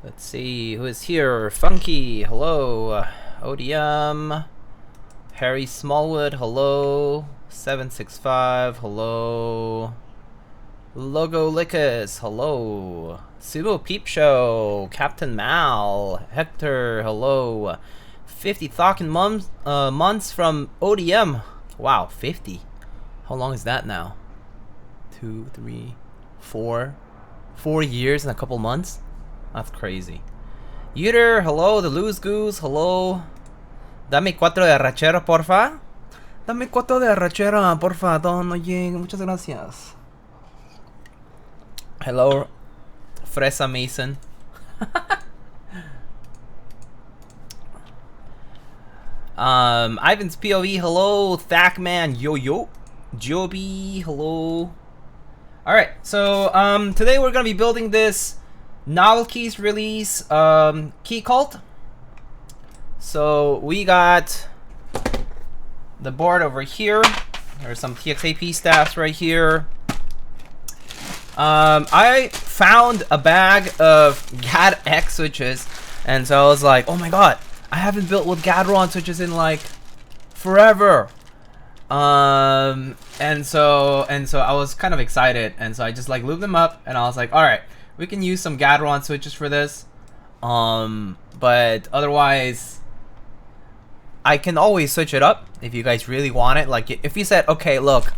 Let's see who is here. Funky, hello. ODM. Harry Smallwood, hello. 765, hello. Logo Lickus, hello. Subo Peep Show, Captain Mal, Hector, hello. 50,000 months from ODM. Wow, 50. How long is that now? 2, 3, 4. 4 years and a couple months? That's crazy. Uter, hello. The Loose Goose, hello. Dame 4 de arrachera, porfa. Dame 4 de arrachera, porfa, don. Oye, muchas gracias. Hello, Fresa Mason. Ivan's POV, hello. Thackman, yo yo. Joby, hello. Alright, so today we're gonna be building this NovelKeys release Keycult. So we got the board over here. There's some TXAP stats right here. I found a bag of Gateron X switches, and so I was like, oh my god, I haven't built with Gateron switches in like forever. And so I was kind of excited, and so I just like lubed them up, and I was like, all right, we can use some Gateron switches for this. But otherwise, I can always switch it up if you guys really want it. Like if you said, okay, look,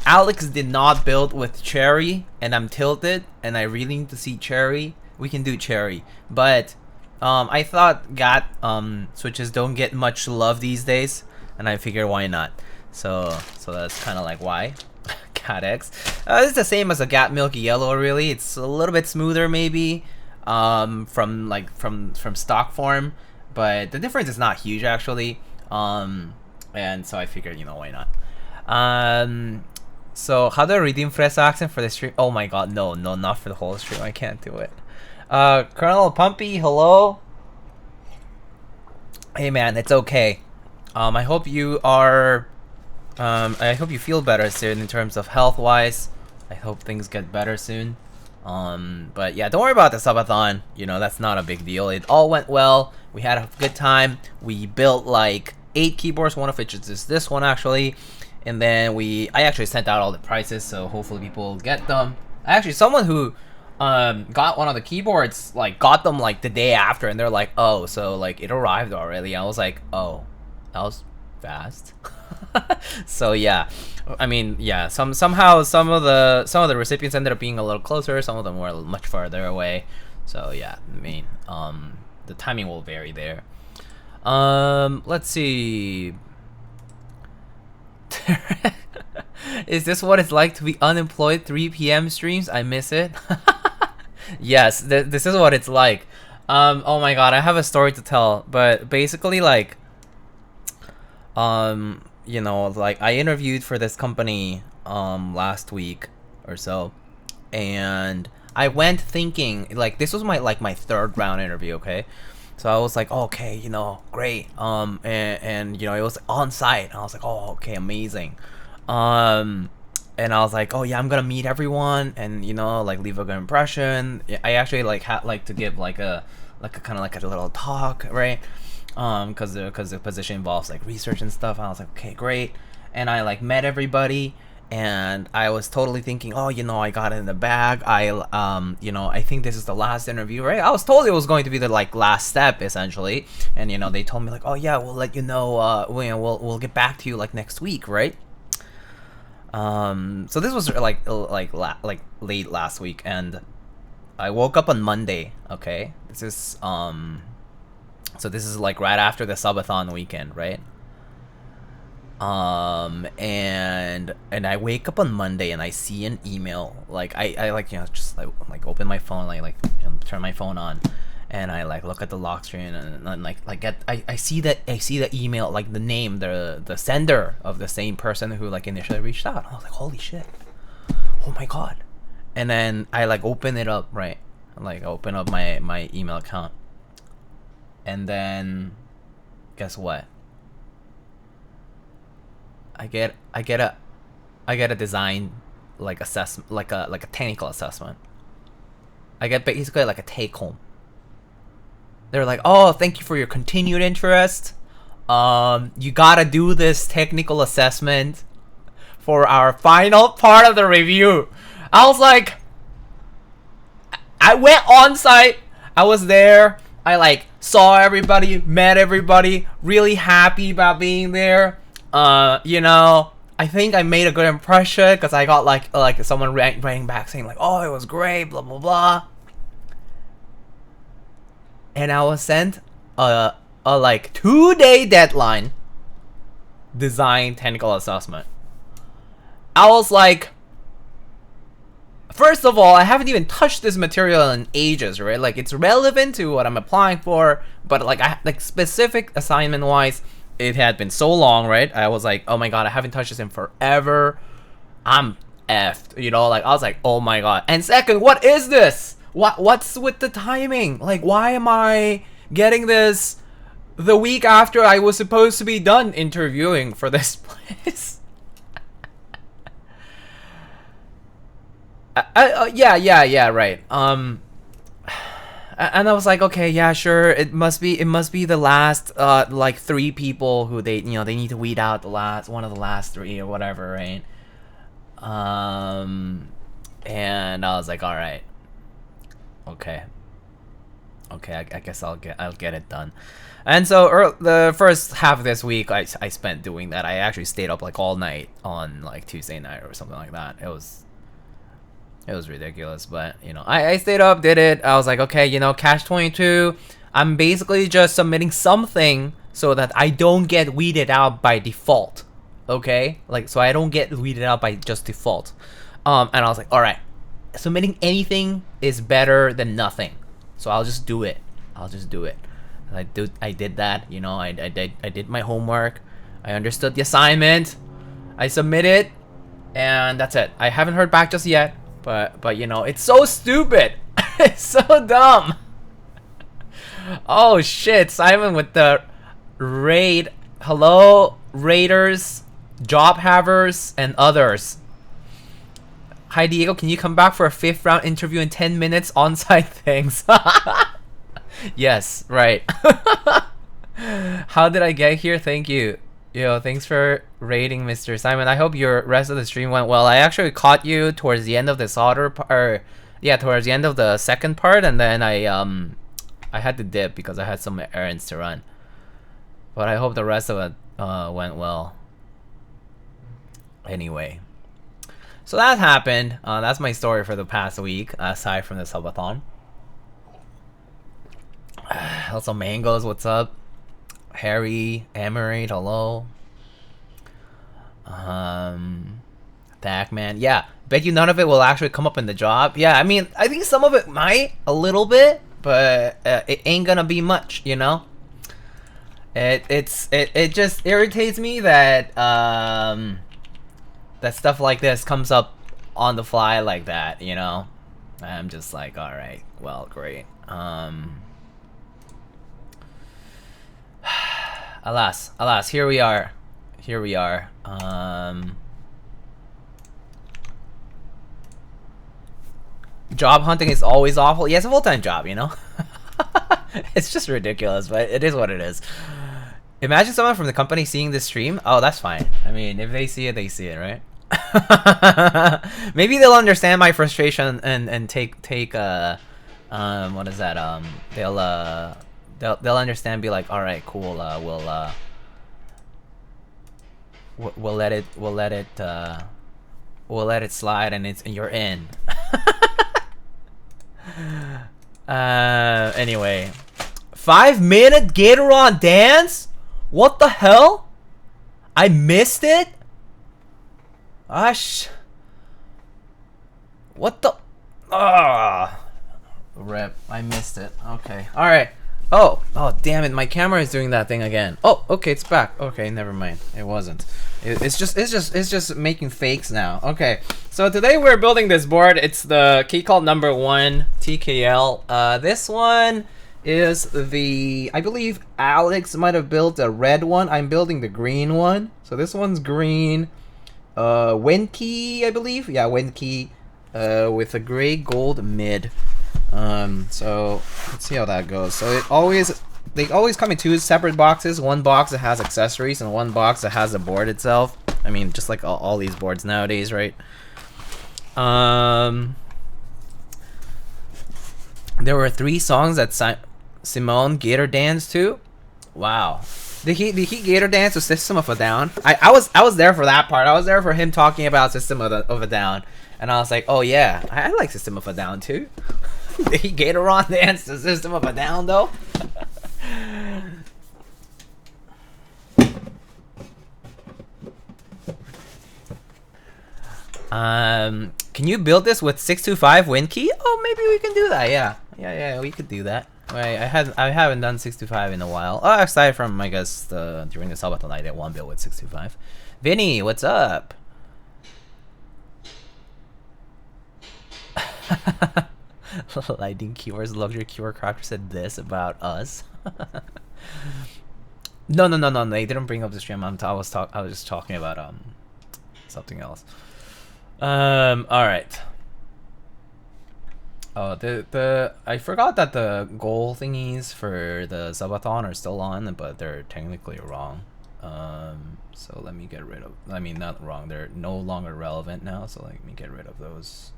Alex did not build with Cherry, and I'm tilted, and I really need to see Cherry, we can do Cherry. But I thought switches don't get much love these days, and I figured why not. So that's kind of like why. Cat X. It's the same as a Gat Milky Yellow, really. It's a little bit smoother maybe from stock form, but the difference is not huge actually. And so I figured, you know, why not. So how do I redeem Fresa accent for the stream? Oh my god, no, not for the whole stream. I can't do it. Colonel Pumpy, hello. Hey man, it's okay. I hope you are I hope you feel better soon in terms of health wise. I hope things get better soon. But yeah, don't worry about the subathon. You know, that's not a big deal. It all went well. We had a good time. We built like 8 keyboards, one of which is this one actually. And then I actually sent out all the prices, so hopefully people get them. Actually, someone who got one of the keyboards like got them like the day after, and they're like, oh, so like it arrived already. I was like, oh, that was fast. So yeah, I mean, yeah, somehow some of the recipients ended up being a little closer, some of them were much farther away. So yeah, I mean, the timing will vary there. Let's see. Is this what it's like to be unemployed? 3 p.m. streams? I miss it. Yes, this is what it's like. Oh my god, I have a story to tell, but basically like you know, like I interviewed for this company last week or so, and I went thinking like this was my 3rd round interview, okay? So I was like, oh, okay, you know, great. And you know, it was on site, and I was like, oh, okay, amazing. And I was like, oh yeah, I'm gonna meet everyone and, you know, like leave a good impression. I actually like had like to give like a kind of like a little talk, right? Because the position involves like research and stuff. And I was like, okay, great. And I like met everybody, and I was totally thinking, oh, you know, I got it in the bag. You know, I think this is the last interview, right? I was told it was going to be the like last step essentially, and you know, they told me like, oh yeah, we'll let you know. We'll get back to you like next week, right? So this was like late last week, and I woke up on Monday. Okay, this is so this is like right after the subathon weekend, right? And I wake up on Monday and I see an email. Like I like, you know, just like open my phone, like you know, turn my phone on, and I like look at the lock screen, and I see the email, like the name, the sender of the same person who like initially reached out. I was like, holy shit, oh my god. And then I like open it up, right? Like open up my email account, and then guess what? I get a design like assessment, like a technical assessment. I get basically like a take home. They're like, oh, thank you for your continued interest. You gotta do this technical assessment for our final part of the review. I was like, I went on site. I was there. I like saw everybody, met everybody, really happy about being there. You know, I think I made a good impression because I got like someone writing back saying like, oh, it was great, blah blah blah. And I was sent a like 2-day deadline design technical assessment. I was like, first of all, I haven't even touched this material in ages, right? Like, it's relevant to what I'm applying for, but like specific assignment wise, it had been so long, right? I was like, oh my god, I haven't touched this in forever. I'm effed, you know? Like, I was like, oh my god. And second, what is this? What's with the timing? Like, why am I getting this the week after I was supposed to be done interviewing for this place? Yeah, right. And I was like, okay, yeah, sure. It must be the last like 3 people who they need to weed out one of the last 3 or whatever, right? And I was like, all right, okay, I guess I'll get it done. And so the first half of this week, I spent doing that. I actually stayed up like all night on like Tuesday night or something like that. It was ridiculous, but you know, I stayed up, did it. I was like, okay, you know, catch 22. I'm basically just submitting something so that I don't get weeded out by default. Okay, like, so I don't get weeded out by just default. And I was like, all right, submitting anything is better than nothing. So I'll just do it. I did that. You know, I did my homework. I understood the assignment. I submitted, and that's it. I haven't heard back just yet. But you know, it's so stupid. It's so dumb. Oh shit, Simon with the raid. Hello, raiders, job havers, and others. Hi Diego, can you come back for a 5th round interview in 10 minutes on-site things? Yes, right. How did I get here? Thank you. Yo, thanks for raiding, Mr. Simon. I hope your rest of the stream went well. I actually caught you towards the end of the towards the end of the second part, and then I had to dip because I had some errands to run. But I hope the rest of it went well. Anyway, so that happened. That's my story for the past week, aside from the subathon. Also, Mangoes, what's up? Harry, Emirate, hello. Thackman, yeah. Bet you none of it will actually come up in the job. Yeah, I mean, I think some of it might, a little bit, but it ain't gonna be much, you know. It just irritates me that that stuff like this comes up on the fly like that, you know. I'm just like, all right, well, great. Alas, here we are. Job hunting is always awful. Yeah, it's a full-time job, you know? It's just ridiculous, but it is what it is. Imagine someone from the company seeing this stream. Oh, that's fine. I mean, if they see it, they see it, right? Maybe they'll understand my frustration and take what is that? They'll understand, be like, all right, cool. We'll let it slide, and you're in. Anyway, 5-minute Gateron dance. What the hell? I missed it. What the? Rip. I missed it. Okay. All right. Oh, damn it! My camera is doing that thing again. Oh, okay, it's back. Okay, never mind. It wasn't. It's just making fakes now. Okay, so today we're building this board. It's the Keycult #1 TKL. This one is I believe Alex might have built a red one. I'm building the green one. So this one's green. Wind key, I believe. Yeah, wind key. With a gray gold mid. So let's see how that goes. So they always come in two separate boxes. One box that has accessories and one box that has the board itself. I mean, just like all these boards nowadays, right? There were 3 songs that Simone Gator danced to. Wow. Did he Gator dance to System of a Down? I was there for that part. I was there for him talking about System of a Down, and I was like, oh yeah, I like System of a Down too. Did he Gateron dance to System of a Down though? Can you build this with 625 Win Key? Oh, maybe we can do that. Yeah, we could do that. Wait, I haven't done 625 in a while. Oh, aside from, I guess, during the Sabaton I did one build with 625. Vinny, what's up? Lighting keywords, luxury keyword crafter said this about us. No, they didn't bring up the stream. I was just talking about something else. All right. Oh, I forgot that the goal thingies for the subathon are still on, but they're technically wrong. So let me get rid of. I mean, not wrong. They're no longer relevant now. So let me get rid of those.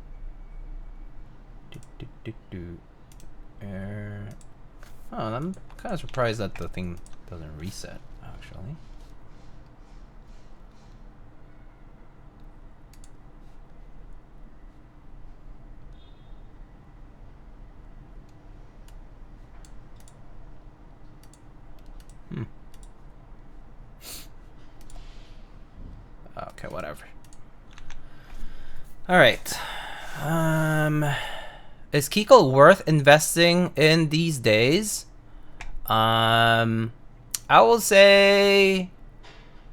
Oh, I'm kind of surprised that the thing doesn't reset. Actually. Okay, whatever. All right. Is Keycult worth investing in these days? I will say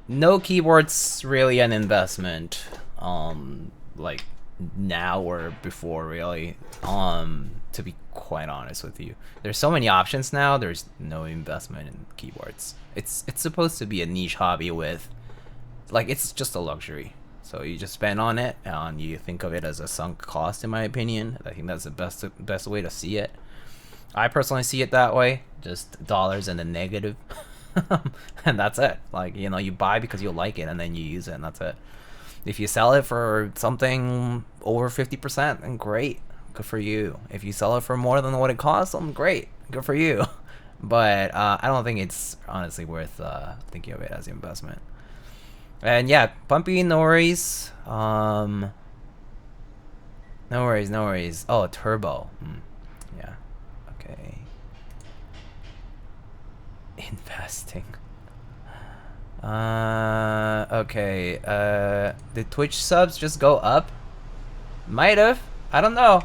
no keyboard's really an investment. Like now or before, really. To be quite honest with you, there's so many options now. There's no investment in keyboards. It's supposed to be a niche hobby with, like, it's just a luxury. So you just spend on it, and you think of it as a sunk cost, in my opinion. I think that's the best way to see it. I personally see it that way, just dollars and the negative. And that's it. Like, you know, you buy because you like it, and then you use it, and that's it. If you sell it for something over 50%, then great, good for you. If you sell it for more than what it costs, then great, good for you. But I don't think it's honestly worth thinking of it as an investment. And yeah, Bumpy, no worries. No worries. Oh, turbo. Yeah. Okay. Investing. Okay. Did Twitch subs just go up? Might have. I don't know.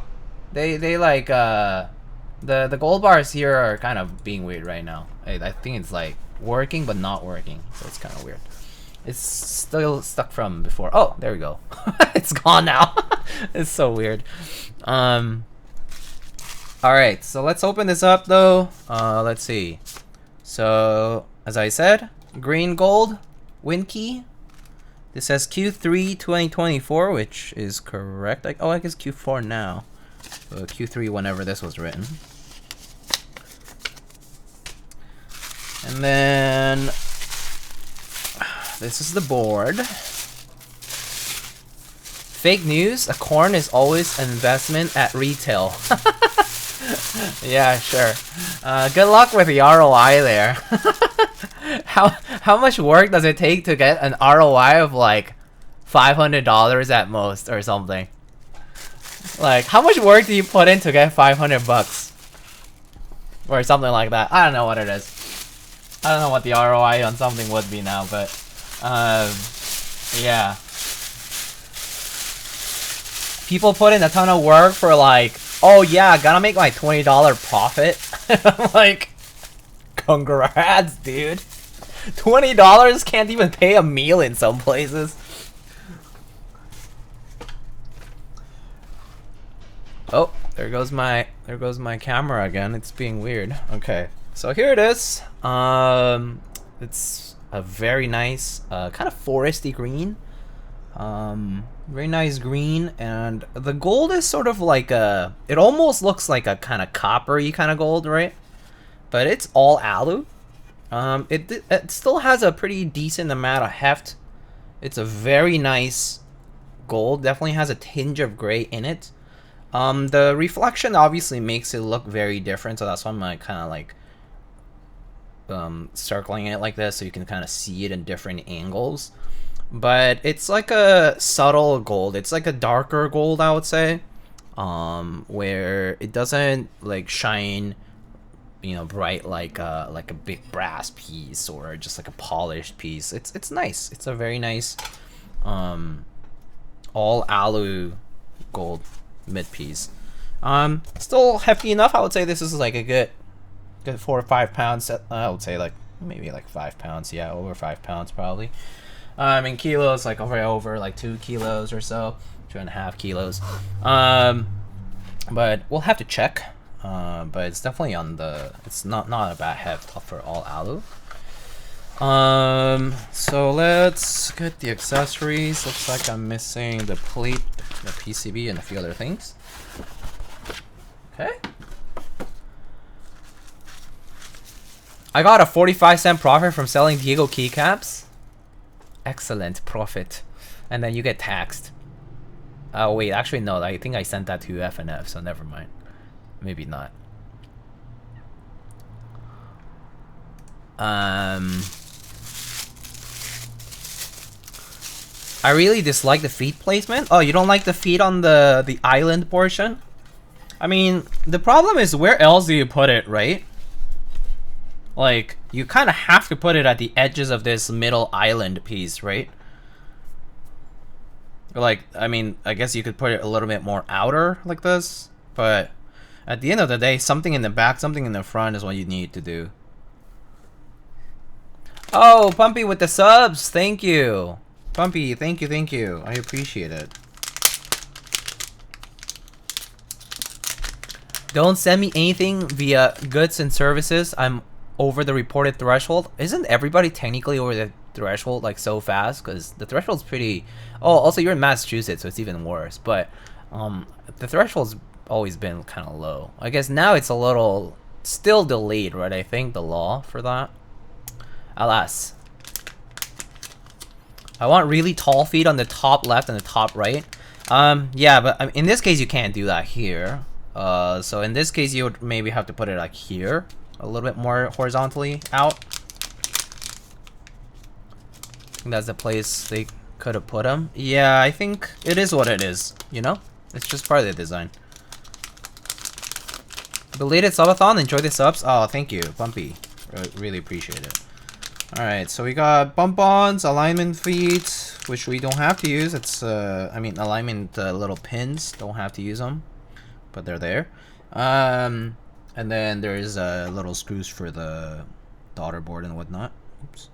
They like the gold bars here are kind of being weird right now. I think it's like working but not working, so it's kind of weird. It's still stuck from before. Oh, there we go. It's gone now. It's so weird. All right, so let's open this up though. Let's see. So as I said, green gold win key. This says Q3 2024, which is correct. Like, oh, I guess Q4 now. So Q3 whenever this was written. And then this is the board. Fake news, a corn is always an investment at retail. Yeah, sure. Good luck with the ROI there. How much work does it take to get an ROI of like $500 at most or something? Like, how much work do you put in to get 500 bucks? Or something like that. I don't know what it is. I don't know what the ROI on something would be now, but yeah. People put in a ton of work for like, oh yeah, gotta make my $20 profit. I'm like, congrats, dude. $20 can't even pay a meal in some places. Oh, there goes my camera again. It's being weird. Okay, so here it is. It's a very nice, kind of foresty green. Very nice green, and the gold is sort of like a, it almost looks like a kind of coppery kind of gold, right? But it's all alu. It still has a pretty decent amount of heft. It's a very nice gold. Definitely has a tinge of gray in it. The reflection obviously makes it look very different, so that's why I'm like, kind of like circling it like this so you can kind of see it in different angles. But it's like a subtle gold. It's like a darker gold, I would say, where it doesn't like shine, you know, bright like a big brass piece or just like a polished piece. It's nice. It's a very nice all alu gold mid piece. Still hefty enough. I would say this is like a good 4 or 5 pounds. I would say like maybe like 5 pounds. Yeah, over 5 pounds probably. In kilos, like over like 2 kilos or so, 2.5 kilos. But we'll have to check. But it's definitely on the, it's not a bad heft for all alu. So let's get the accessories. Looks like I'm missing the plate, the PCB, and a few other things. Okay. I got a 45-cent profit from selling Diego keycaps. Excellent profit. And then you get taxed. Oh wait, actually no, I think I sent that to FNF, so never mind. Maybe not. I really dislike the feet placement. Oh, you don't like the feet on the island portion? I mean, the problem is where else do you put it, right? Like, you kind of have to put it at the edges of this middle island piece, right? Like, I mean, I guess you could put it a little bit more outer like this, but at the end of the day, something in the back, something in the front is what you need to do. Oh, Pumpy with the subs, thank you. Pumpy, thank you. I appreciate it. Don't send me anything via goods and services. I'm over the reported threshold. Isn't everybody technically over the threshold like so fast? Because the threshold's pretty... Oh, also you're in Massachusetts, so it's even worse. But the threshold's always been kind of low. I guess now it's a little still delayed, right? I think the law for that. Alas. I want really tall feet on the top left and the top right. Yeah, but in this case you can't do that here. So in this case you would maybe have to put it like here, a little bit more horizontally out. I think that's the place they could have put them. Yeah, I think it is what it is, you know? It's just part of the design. Belated subathon, enjoy the subs. Oh, thank you, Bumpy. Really appreciate it. Alright, so we got bump-ons, alignment feet, which we don't have to use. It's, I mean, alignment little pins, don't have to use them, but they're there. And then there's little screws for the daughter board and whatnot. Oops.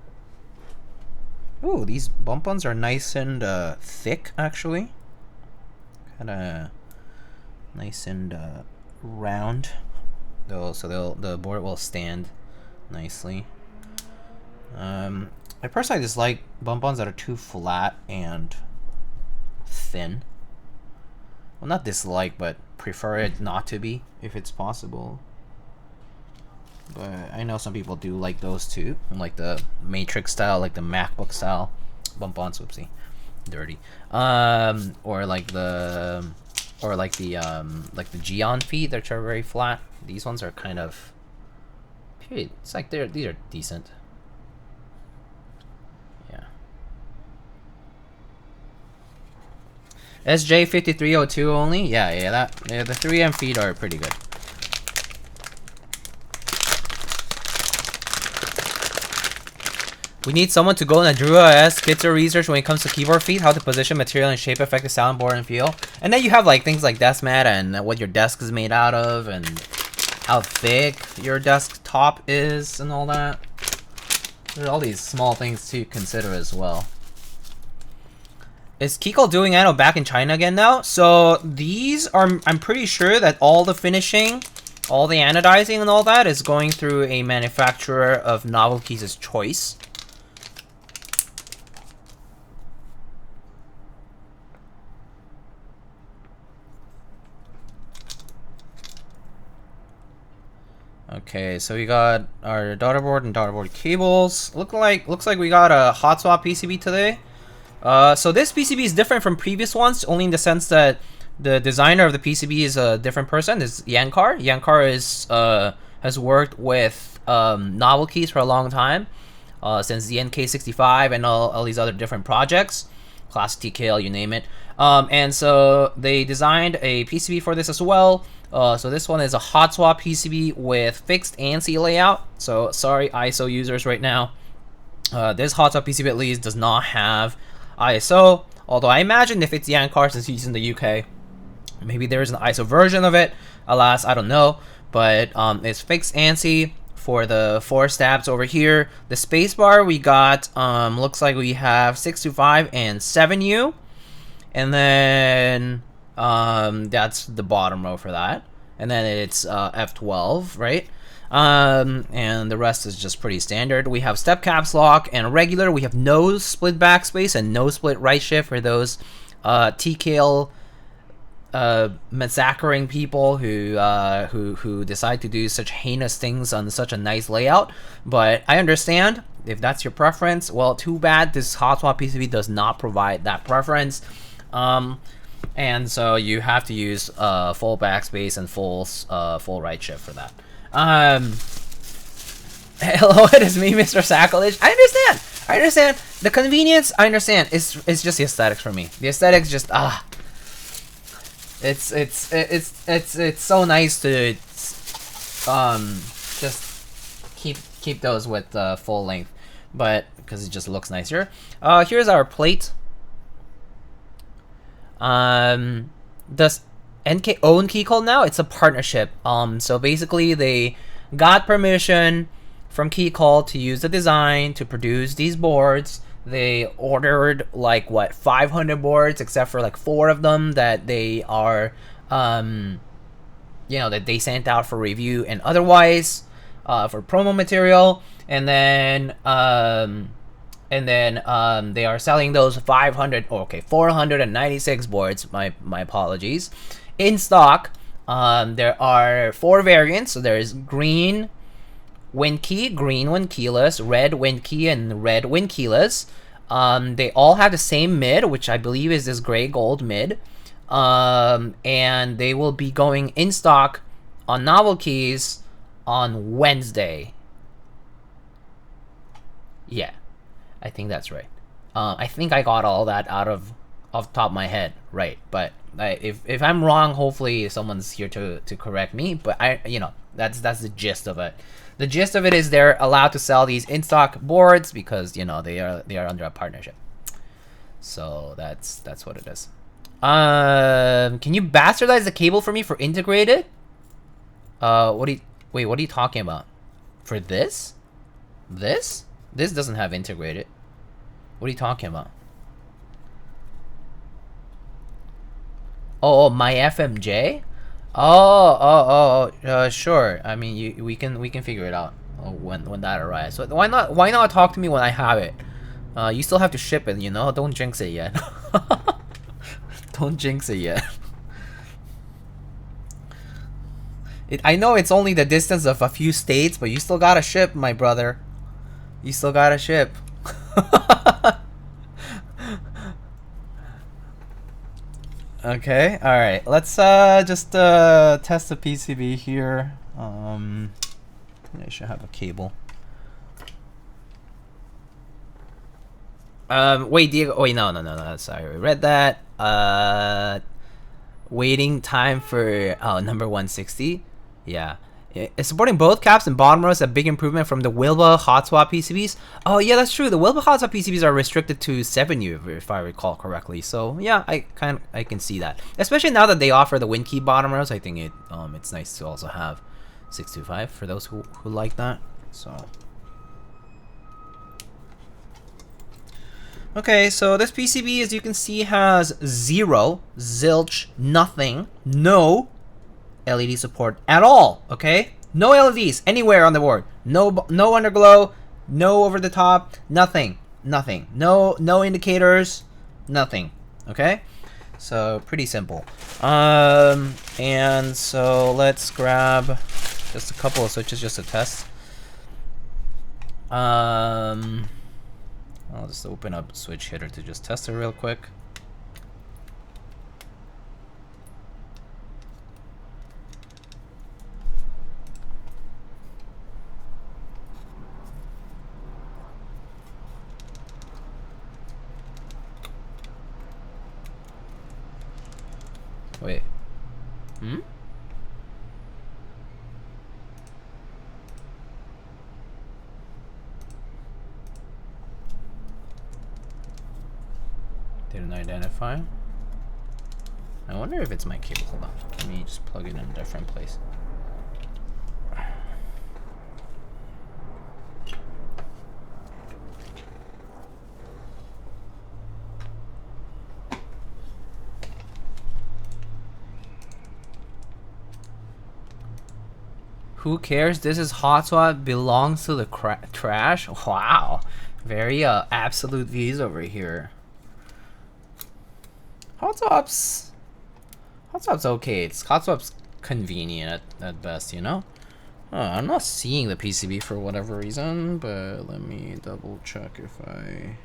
Ooh, these bump-ons are nice and thick, actually. Kinda nice and round. So the board will stand nicely. I personally dislike bump-ons that are too flat and thin. Well, not dislike, but prefer it not to be if it's possible. But I know some people do like those too, like the Matrix style, like the MacBook style bump-ons. Whoopsie, dirty. Or like the Geon feet that are very flat. These ones are kind of. It's like these are decent. SJ5302 only? Yeah, the 3M feet are pretty good. We need someone to go in a Drew-OS Kitzer research when it comes to keyboard feet, how to position material and shape affect the soundboard and feel. And then you have like things like desk mat and what your desk is made out of and how thick your desktop is and all that. There's all these small things to consider as well. Is Keycult doing anno back in China again now? So these are, I'm pretty sure that all the finishing, all the anodizing and all that is going through a manufacturer of NovelKeys' choice. Okay, so we got our daughterboard and daughterboard cables. Looks like we got a hot swap PCB today. So this PCB is different from previous ones, only in the sense that the designer of the PCB is a different person. It's Yankar. Yankar is has worked with NovelKeys for a long time, since the NK65 and all these other different projects, class TKL, you name it. And so they designed a PCB for this as well. So this one is a hot swap PCB with fixed ANSI layout. So sorry ISO users right now. This hot swap PCB at least does not have ISO. Although I imagine if it's Yankar, since he's in the UK, maybe there is an ISO version of it. Alas, I don't know. But it's fixed ANSI for the 4 stabs over here. The spacebar we got looks like we have 625 and 7U. And then that's the bottom row for that. And then it's F12, right? And the rest is just pretty standard. We have step caps lock and regular. We have no split backspace and no split right shift for those TKL massacring people who decide to do such heinous things on such a nice layout. But I understand if that's your preference. Well, too bad this hot swap PCB does not provide that preference. And so you have to use full backspace and full right shift for that. Hello, it is me, Mr. Sacrilege. I understand the convenience. I understand. It's just the aesthetics for me. The aesthetics just it's so nice to just keep those with full length, but because it just looks nicer. Here's our plate. Does NK own Keycult now? It's a partnership. So basically they got permission from Keycult to use the design to produce these boards. They ordered like what 500 boards, except for like 4 of them that they are you know, that they sent out for review and otherwise for promo material. And then they are selling those 496 boards, my apologies, in stock. There are 4 variants. So there's green wind key, green wind keyless, red wind key, and red wind keyless. They all have the same mid, which I believe is this gray gold mid. And they will be going in stock on NovelKeys on Wednesday. Yeah, I think that's right. I think I got all that off the top of my head right, but if I'm wrong, hopefully someone's here to correct me. But that's the gist of it. The gist of it is they're allowed to sell these in stock boards because they are under a partnership. So that's what it is. Can you bastardize the cable for me for integrated? What are you talking about? For this? This doesn't have integrated. What are you talking about? Oh, my FMJ? Sure. I mean, we can figure it out when that arrives. So why not talk to me when I have it? You still have to ship it, Don't jinx it yet. Don't jinx it yet. I know it's only the distance of a few states, but you still gotta ship, my brother. You still gotta ship. Okay, alright. Let's just test the PCB here. I should have a cable. Wait, Diego. Wait, no. Sorry, we read that. Waiting time for number 160. Yeah. It's supporting both caps and bottom rows, a big improvement from the Wilbur hot swap PCBs. Oh yeah, that's true. The Wilbur hot swap PCBs are restricted to 7U, if I recall correctly. So yeah, I can see that. Especially now that they offer the WinKey bottom rows, I think it's nice to also have 625 for those who like that. So okay, so this PCB, as you can see, has zilch, nothing, no LED support at all. Okay, no LEDs anywhere on the board. No underglow, no over the top, nothing. No indicators, nothing. Okay, so pretty simple. And so let's grab Just a couple of switches just to test. I'll just open up switch hitter to just test it real quick. Wait. Hmm? Didn't identify. I wonder if it's my cable. Hold on. Let me just plug it in a different place. Who cares? This is hot swap, belongs to the trash. Wow, very absolute views over here. Hot swap's okay. Hot swap's convenient at best, you know. I'm not seeing the PCB for whatever reason, but let me double check if I.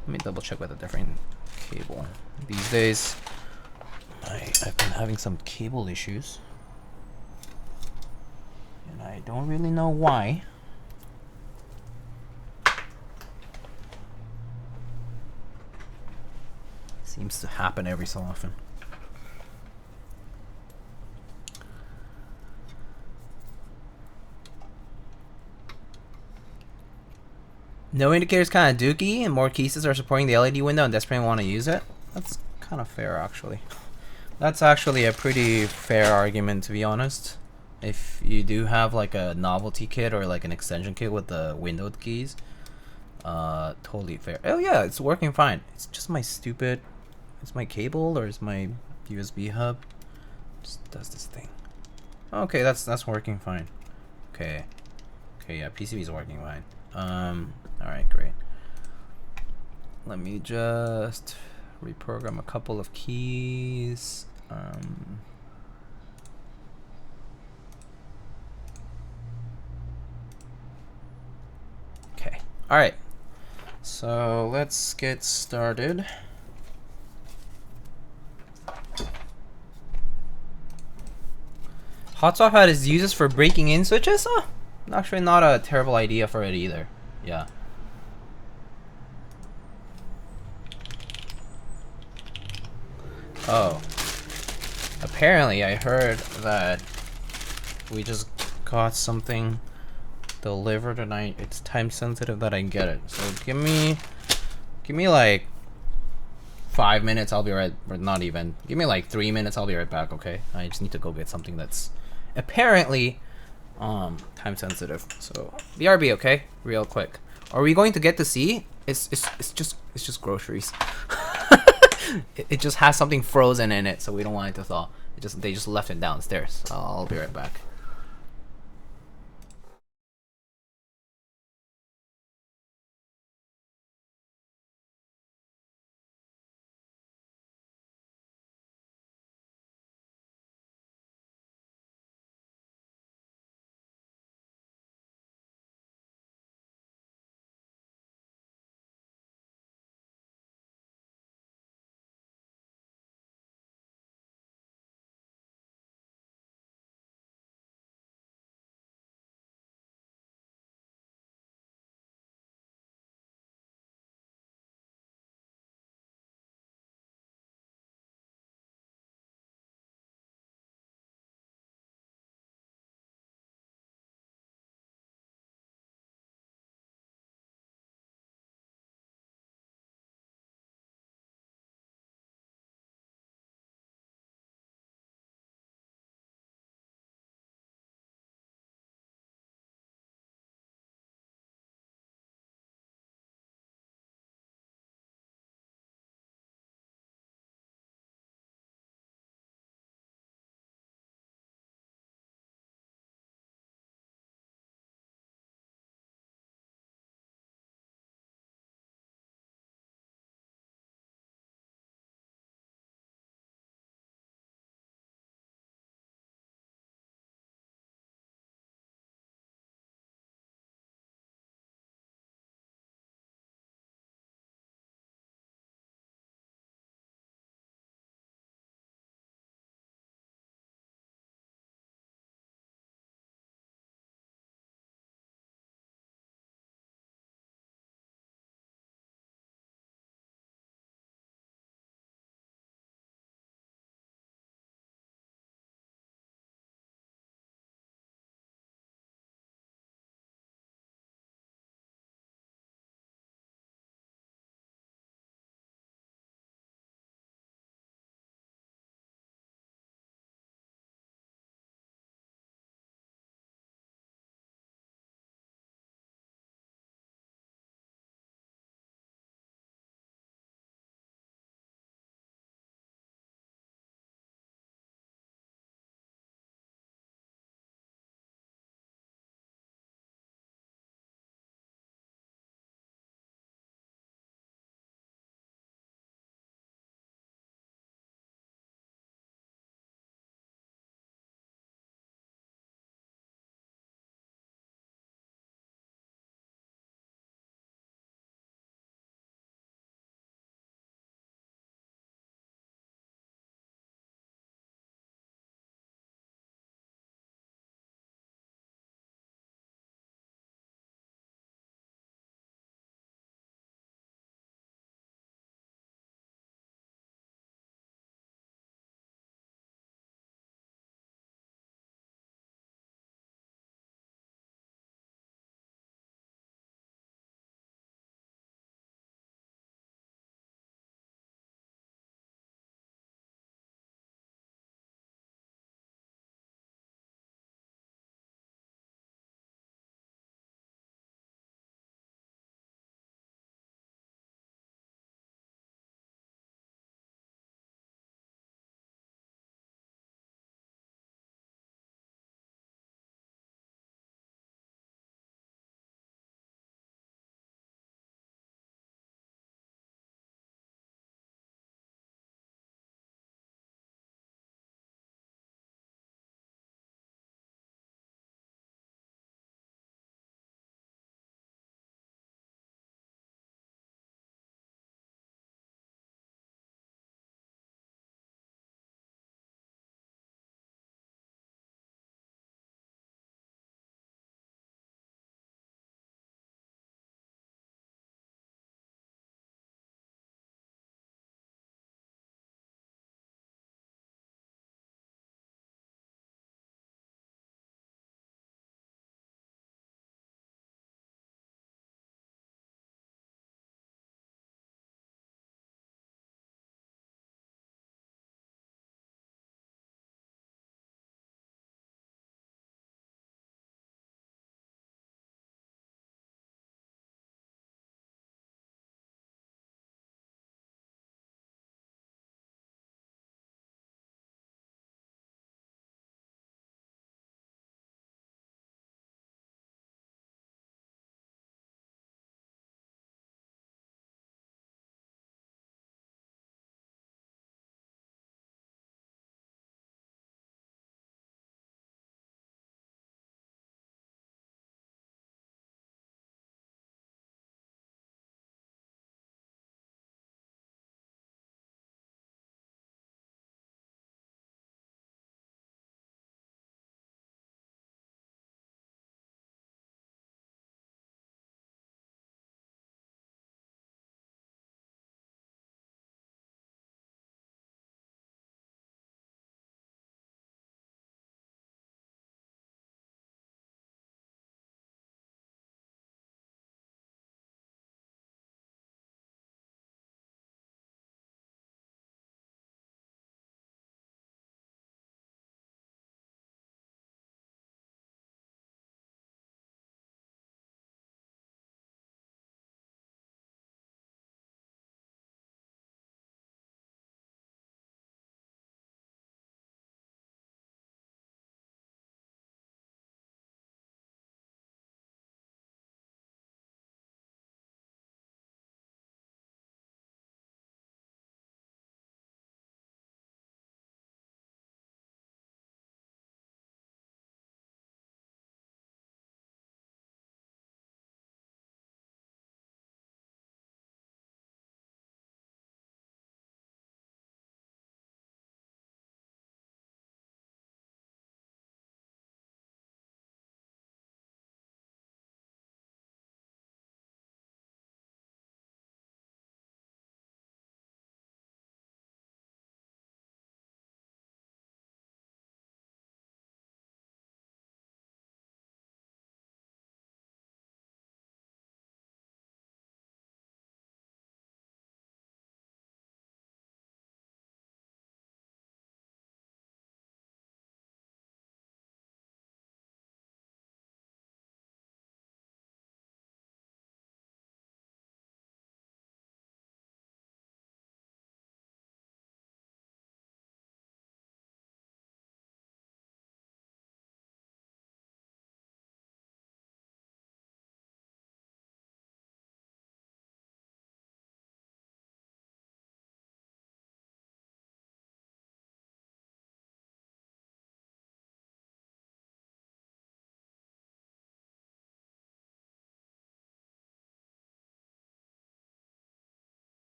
Let me double check with a different cable. These days, I've been having some cable issues. And I don't really know why. Seems to happen every so often. No indicator's kind of dookie, and more cases are supporting the LED window and desperately want to use it. That's kind of fair, actually. That's actually a pretty fair argument, to be honest. If you do have like a novelty kit or like an extension kit with the windowed keys, totally fair. Oh yeah, it's working fine. It's just my stupid, it's my cable or is my USB hub just does this thing. Okay, that's working fine. Okay, yeah, PCB is working fine. All right, great. Let me just reprogram a couple of keys. Okay, all right. So let's get started. Hot swap had its uses for breaking in switches? Oh, actually not a terrible idea for it either. Yeah. Oh. Apparently I heard that we just got something delivered and it's time sensitive that I get it. So give me like 5 minutes, I'll be right, or not even. Give me like 3 minutes, I'll be right back, okay? I just need to go get something that's apparently time sensitive. So BRB, okay? Real quick. Are we going to get to see? It's just groceries. it just has something frozen in it, so we don't want it to thaw. They just left it downstairs. I'll be right back.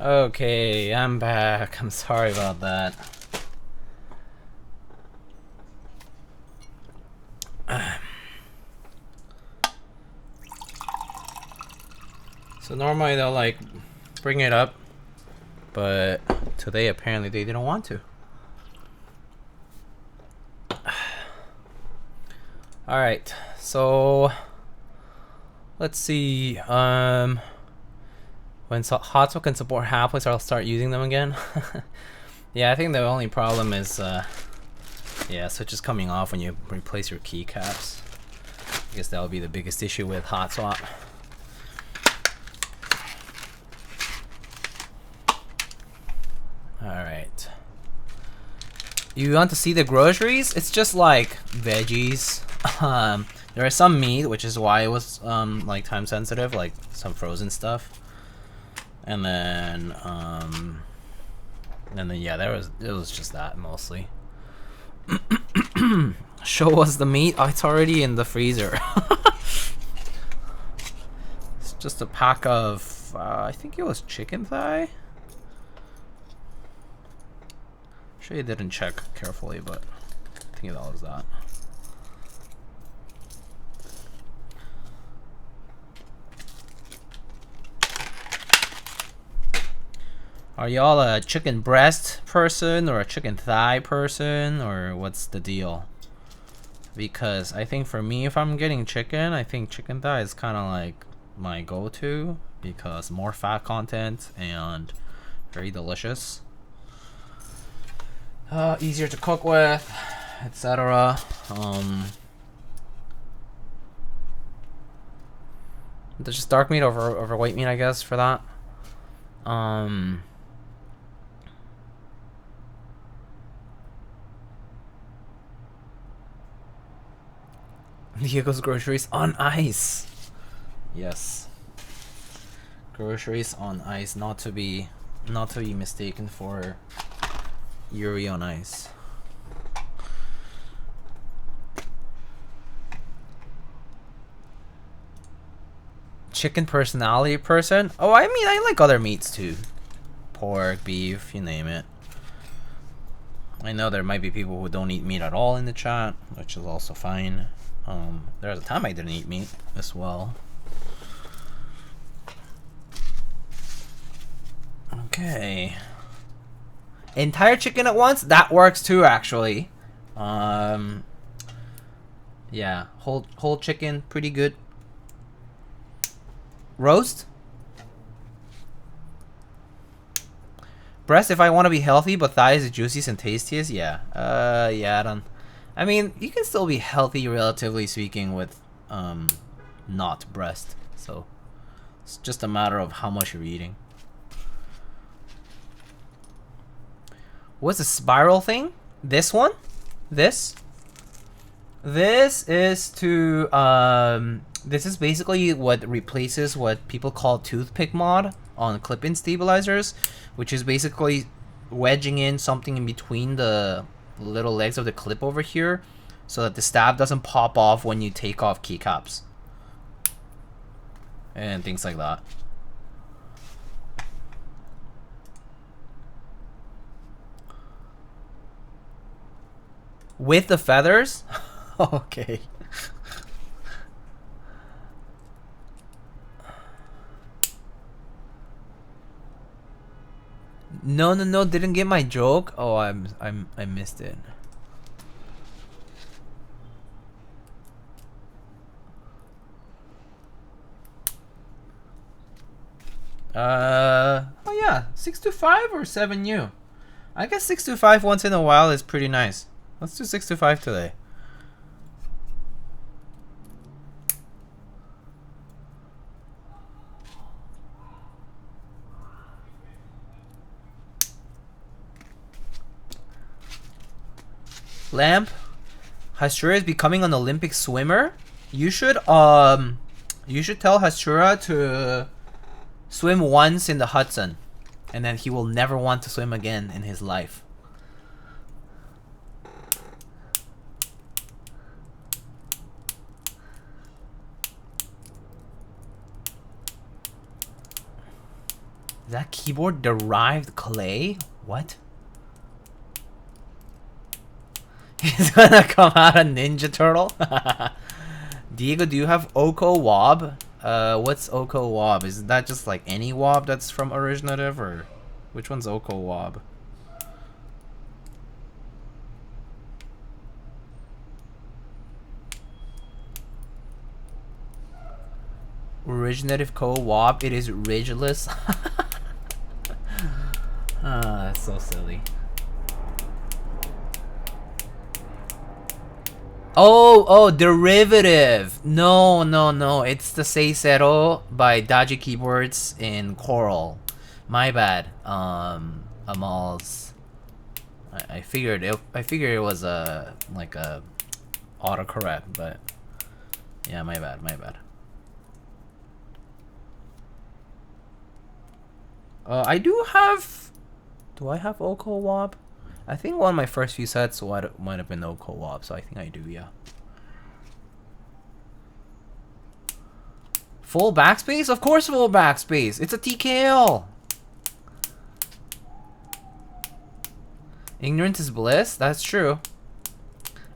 Okay, I'm back. I'm sorry about that. So normally they'll like bring it up, but today apparently they didn't want to. All right, so let's see. When Hotspot can support halfways, I'll start using them again. Yeah, I think the only problem is, yeah, switches coming off when you replace your keycaps. I guess that would be the biggest issue with Hotspot. All right. You want to see the groceries? It's just like veggies. There is some meat, which is why it was like time sensitive, like some frozen stuff. And then yeah, it was just that mostly. Show us the meat. Oh, it's already in the freezer. It's just a pack of I think it was chicken thigh. Sure you didn't check carefully, but I think that was that. Are y'all a chicken breast person or a chicken thigh person, or what's the deal? Because I think for me, if I'm getting chicken, I think chicken thigh is kind of like my go-to because more fat content and very delicious. Easier to cook with, etc. There's just dark meat over white meat, I guess, for that. Diego's groceries on ice. Yes. Groceries on ice, not to be mistaken for Yuri on ice. Chicken personality person? Oh, I mean, I like other meats too. Pork, beef, you name it. I know there might be people who don't eat meat at all in the chat, which is also fine. There was a time I didn't eat meat as well. Okay. Entire chicken at once? That works too, actually. Yeah, whole chicken, pretty good. Roast? Breast if I want to be healthy, but thighs is juiciest and tastiest? Yeah. Yeah, I don't... I mean, you can still be healthy, relatively speaking, with not breast. So it's just a matter of how much you're eating. What's the spiral thing? This one? This is to this is basically what replaces what people call toothpick mod on clip-in stabilizers, which is basically wedging in something in between the little legs of the clip over here so that the stab doesn't pop off when you take off keycaps and things like that. With the feathers? Okay. No, didn't get my joke. Oh, I missed it. Oh yeah, 625 or 7U. I guess 625 once in a while is pretty nice. Let's do 625 today. Lamp, Hashura is becoming an Olympic swimmer. You should tell Hashura to swim once in the Hudson, and then he will never want to swim again in his life. Is that keyboard derived clay? What? He's gonna come out a Ninja Turtle? Diego, do you have Oko Wob? What's Oko Wob? Is that just like any Wob that's from Originative, or which one's Oko Wob? Originative Co Wob, it is ridgeless. Ah, that's so silly. Oh, derivative. No, it's the Seisero by Daji Keyboards in Coral. My bad. Amal's. I figured it was like a autocorrect, but yeah, my bad. I do have. Do I have Oko Wob? I think one of my first few sets might have been Oko Wob, so I think I do, yeah. Full backspace? Of course full backspace! It's a TKL! Ignorance is bliss? That's true.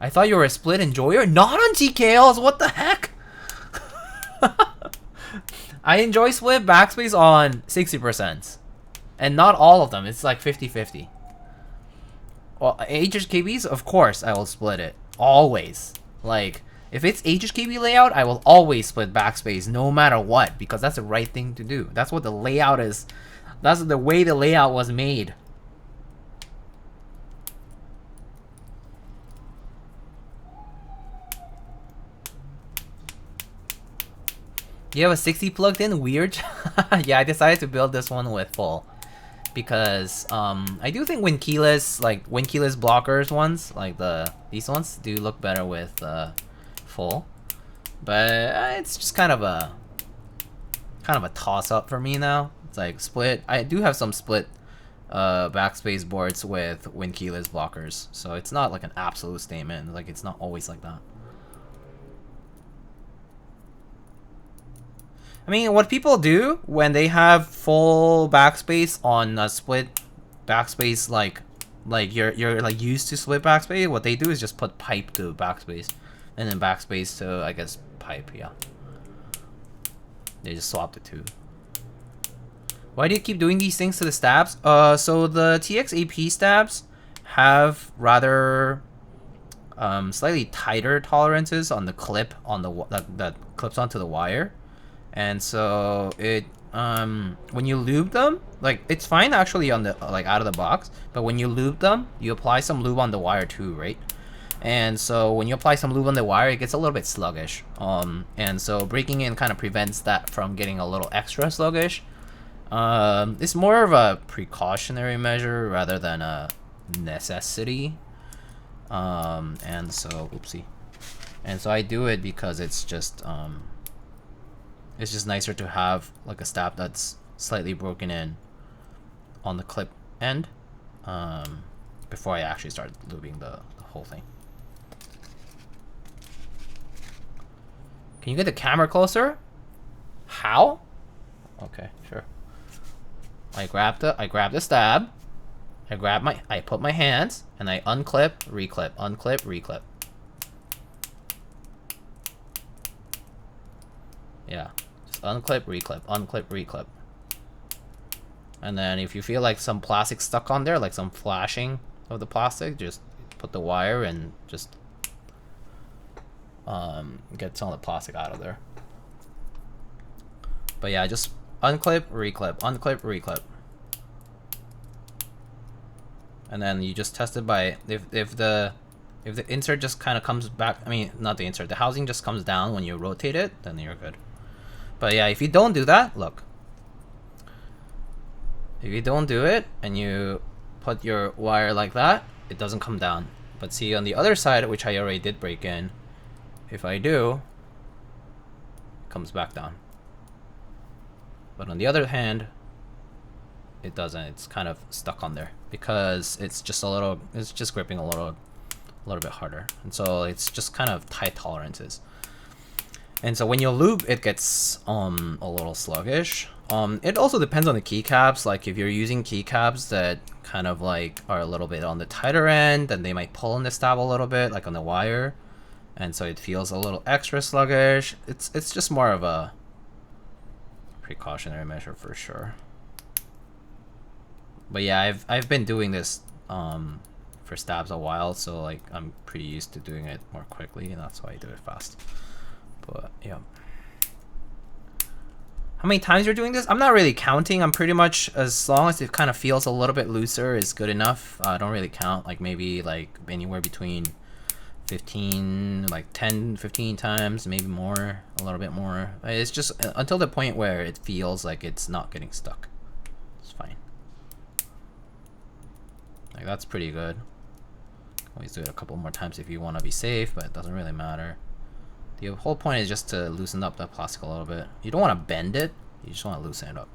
I thought you were a split enjoyer? Not on TKLs! What the heck? I enjoy split backspace on 60%. And not all of them, it's like 50-50. Well, HHKBs, of course I will split it. Always. Like, if it's HHKB layout, I will always split backspace no matter what, because that's the right thing to do. That's what the layout is. That's the way the layout was made. You have a 60 plugged in? Weird. Yeah, I decided to build this one with full. Because I do think when keyless blockers ones, like these ones, do look better with full, but it's just kind of a toss up for me now. It's like split. I do have some split backspace boards with when keyless blockers, so it's not like an absolute statement. Like, it's not always like that. I mean, what people do when they have full backspace on a split backspace, like you're like used to split backspace, what they do is just put pipe to backspace, and then backspace to, I guess, pipe. Yeah, they just swap the two. Why do you keep doing these things to the stabs? So the TXAP stabs have rather slightly tighter tolerances on the clip on the that clips onto the wire. And so it when you lube them, like, it's fine actually on the out of the box, but when you lube them, you apply some lube on the wire too, right? And so when you apply some lube on the wire, it gets a little bit sluggish. And so breaking in kind of prevents that from getting a little extra sluggish. It's more of a precautionary measure rather than a necessity. And so oopsie. And so I do it because it's just nicer to have like a stab that's slightly broken in on the clip end before I actually start lubing the whole thing. Can you get the camera closer? How? Okay, sure. I grab the stab. I put my hands and I unclip, reclip, unclip, reclip. Yeah. Unclip, reclip, unclip, reclip. And then if you feel like some plastic stuck on there, like some flashing of the plastic, just put the wire and just get some of the plastic out of there. But yeah, just unclip, reclip, unclip, reclip. And then you just test it by if the insert just kind of comes back, I mean, not the insert, the housing just comes down when you rotate it, then you're good. But yeah, if you don't do that, look. If you don't do it and you put your wire like that, it doesn't come down. But see, on the other side, which I already did break in, if I do, it comes back down. But on the other hand, it doesn't. It's kind of stuck on there because it's just gripping a little bit harder. And so it's just kind of tight tolerances. And so when you lube, it gets a little sluggish. It also depends on the keycaps. Like if you're using keycaps that kind of like are a little bit on the tighter end, then they might pull on the stab a little bit, like on the wire, and so it feels a little extra sluggish. It's just more of a precautionary measure for sure. But yeah, I've been doing this for stabs a while, so like I'm pretty used to doing it more quickly, and that's why I do it fast. But yeah. How many times you're doing this? I'm not really counting. I'm pretty much, as long as it kind of feels a little bit looser is good enough. I don't really count, like maybe like anywhere between 15, like 10, 15 times, maybe more, a little bit more. It's just until the point where it feels like it's not getting stuck. It's fine. Like that's pretty good. Always do it a couple more times if you want to be safe, but it doesn't really matter. The whole point is just to loosen up the plastic a little bit. You don't want to bend it, you just want to loosen it up.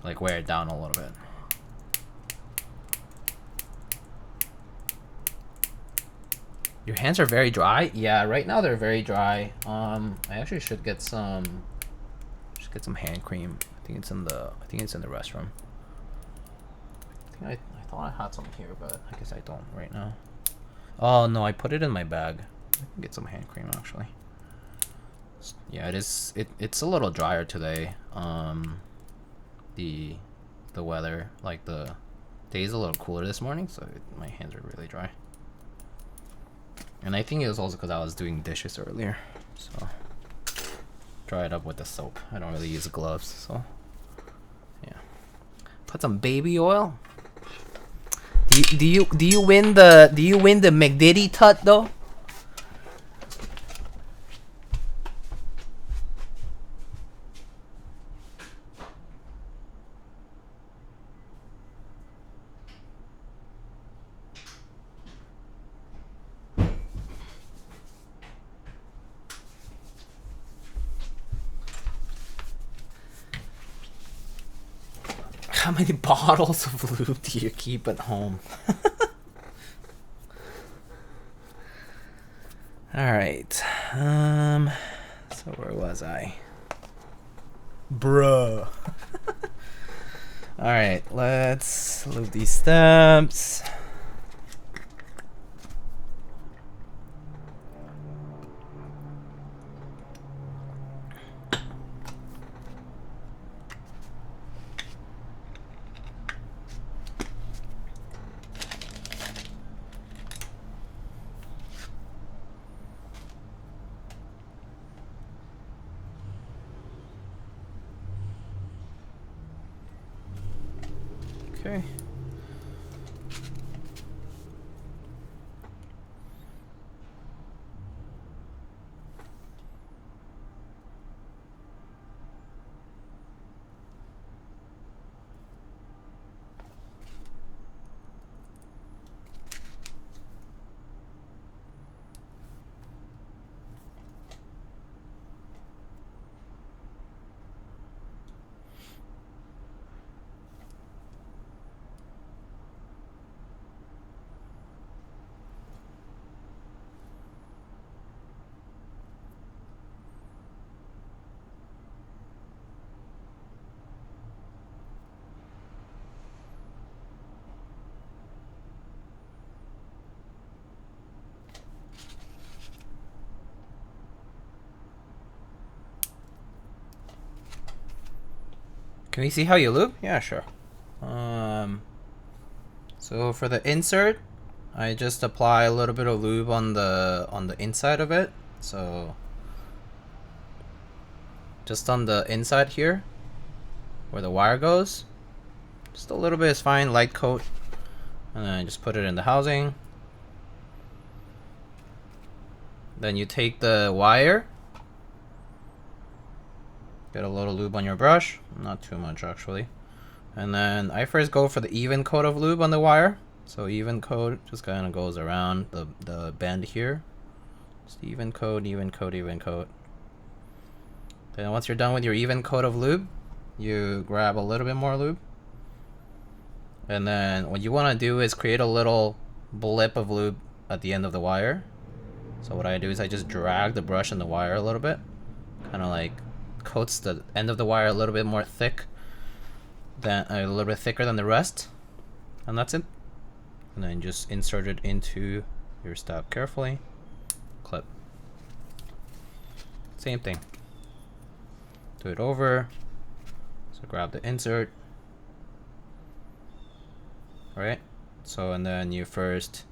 Like wear it down a little bit. Your hands are very dry? Yeah, right now they're very dry. I actually should get some hand cream. I think it's in the restroom. I thought I had some here, but I guess I don't right now. Oh no, I put it in my bag. I can get some hand cream actually. Yeah, it's a little drier today. The weather, like the day's a little cooler this morning, so my hands are really dry. And I think it was also because I was doing dishes earlier, so dry it up with the soap. I don't really use gloves, so yeah. Put some baby oil. Do you win the McDiddy tut though? How many bottles of lube do you keep at home? Alright. So where was I? Bruh. Alright, let's lube these steps. Okay. Can we see how you lube? Yeah, sure. So for the insert, I just apply a little bit of lube on the inside of it. So just on the inside here, where the wire goes, just a little bit is fine. Light coat, and then I just put it in the housing. Then you take the wire. Get a little lube on your brush, not too much actually. And then I first go for the even coat of lube on the wire. So even coat just kind of goes around the bend here. Just even coat, even coat, even coat. Then once you're done with your even coat of lube, you grab a little bit more lube. And then what you want to do is create a little blip of lube at the end of the wire. So what I do is I just drag the brush and the wire a little bit, kind coats the end of the wire a little bit more thick, than a little bit thicker than the rest, and that's it. And then just insert it into your stab carefully, clip. Same thing. Do it over. So grab the insert. Right? So, and then you first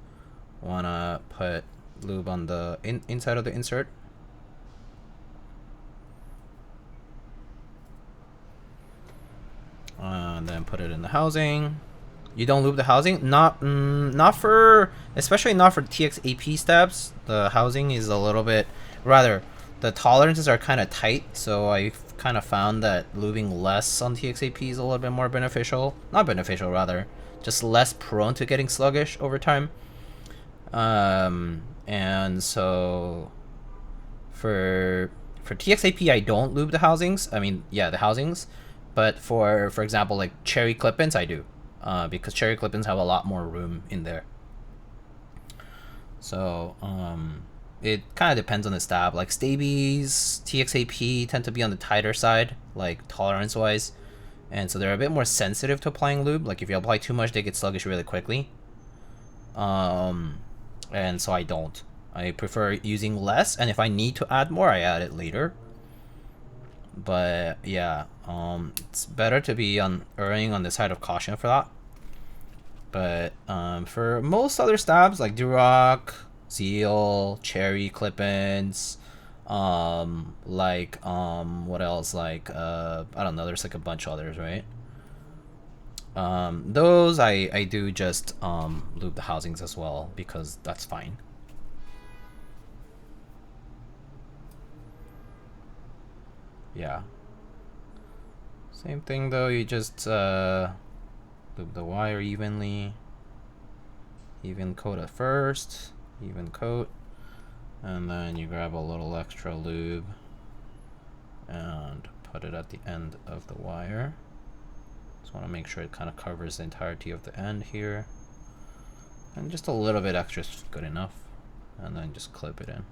wanna put lube on the inside of the insert. And then put it in the housing. You don't lube the housing? Not for, especially not for TXAP stabs. The housing is a little bit, rather, the tolerances are kind of tight, so I've kind of found that lubing less on TXAP is a little bit more beneficial. Not beneficial, rather, just less prone to getting sluggish over time. And so for TXAP, I don't lube the housings. I mean, yeah, the housings. But for example, like cherry clip-ins, I do. Because cherry clip-ins have a lot more room in there. So, it kind of depends on the stab. Like stabies, TXAP tend to be on the tighter side, like tolerance-wise. And so they're a bit more sensitive to applying lube. Like if you apply too much, they get sluggish really quickly. And so I don't. I prefer using less, and if I need to add more, I add it later. But yeah, it's better to be erring on the side of caution for that. But for most other stabs like Duroc, Zeal, Cherry clip-ins, what else? Like I don't know. There's like a bunch of others, right? Those I do just lube the housings as well because that's fine. Yeah. Same thing though, you just lube the wire evenly. Even coat at first, even coat, and then you grab a little extra lube and put it at the end of the wire. Just want to make sure it kind of covers the entirety of the end here. And just a little bit extra is good enough. And then just clip it in.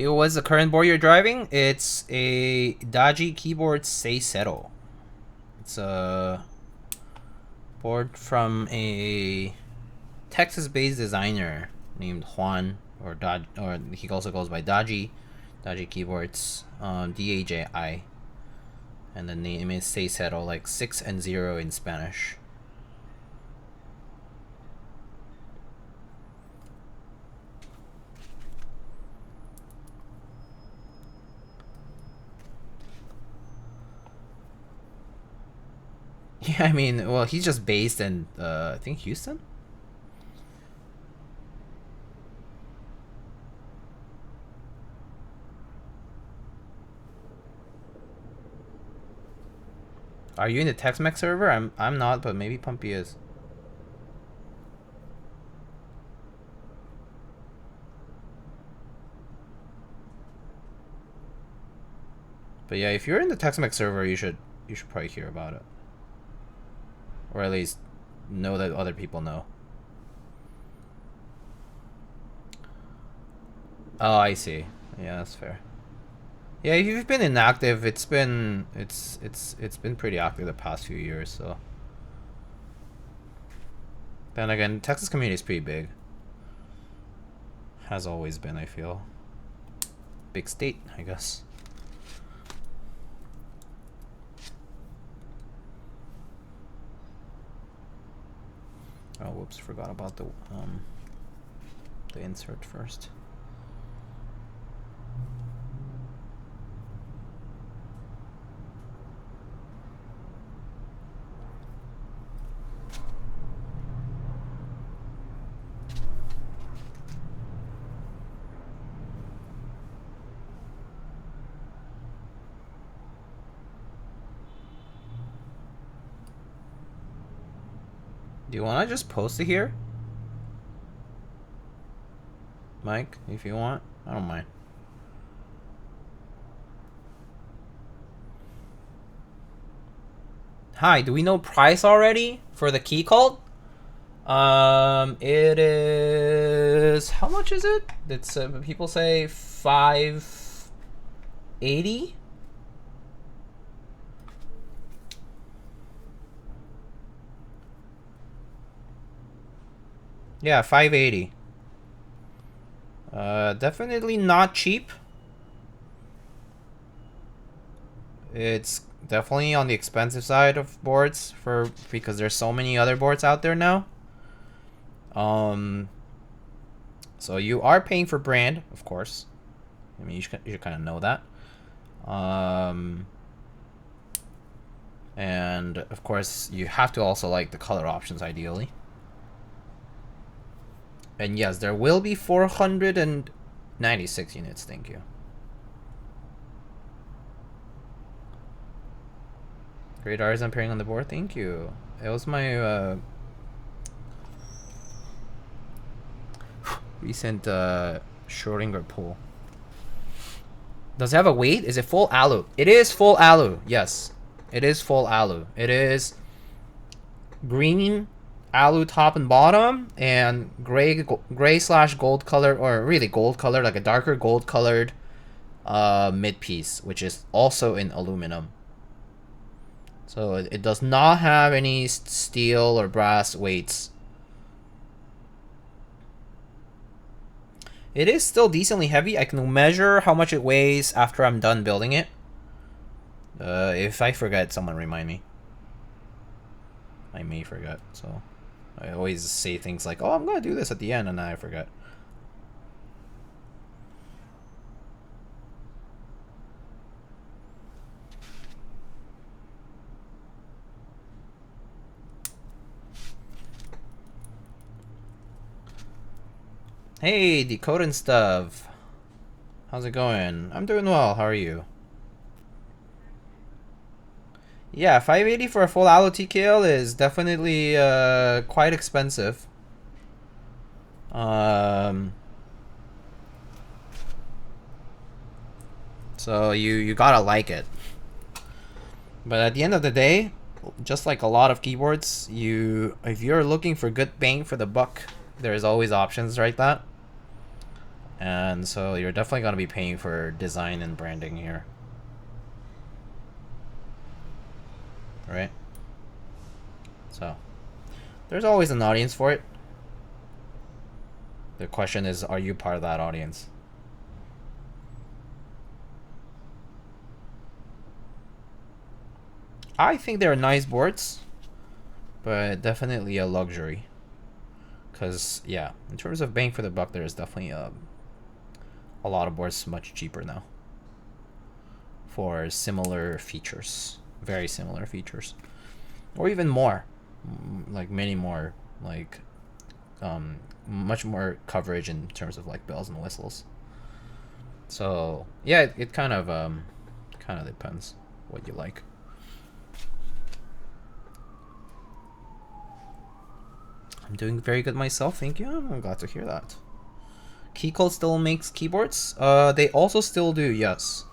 What's the current board you're driving? It's a Daji keyboard Seisero. It's a board from a Texas-based designer named Juan, or he also goes by Daji keyboards, DAJI, and the name is Seisero, like 6 and 0 in Spanish. Yeah, I mean, well, he's just based in, I think Houston? Are you in the Tex-Mex server? I'm not, but maybe Pumpy is. But yeah, if you're in the Tex-Mex server, you should probably hear about it. Or at least know that other people know. Oh, I see. Yeah, that's fair. Yeah, if you've been inactive, it's been pretty active the past few years, so. Then again, Texas community is pretty big. Has always been, I feel. Big state, I guess. Oh, whoops! Forgot about the insert first. Do you want to just post it here, Mike? If you want, I don't mind. Hi, do we know price already for the Keycult? It is, how much is it? It's people say $580. Yeah, $580. Definitely not cheap. It's definitely on the expensive side of boards because there's so many other boards out there now. So you are paying for brand, of course. I mean, you should kind of know that. And of course, you have to also like the color options ideally. And yes, there will be 496 units. Thank you. Great artists appearing on the board. Thank you. It was my recent Schrodinger pull. Does it have a weight? Is it full alu? It is full alu. Yes, it is full alu. It is green alu top and bottom, and gray slash gold color, or really gold color, like a darker gold colored mid piece, which is also in aluminum. So it does not have any steel or brass weights. It is still decently heavy. I can measure how much it weighs after I'm done building it. If I forget, someone remind me. I may forget, so I always say things like, oh, I'm gonna do this at the end, and then I forget. Hey, decoding stuff. How's it going? I'm doing well. How are you? Yeah, 580 for a full alu TKL is definitely quite expensive. So you gotta like it. But at the end of the day, just like a lot of keyboards, if you're looking for good bang for the buck, there's always options like that. And so you're definitely gonna be paying for design and branding here. Right? So there's always an audience for it. The question is, are you part of that audience? I think they're nice boards, but definitely a luxury. Because, yeah, in terms of bang for the buck, there's definitely a lot of boards much cheaper now for similar features. Very similar features. Or even more. Like, many more. Like, much more coverage in terms of, like, bells and whistles. So, yeah, it kind of depends what you like. I'm doing very good myself, thank you. I'm glad to hear that. Keycult still makes keyboards? They also still do, yes.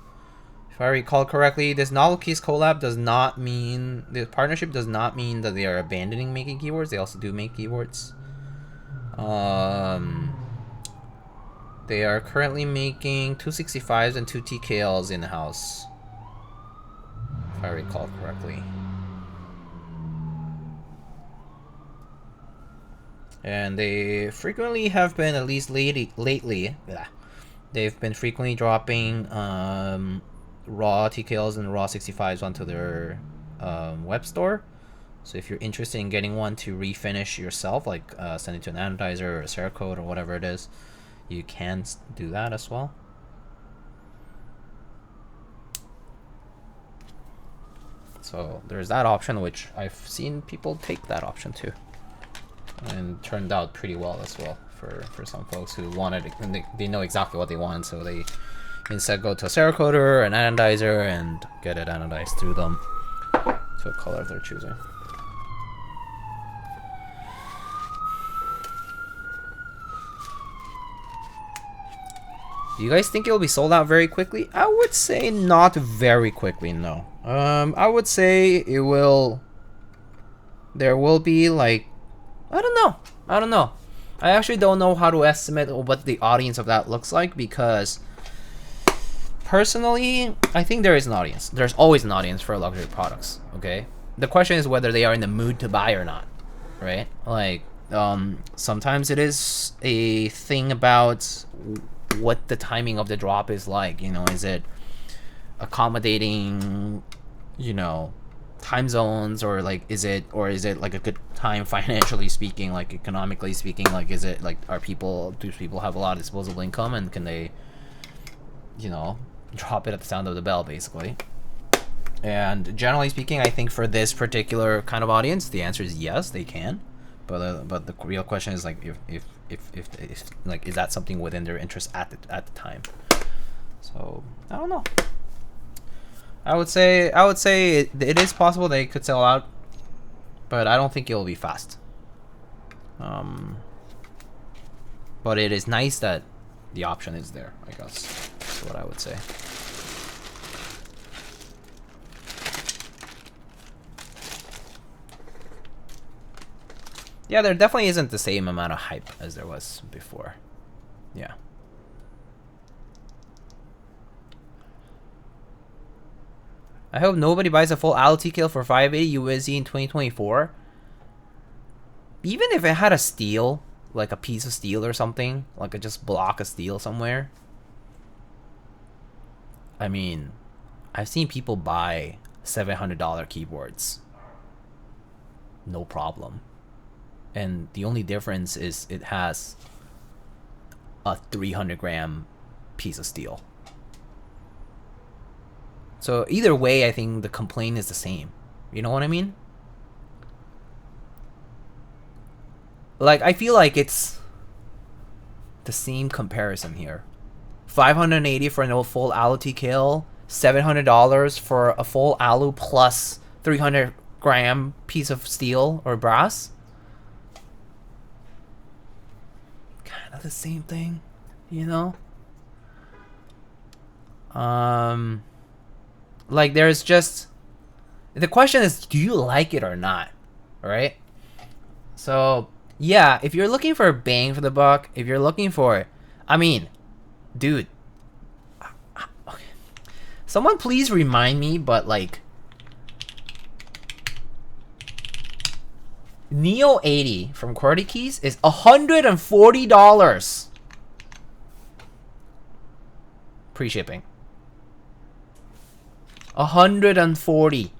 If I recall correctly, this NovelKeys collab does not mean, the partnership does not mean that they are abandoning making keyboards. They also do make keyboards. They are currently making 265s and 2 TKLs in-house, if I recall correctly. And they frequently have been, at least lately, they've been frequently dropping raw TKLs and raw 65s onto their web store. So if you're interested in getting one to refinish yourself, like send it to an anodizer or a Cerakote or whatever it is, you can do that as well. So there's that option, which I've seen people take that option too, and turned out pretty well as well for some folks who wanted it, and they know exactly what they want, so they instead go to a Cerakote or an anodizer and get it anodized through them to a color they're choosing. Do you guys think it'll be sold out very quickly? I would say not very quickly, no. I would say it will... There will be, like... I don't know. I actually don't know how to estimate what the audience of that looks like, because... Personally, I think there is an audience. There's always an audience for luxury products, okay? The question is whether they are in the mood to buy or not, right? Like, sometimes it is a thing about... what the timing of the drop is like, you know, is it accommodating, you know, time zones, or like is it like a good time financially speaking, like economically speaking, like is it like do people have a lot of disposable income and can they, you know, drop it at the sound of the bell basically. And generally speaking, I think for this particular kind of audience, the answer is yes, they can. But the real question is like if like is that something within their interest at the time? So I don't know. I would say it is possible they could sell out, but I don't think it'll be fast. But it is nice that the option is there, I guess. That's what I would say. Yeah, there definitely isn't the same amount of hype as there was before. Yeah. I hope nobody buys a full Alu TKL for 580 USD in 2024. Even if it had a steel, like a piece of steel or something, like a just block of steel somewhere. I mean, I've seen people buy $700 keyboards. No problem. And the only difference is it has a 300-gram piece of steel. So either way, I think the complaint is the same. You know what I mean? Like, I feel like it's the same comparison here. $580 for an full Alu TKL, $700 for a full Alu plus 300-gram piece of steel or brass. Kind of the same thing, you know? Like, there's just... The question is, do you like it or not? Right? So, yeah, if you're looking for a bang for the buck, if you're looking for... I mean, dude. Okay. Someone please remind me, but, like... Neo 80 from QWERTY Keys is $140. Pre-shipping. 140.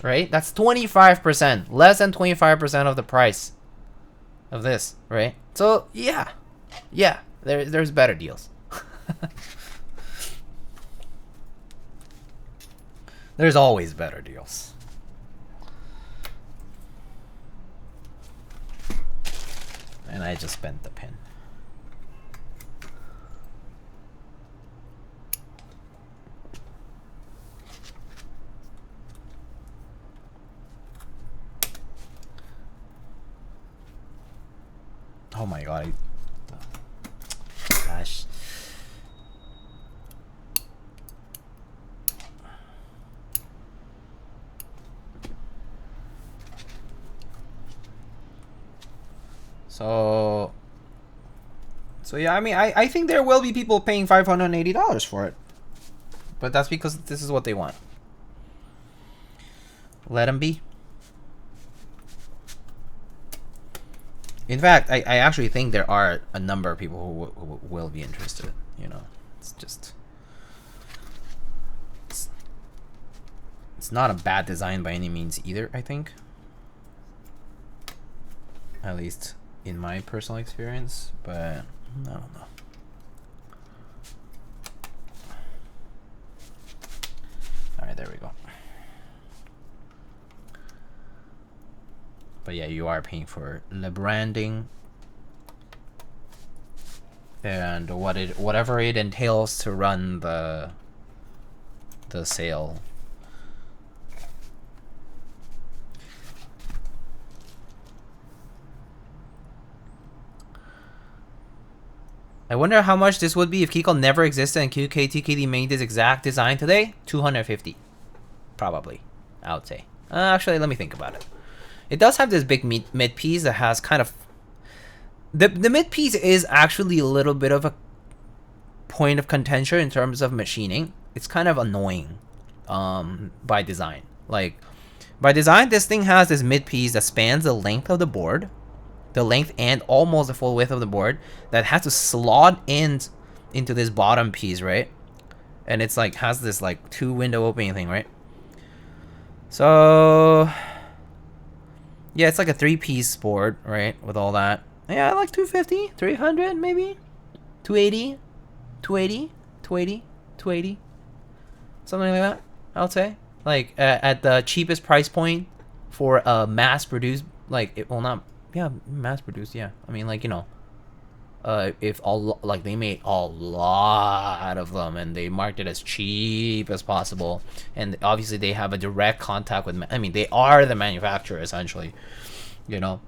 Right? That's 25%. Less than 25% of the price of this, right? So, yeah. Yeah, there's better deals. There's always better deals. And I just bent the pin. Oh my god. Gosh. So yeah, I mean, I think there will be people paying $580 for it. But that's because this is what they want. Let them be. In fact, I actually think there are a number of people who will be interested. You know, it's just... It's not a bad design by any means either, I think. At least in my personal experience, but I don't know. Alright, there we go. But yeah, you are paying for the branding and whatever it entails to run the sale. I wonder how much this would be if Keycult never existed and QKTKD made this exact design today. 250, probably. I would say. Actually, let me think about it. It does have this big mid piece that has kind of the mid piece is actually a little bit of a point of contention in terms of machining. It's kind of annoying by design. Like by design, this thing has this mid piece that spans the length of the board. The length and almost the full width of the board that has to slot into this bottom piece, right? And it's like has this like 2 window opening thing, right? So yeah, it's like a 3-piece board, right? With all that. Yeah, like 250, 300 maybe, 280, 280, 280, 280, something like that. I would say like at the cheapest price point for a mass-produced, like it will not. Yeah, mass produced. Yeah, I mean, like, you know, if all like they made a lot of them and they marked it as cheap as possible, and obviously they have a direct contact with. I mean, they are the manufacturer essentially, you know,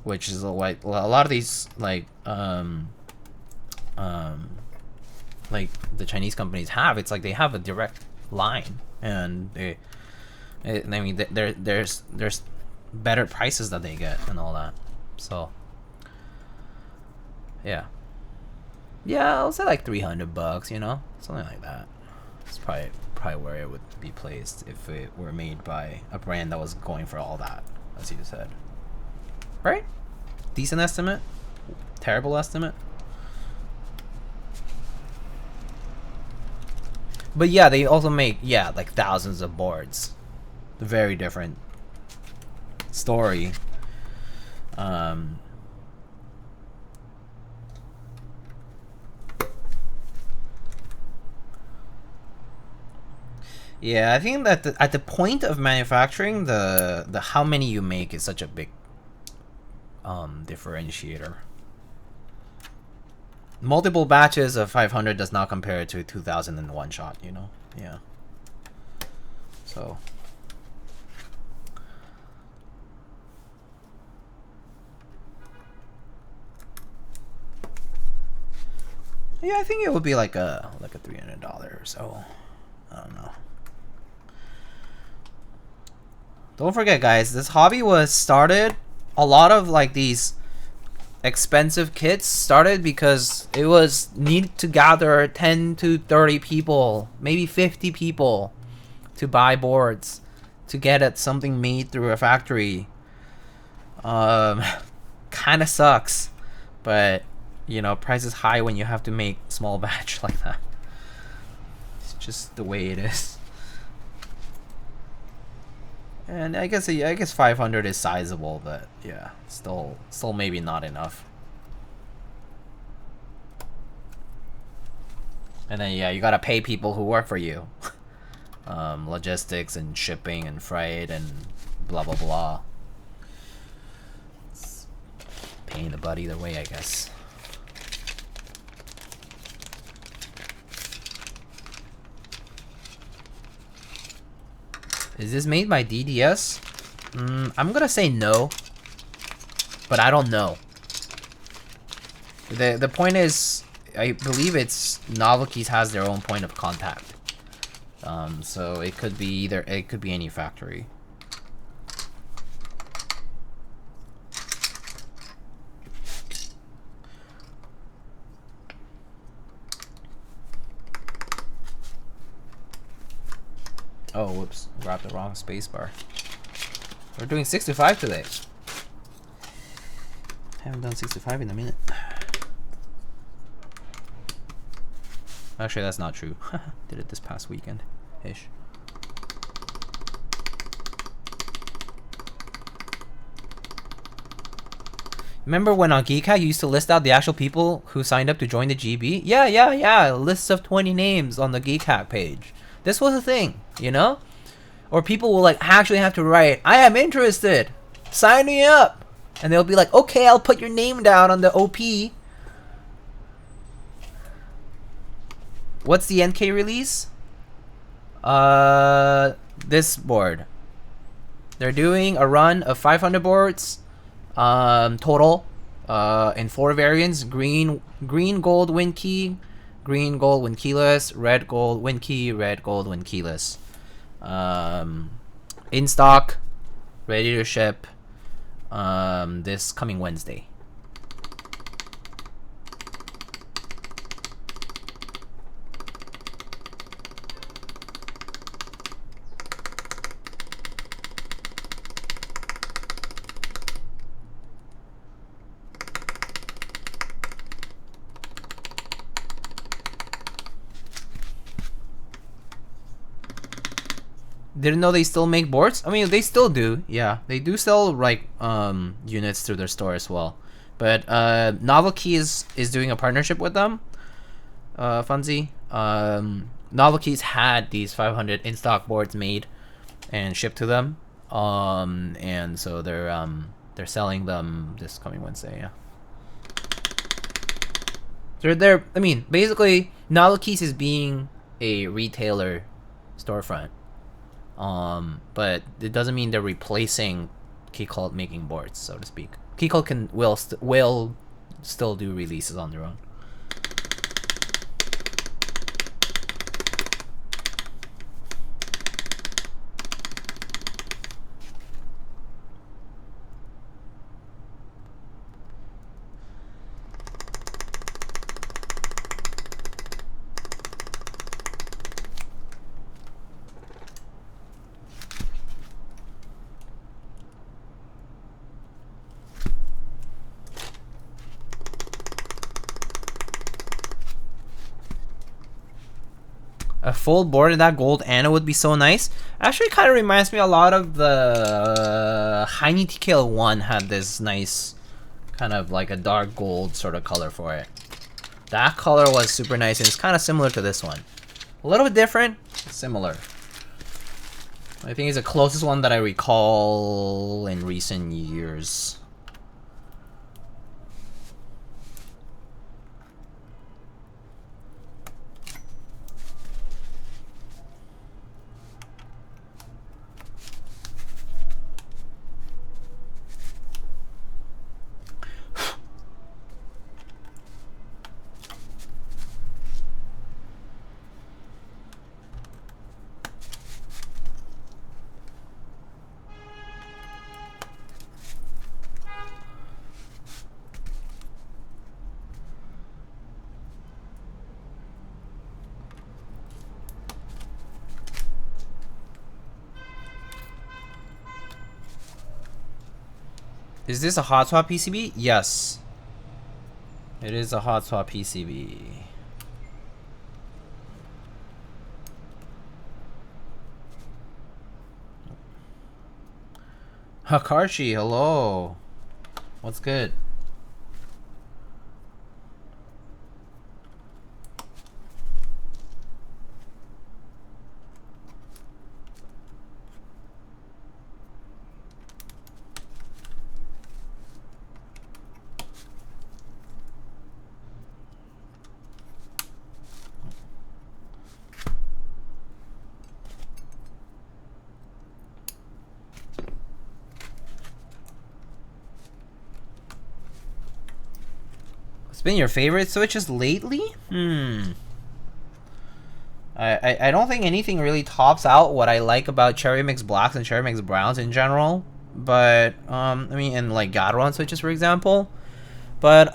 which is like a lot of these like the Chinese companies have. It's like they have a direct line, and I mean, there's better prices that they get and all that. So yeah, I'll say like $300, you know, something like that. It's probably where it would be placed if it were made by a brand that was going for all that, as you said, right? Decent estimate, terrible estimate. But yeah, they also make like thousands of boards. Very different story. Yeah, I think that at the point of manufacturing, the how many you make is such a big differentiator. Multiple batches of 500 does not compare to 2,000 in one shot, you know. Yeah. So yeah, I think it would be like a $300 or so. I don't know. Don't forget, guys, this hobby was started. A lot of like these expensive kits started because it was needed to gather 10 to 30 people, maybe 50 people, to buy boards, to get something made through a factory. Kind of sucks, but you know, price is high when you have to make small batch like that. It's just the way it is. And I guess 500 is sizable, but yeah, still maybe not enough. And then yeah, you gotta pay people who work for you, logistics and shipping and freight and blah blah blah. It's pain in the butt either way, I guess. Is this made by DDS? I'm gonna say no, but I don't know. The point is, I believe it's NovelKeys has their own point of contact. So it could be it could be any factory. Oh, whoops. Grabbed the wrong spacebar. We're doing 65 today. Haven't done 65 in a minute. Actually, that's not true. Did it this past weekend-ish. Remember when on Keycult you used to list out the actual people who signed up to join the GB? Yeah. Lists of 20 names on the Keycult page. This was a thing, you know? Or people will like actually have to write, I am interested. Sign me up. And they'll be like, okay, I'll put your name down on the OP. What's the NK release? This board. They're doing a run of 500 boards total in 4 variants: green gold win key, green gold win keyless, red gold win key, red gold win keyless. In stock, ready to ship this coming Wednesday. Didn't know they still make boards. I mean, they still do. Yeah, they do sell like units through their store as well. But NovelKeys is doing a partnership with them. Funzy. NovelKeys had these 500 in stock boards made and shipped to them. And so they're selling them this coming Wednesday. Yeah. They're I mean, basically NovelKeys is being a retailer storefront. But it doesn't mean they're replacing Keycult making boards, so to speak. Keycult will still do releases on their own. A full board of that gold Anna would be so nice. Actually, kind of reminds me a lot of the Heine TKL 1 had this nice kind of like a dark gold sort of color for it. That color was super nice, and it's kind of similar to this one. A little bit different, similar. I think it's the closest one that I recall in recent years. Is this a hot swap PCB? Yes. It is a hot swap PCB. Hakarshi, hello. What's good? Been your favorite switches lately? I don't think anything really tops out what I like about Cherry Mix Blacks and Cherry Mix Browns in general. But I mean, in like Gateron switches, for example. But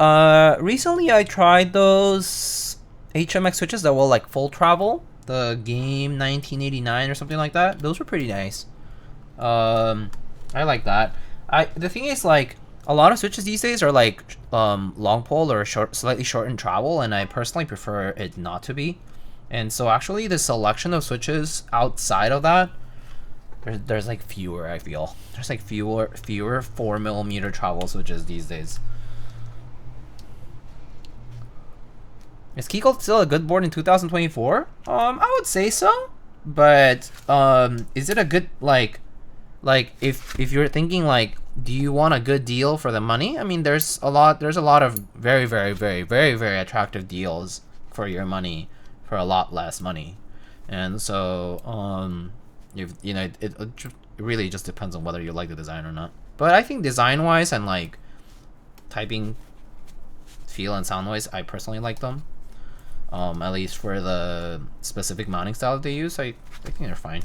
recently I tried those HMX switches that were like full travel, the Game 1989 or something like that. Those were pretty nice. I like that. The thing is, like, a lot of switches these days are like long pole or slightly shortened travel, and I personally prefer it not to be. And so actually the selection of switches outside of that, there's like fewer, I feel. There's like fewer 4mm travel switches these days. Is Keycult still a good board in 2024? I would say so. But is it a good like if you're thinking like, do you want a good deal for the money? I mean, there's a lot of very attractive deals for your money for a lot less money. And so you know, it really just depends on whether you like the design or not. But I think design wise and like typing feel and sound wise, I personally like them. At least for the specific mounting style that they use, I think they're fine.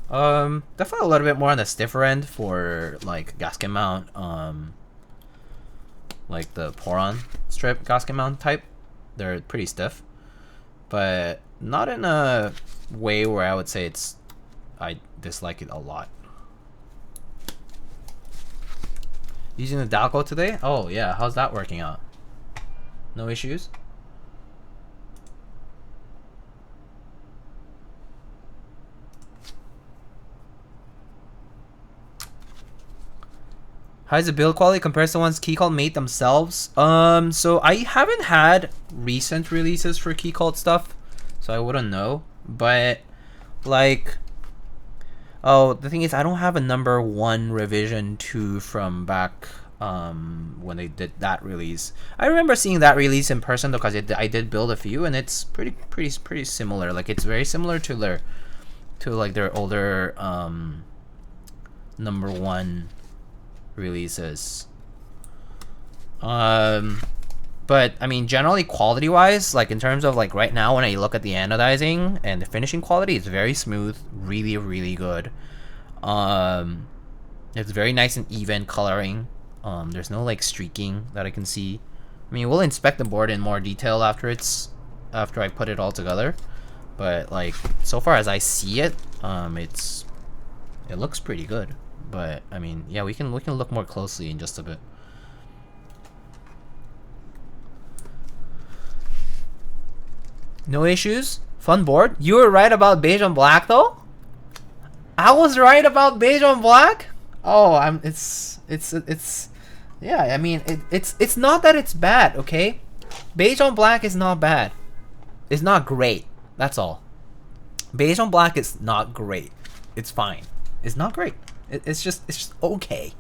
Definitely a little bit more on the stiffer end for like gasket mount, like the Poron strip gasket mount type. They're pretty stiff, but not in a way where I would say I dislike it a lot. Using the Dalco today? Oh yeah, how's that working out? No issues? How's the build quality compared to the ones Keycult made themselves? So I haven't had recent releases for Keycult stuff, so I wouldn't know. But like, oh, the thing is, I don't have a number 1 revision 2 from back when they did that release. I remember seeing that release in person though, because I did build a few, and it's pretty similar. Like it's very similar to their older number 1 releases. But I mean, generally quality wise, like in terms of like right now when I look at the anodizing and the finishing quality, it's very smooth, really good. It's very nice and even coloring. There's no like streaking that I can see. I mean, we'll inspect the board in more detail after I put it all together, but like so far as I see it, it looks pretty good. But I mean, yeah, we can look more closely in just a bit. No issues. Fun board. You were right about beige on black though. I was right about beige on black. Oh, it's yeah. I mean, it's not that it's bad. Okay, beige on black is not bad. It's not great. That's all. Beige on black is not great. It's fine. It's not great. It's just okay.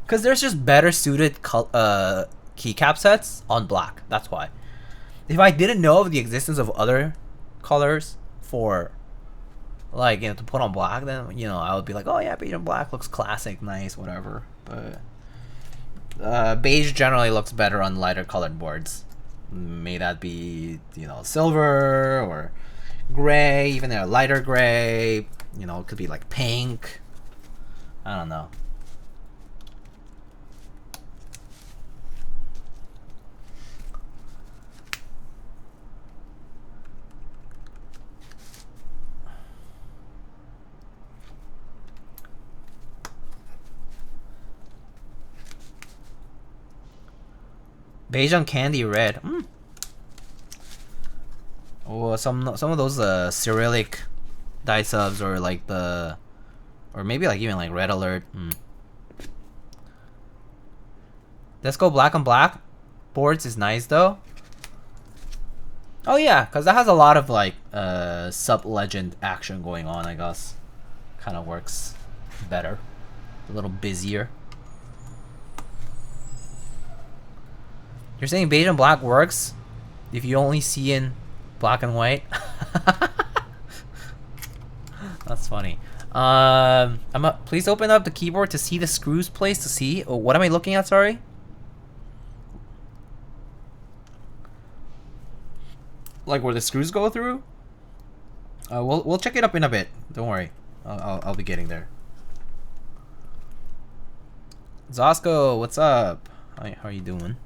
Cause there's just better suited keycap sets on black. That's why. If I didn't know of the existence of other colors for, like, you know, to put on black, then, you know, I would be like, oh yeah, beige on black looks classic, nice, whatever. But beige generally looks better on lighter colored boards. May that be, you know, silver or gray, even a lighter gray. You know, it could be like pink. I don't know. Beige on candy red. Oh, some of those Cyrillic die subs, or like or maybe like even like red alert. Let's go black on black boards is nice though. Oh yeah, because that has a lot of like sub legend action going on, I guess. Kind of works better, a little busier. You're saying beige and black works if you only see in black and white? That's funny. Please open up the keyboard to see the screws placed to see. Oh, what am I looking at? Sorry. Like where the screws go through? We'll check it up in a bit. Don't worry. I'll be getting there. Zosco, what's up? Hi, how are you doing?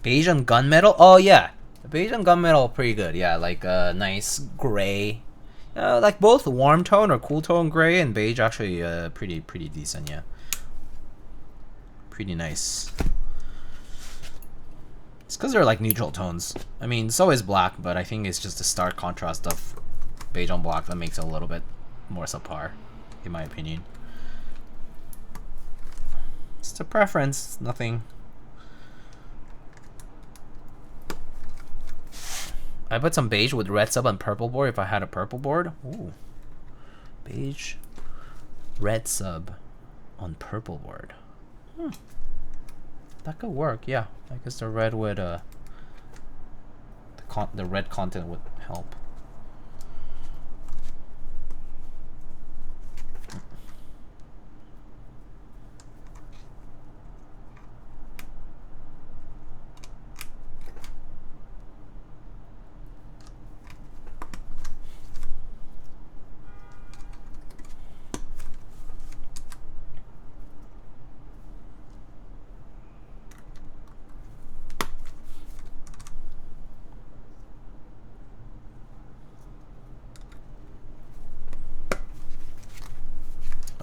Beige on gunmetal? Oh yeah, the beige on gunmetal pretty good. Yeah, like a nice gray, like both warm tone or cool tone gray and beige actually pretty decent. Yeah, pretty nice. It's because they're like neutral tones. I mean, so is black, but I think it's just the stark contrast of beige on black that makes it a little bit more subpar, in my opinion. It's a preference. It's nothing. I put some beige with red sub and purple board if I had a purple board. Ooh. Beige, red sub on purple board. That could work, yeah. I guess the red would, the red content would help.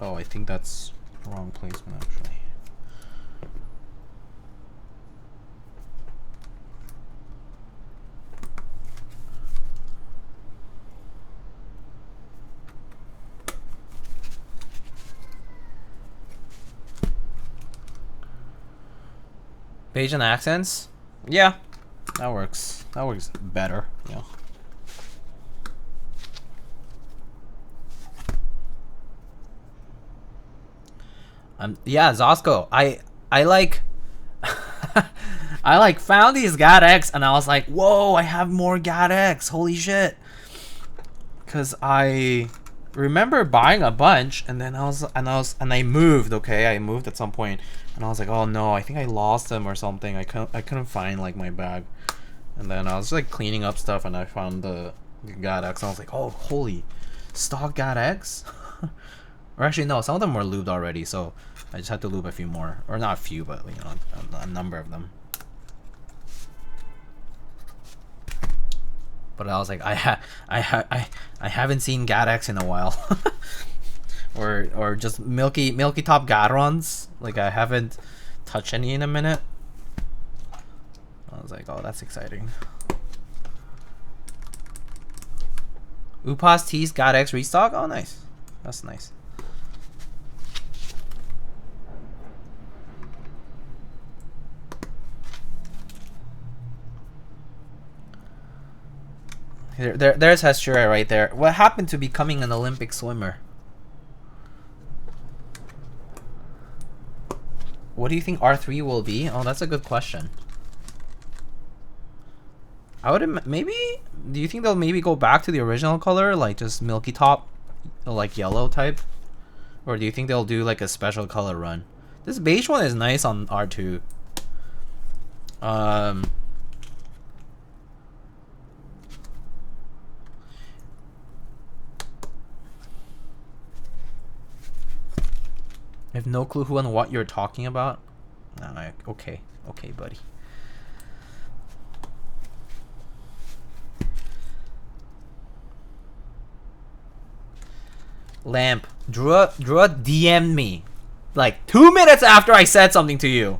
Oh, I think that's the wrong placement actually. Beige and accents? Yeah, that works. That works better, yeah. Yeah, Zosco. I like I like found these Gat X and I was like, whoa, I have more Gat X. Holy shit. Cause I remember buying a bunch and then I moved, okay? I moved at some point and I was like, oh no, I think I lost them or something. I couldn't find like my bag. And then I was like cleaning up stuff and I found the Gat X and I was like, oh holy stock Gat X? Or actually no, some of them were lubed already, so I just had to lube a few more, or not a few, but you know, a number of them. But I was like, I haven't seen Gat X in a while, or just milky top Gaterons. Like I haven't touched any in a minute. I was like, oh, that's exciting. Upas T's Gat X restock. Oh, nice. That's nice. There's Hestura right there. What happened to becoming an Olympic swimmer? What do you think R3 will be? Oh, that's a good question. I would maybe. Do you think they'll maybe go back to the original color, like just milky top, like yellow type, or do you think they'll do like a special color run? This beige one is nice on R2. I have no clue who and what you're talking about. Okay, buddy. Lamp, Drew DM'd me like 2 minutes after I said something to you.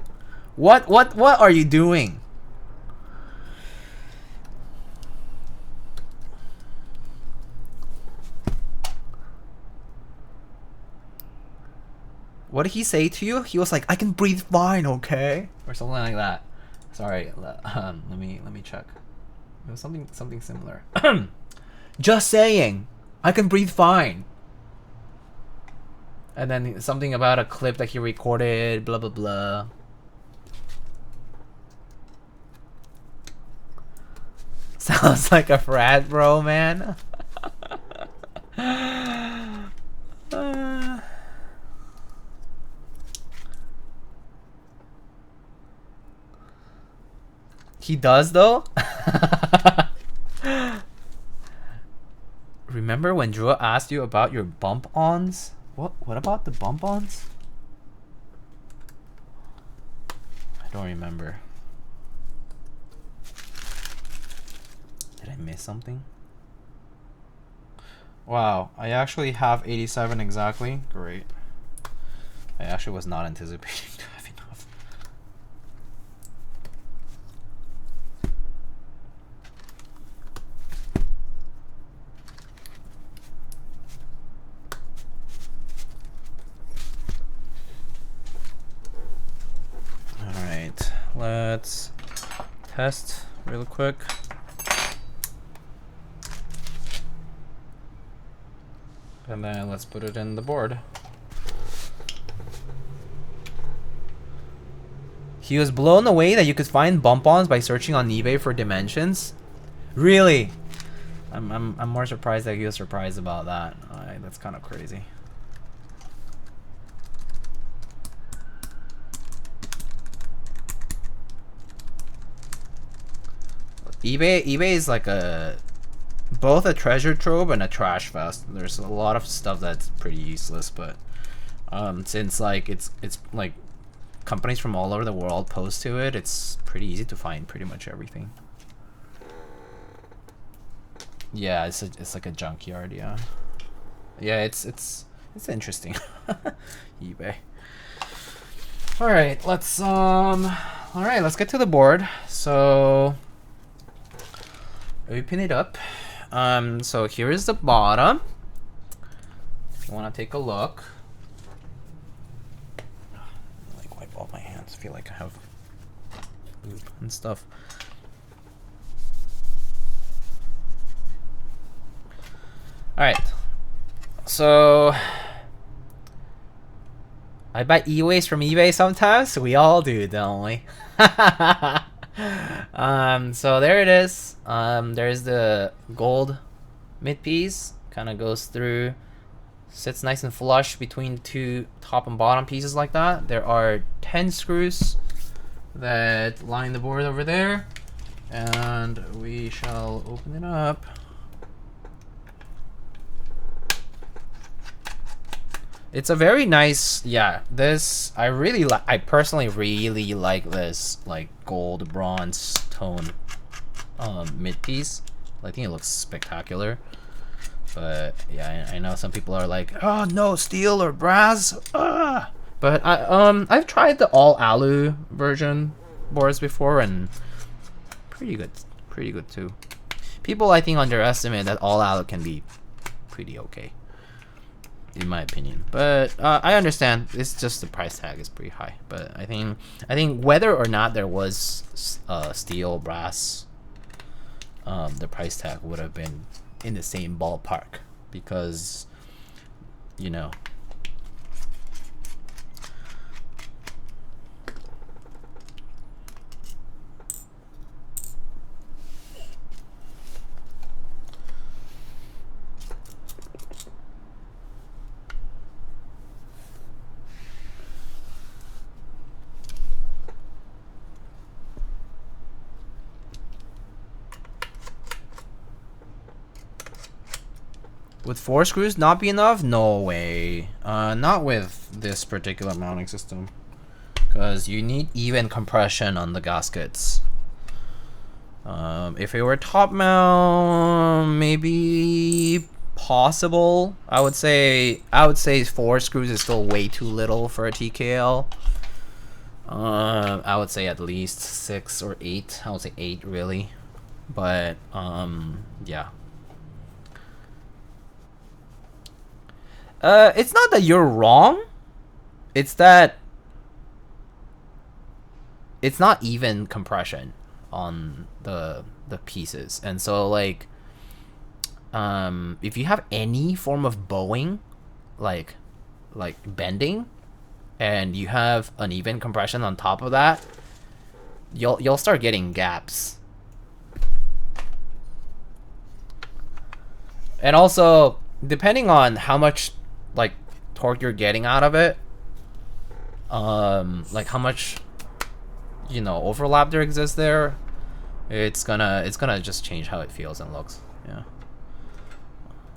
What are you doing? What did he say to you? He was like, I can breathe fine, okay? Or something like that. Sorry, let me check. It was something similar. Just saying, I can breathe fine. And then something about a clip that he recorded, blah blah blah. Sounds like a frat bro, man. He does though. Remember when Drew asked you about your bump-ons? What about the bump-ons? I don't remember. Did I miss something? Wow, I actually have 87 exactly. Great. I actually was not anticipating to have enough. let's test real quick. And then let's put it in the board. He was blown away that you could find bump-ons by searching on eBay for dimensions. Really? I'm more surprised that he was surprised about that. That's kind of crazy. eBay is like both a treasure trove and a trash fest. There's a lot of stuff that's pretty useless, but since like it's like companies from all over the world post to it, it's pretty easy to find pretty much everything. Yeah, it's like a junkyard. Yeah, it's interesting. eBay. All right, let's get to the board. So open it up. So here is the bottom. If you want to take a look. Like wipe all my hands. I feel like I have lube and stuff. Alright. So I buy e-waste from eBay sometimes. We all do, don't we? So there it is. There's the gold mid piece, kind of goes through, sits nice and flush between two top and bottom pieces like that. There are 10 screws that line the board over there, and we shall open it up. It's a very nice, yeah, this, I personally really like this, like, gold bronze tone mid piece. I think it looks spectacular. But, yeah, I know some people are like, oh, no, steel or brass. But, I've tried the all alu version boards before, and pretty good, too. People, I think, underestimate that all alu can be pretty okay, in my opinion. But I understand, it's just the price tag is pretty high. But I think whether or not there was steel, brass, the price tag would have been in the same ballpark, because, you know, would 4 screws not be enough? No way. Not with this particular mounting system, because you need even compression on the gaskets. If it were top mount, maybe possible. I would say 4 screws is still way too little for a TKL. I would say at least 6 or 8. I would say 8 really, but yeah. It's not that you're wrong. It's that it's not even compression on the pieces, and so like, if you have any form of bowing, like bending, and you have uneven compression on top of that, you'll start getting gaps. And also, depending on how much like torque you're getting out of it, like how much, you know, overlap there exists there, it's gonna just change how it feels and looks. Yeah.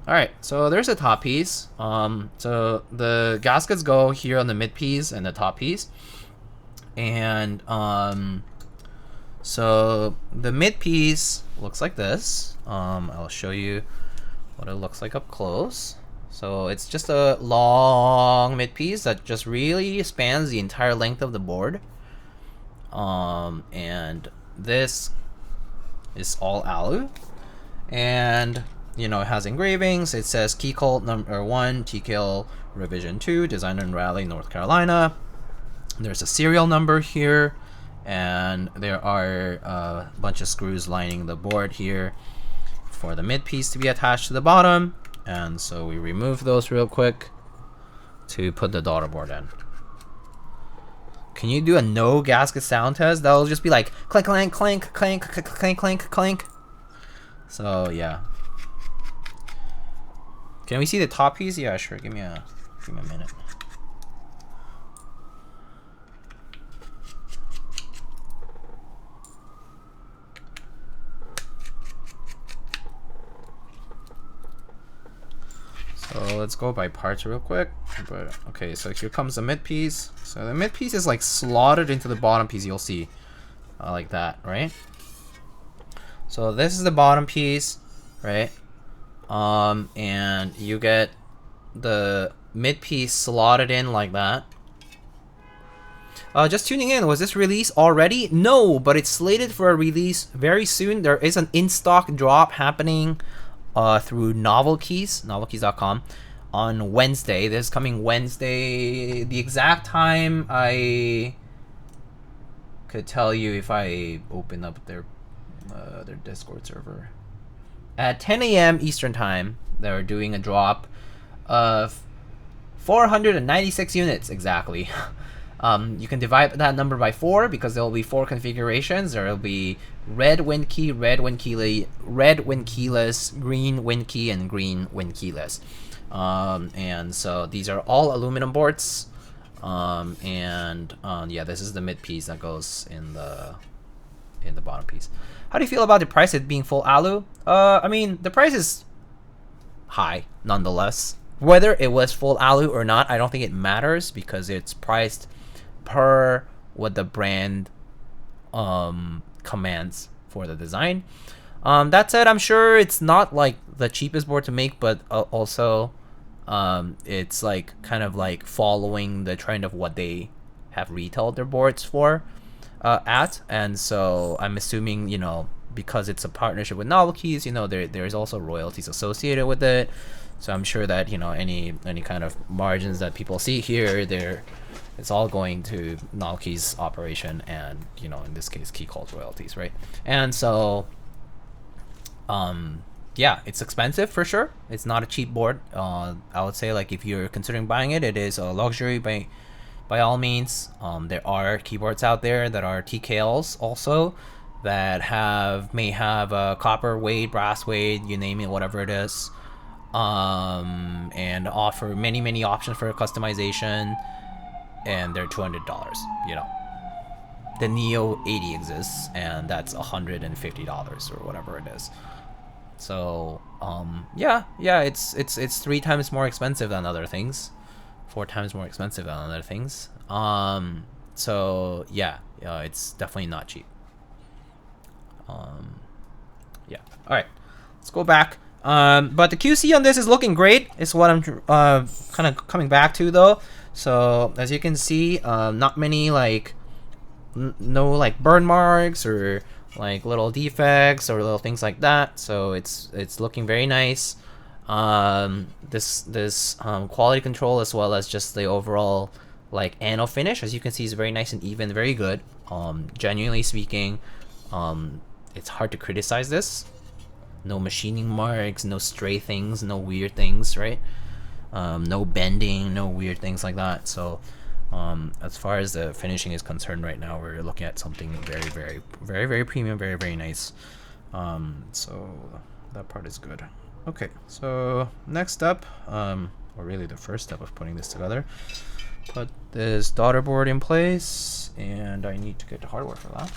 All right, so there's the top piece. So the gaskets go here on the mid piece and the top piece, and so the mid piece looks like this. I'll show you what it looks like up close. So it's just a long mid piece that just really spans the entire length of the board. And this is all alu, and you know, it has engravings. It says Keycult number 1, TKL revision 2, designed in Raleigh, North Carolina. There's a serial number here, and there are a bunch of screws lining the board here for the mid piece to be attached to the bottom, and so we remove those real quick to put the daughter board in. Can you do a no gasket sound test? That'll just be like clank clank clank clank clank clank clank. So yeah. Can we see the top piece? Yeah, sure. Give me a minute. So let's go by parts real quick. But okay, so here comes the mid piece. So the mid piece is like slotted into the bottom piece. You'll see, like that, right? So this is the bottom piece, right? And you get the mid piece slotted in like that. Just tuning in, was this release already? No, but it's slated for a release very soon. There is an in-stock drop happening through NovelKeys, novelkeys.com, on Wednesday. This coming Wednesday. The exact time I could tell you if I open up their Discord server. At 10 a.m. Eastern time, they're doing a drop of 496 units exactly. You can divide that number by 4 because there will be 4 configurations. There will be red wind key, red wind keyless, green wind key, and green wind keyless. And so these are all aluminum boards. Yeah, this is the mid piece that goes in the bottom piece. How do you feel about the price it being full alu? I mean, the price is high nonetheless. Whether it was full alu or not, I don't think it matters because it's priced per what the brand commands for the design. That said, I'm sure it's not like the cheapest board to make, but also it's like kind of like following the trend of what they have retailed their boards for at, and so I'm assuming, you know, because it's a partnership with NovelKeys, you know, there's also royalties associated with it. So I'm sure that, you know, any kind of margins that people see here, it's all going to NovelKeys operation, and, you know, in this case, Keycult royalties, right? And so, yeah, it's expensive for sure. It's not a cheap board. I would say, like, if you're considering buying it, it is a luxury by all means. There are keyboards out there that are TKLs also that may have a copper weight, brass weight, you name it, whatever it is. And offer many options for customization, and they're $200. You know, the Neo 80 exists, and that's $150 or whatever it is. So yeah, it's 3 times more expensive than other things, 4 times more expensive than other things. So yeah, it's definitely not cheap. Yeah, all right, let's go back. But the QC on this is looking great. Is what I'm kind of coming back to though. So as you can see, not many like no like burn marks or like little defects or little things like that. So it's looking very nice. This quality control as well as just the overall like anno finish, as you can see, is very nice and even, very good. Genuinely speaking, it's hard to criticize this. No machining marks, no stray things, no weird things, right? No bending, no weird things like that. So as far as the finishing is concerned right now, we're looking at something very premium, very nice. So that part is good. Okay, so next up, or really the first step of putting this together, put this daughter board in place, and I need to get the hardware for that.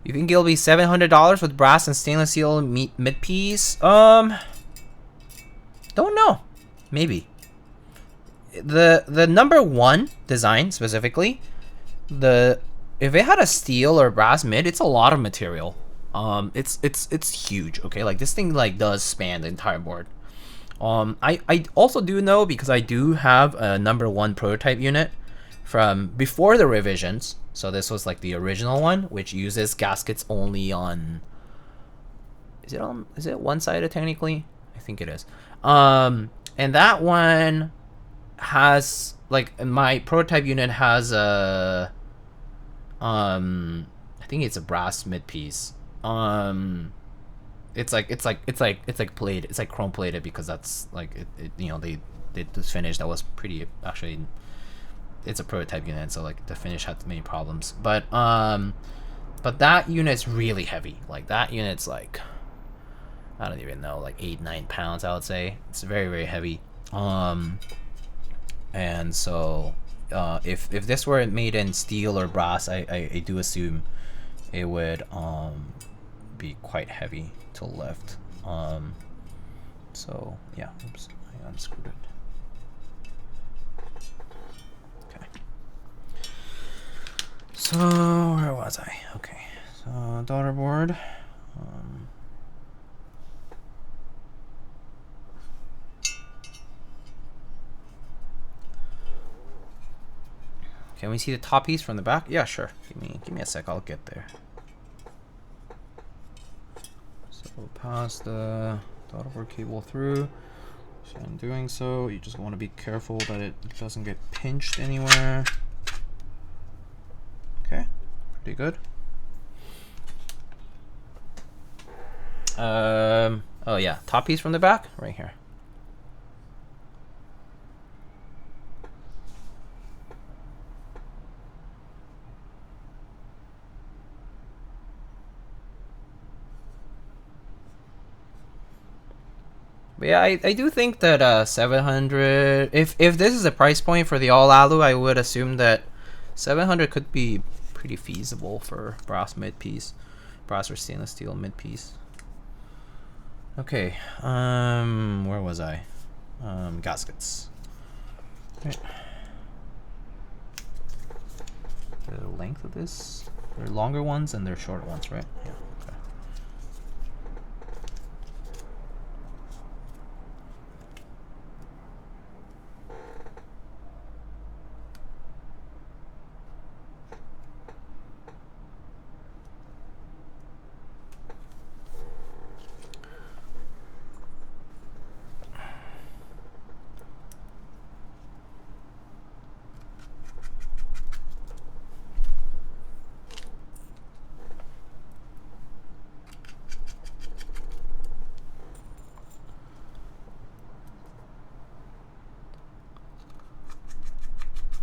You think it'll be $700 with brass and stainless steel mid piece? Don't know. Maybe. The number 1 design specifically, if it had a steel or brass mid, it's a lot of material. It's huge. Okay, like this thing like does span the entire board. I also do know, because I do have a #1 prototype unit from before the revisions. So this was like the original one, which uses gaskets only on. Is it one-sided technically? I think it is. And that one has like, my prototype unit has a I think it's a brass mid piece. It's like plated. It's like chrome plated, because that's like it you know, they did this finish that was pretty, actually. It's a prototype unit, so like the finish had many problems. But that unit's really heavy. Like that unit's like, I don't even know, like 8-9 pounds, I would say. It's very, very heavy. And so if this were made in steel or brass, I do assume it would be quite heavy to lift. So yeah, oops, I unscrewed it. Okay. So where was I? Okay, so daughter board. Can we see the top piece from the back? Yeah, sure. Give me a sec. I'll get there. So we'll pass the daughter board cable through. So in doing so, you just want to be careful that it doesn't get pinched anywhere. Okay, pretty good. Oh yeah, top piece from the back, right here. But yeah, I do think that 700. If this is a price point for the all alu, I would assume that 700 could be pretty feasible for brass mid piece, brass or stainless steel mid piece. Okay, where was I? Gaskets. Right. The length of this, they're longer ones and they're short ones, right? Yeah. Okay.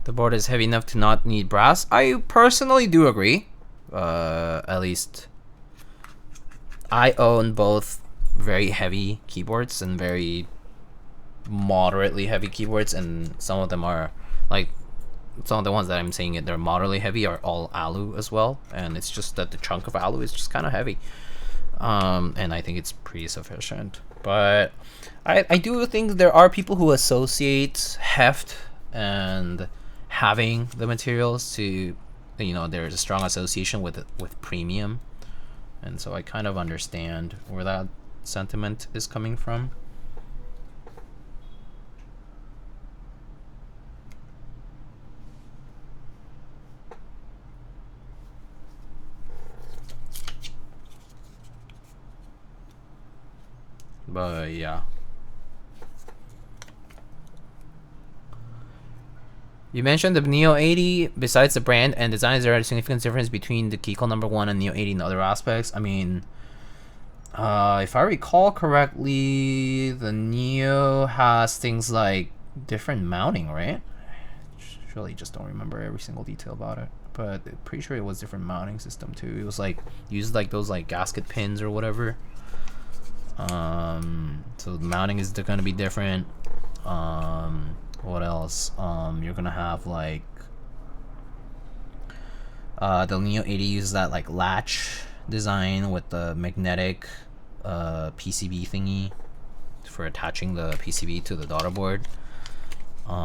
The board is heavy enough to not need brass. I personally do agree. At least I own both very heavy keyboards and very moderately heavy keyboards, and some of them are like, some of the ones that I'm saying they're moderately heavy are all alu as well, and it's just that the chunk of alu is just kind of heavy. And I think it's pretty sufficient. But I do think there are people who associate heft and having the materials to, you know, there's a strong association with it, with premium, and so I kind of understand where that sentiment is coming from. But yeah. You mentioned the Neo 80. Besides the brand and design, is there a significant difference between the Keycult #1 and Neo 80 in other aspects? I mean, if I recall correctly, the Neo has things like different mounting, right? I really just don't remember every single detail about it, but I'm pretty sure it was different mounting system too. It was like used like those like gasket pins or whatever. So the mounting is going to be different. What else? You're gonna have like the Neo 80 uses that like latch design with the magnetic PCB thingy for attaching the PCB to the daughter board. There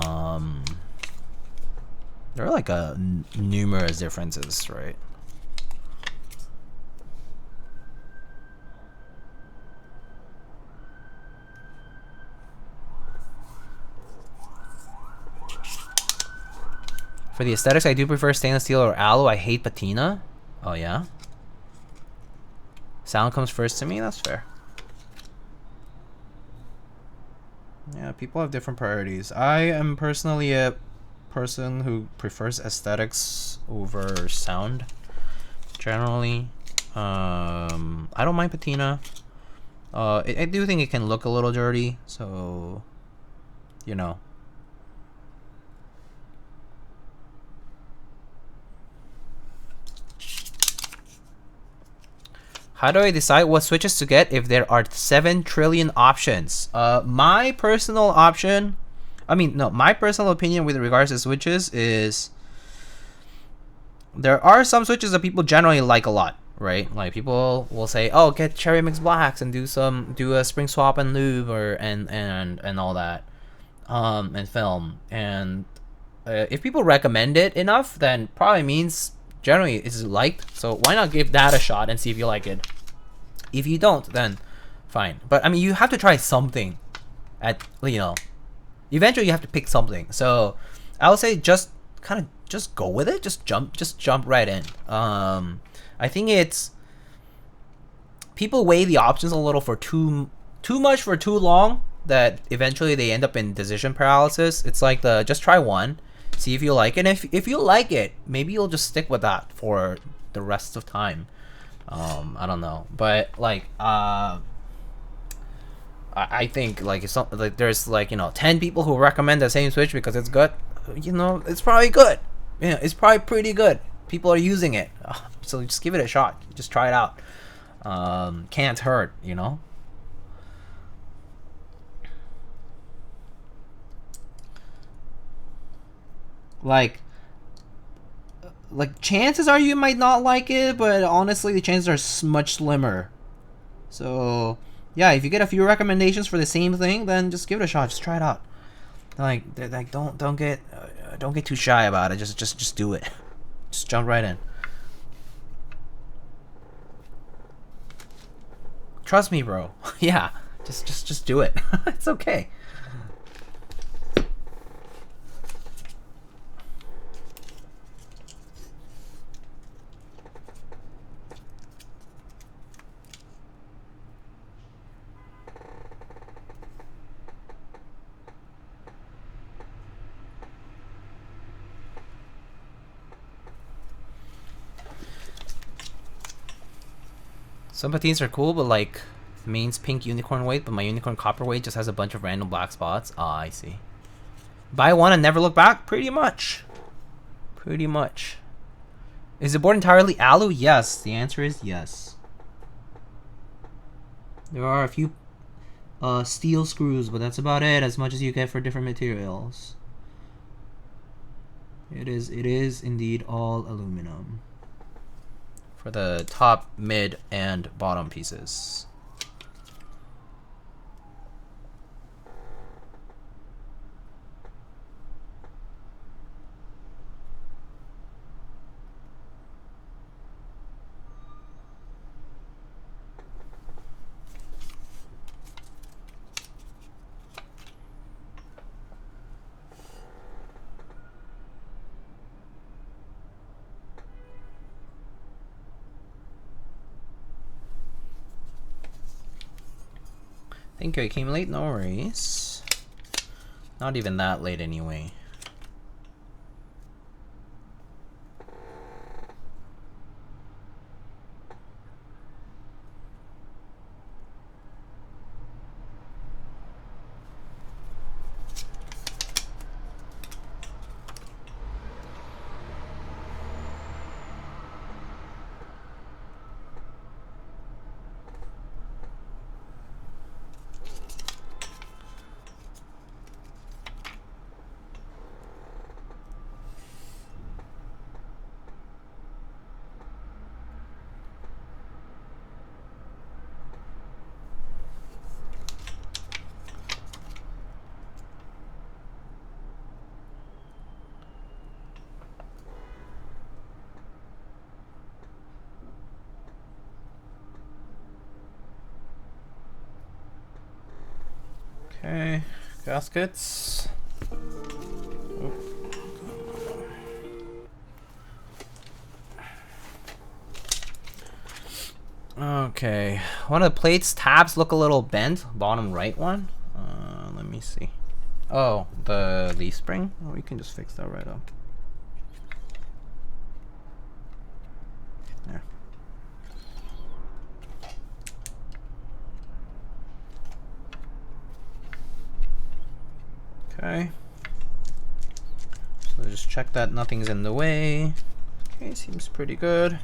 are like numerous differences, right? For the aesthetics, I do prefer stainless steel or alu. I hate patina. Oh yeah? Sound comes first to me? That's fair. Yeah, people have different priorities. I am personally a person who prefers aesthetics over sound. Generally. I don't mind patina. I do think it can look a little dirty, so... You know. How do I decide what switches to get if there are 7 trillion options? My personal option, my personal opinion with regards to switches is there are some switches that people generally like a lot, right? Like people will say, "Oh, get cherry mix blacks and do a spring swap and lube and all that, and film." And if people recommend it enough, then probably means generally it's liked, so why not give that a shot and see if you like it. If you don't, then fine. But I mean, you have to try something eventually you have to pick something. So I would say just go with it, just jump right in. I think it's people weigh the options a little for too much for too long, that eventually they end up in decision paralysis. It's like just try one, see if you like it. And if you like it, maybe you'll just stick with that for the rest of time. I don't know, but like I think like if there's 10 people who recommend the same switch because it's good, it's probably good. It's probably pretty good. People are using it, so just give it a shot. Just try it out. Can't hurt, Like chances are you might not like it, but honestly the chances are much slimmer. So yeah, if you get a few recommendations for the same thing, then just give it a shot. Just try it out. Don't get too shy about it. Just do it. Just jump right in. Trust me, bro. Yeah, just do it. It's okay. Some patines are cool, but like mains pink unicorn weight, but my unicorn copper weight just has a bunch of random black spots. Ah, I see. Buy one and never look back? Pretty much. Pretty much. Is the board entirely alu? Yes. The answer is yes. There are a few steel screws, but that's about it, as much as you get for different materials. It is indeed all aluminum. For the top, mid, and bottom pieces. Thank you, I came late, no worries. Not even that late anyway. Okay, gaskets. Oh. Okay, one of the plates tabs look a little bent. Bottom right one. Let me see. Oh, the leaf spring. Oh, we can just fix that right up. There. Okay. So just check that nothing's in the way. Okay, seems pretty good.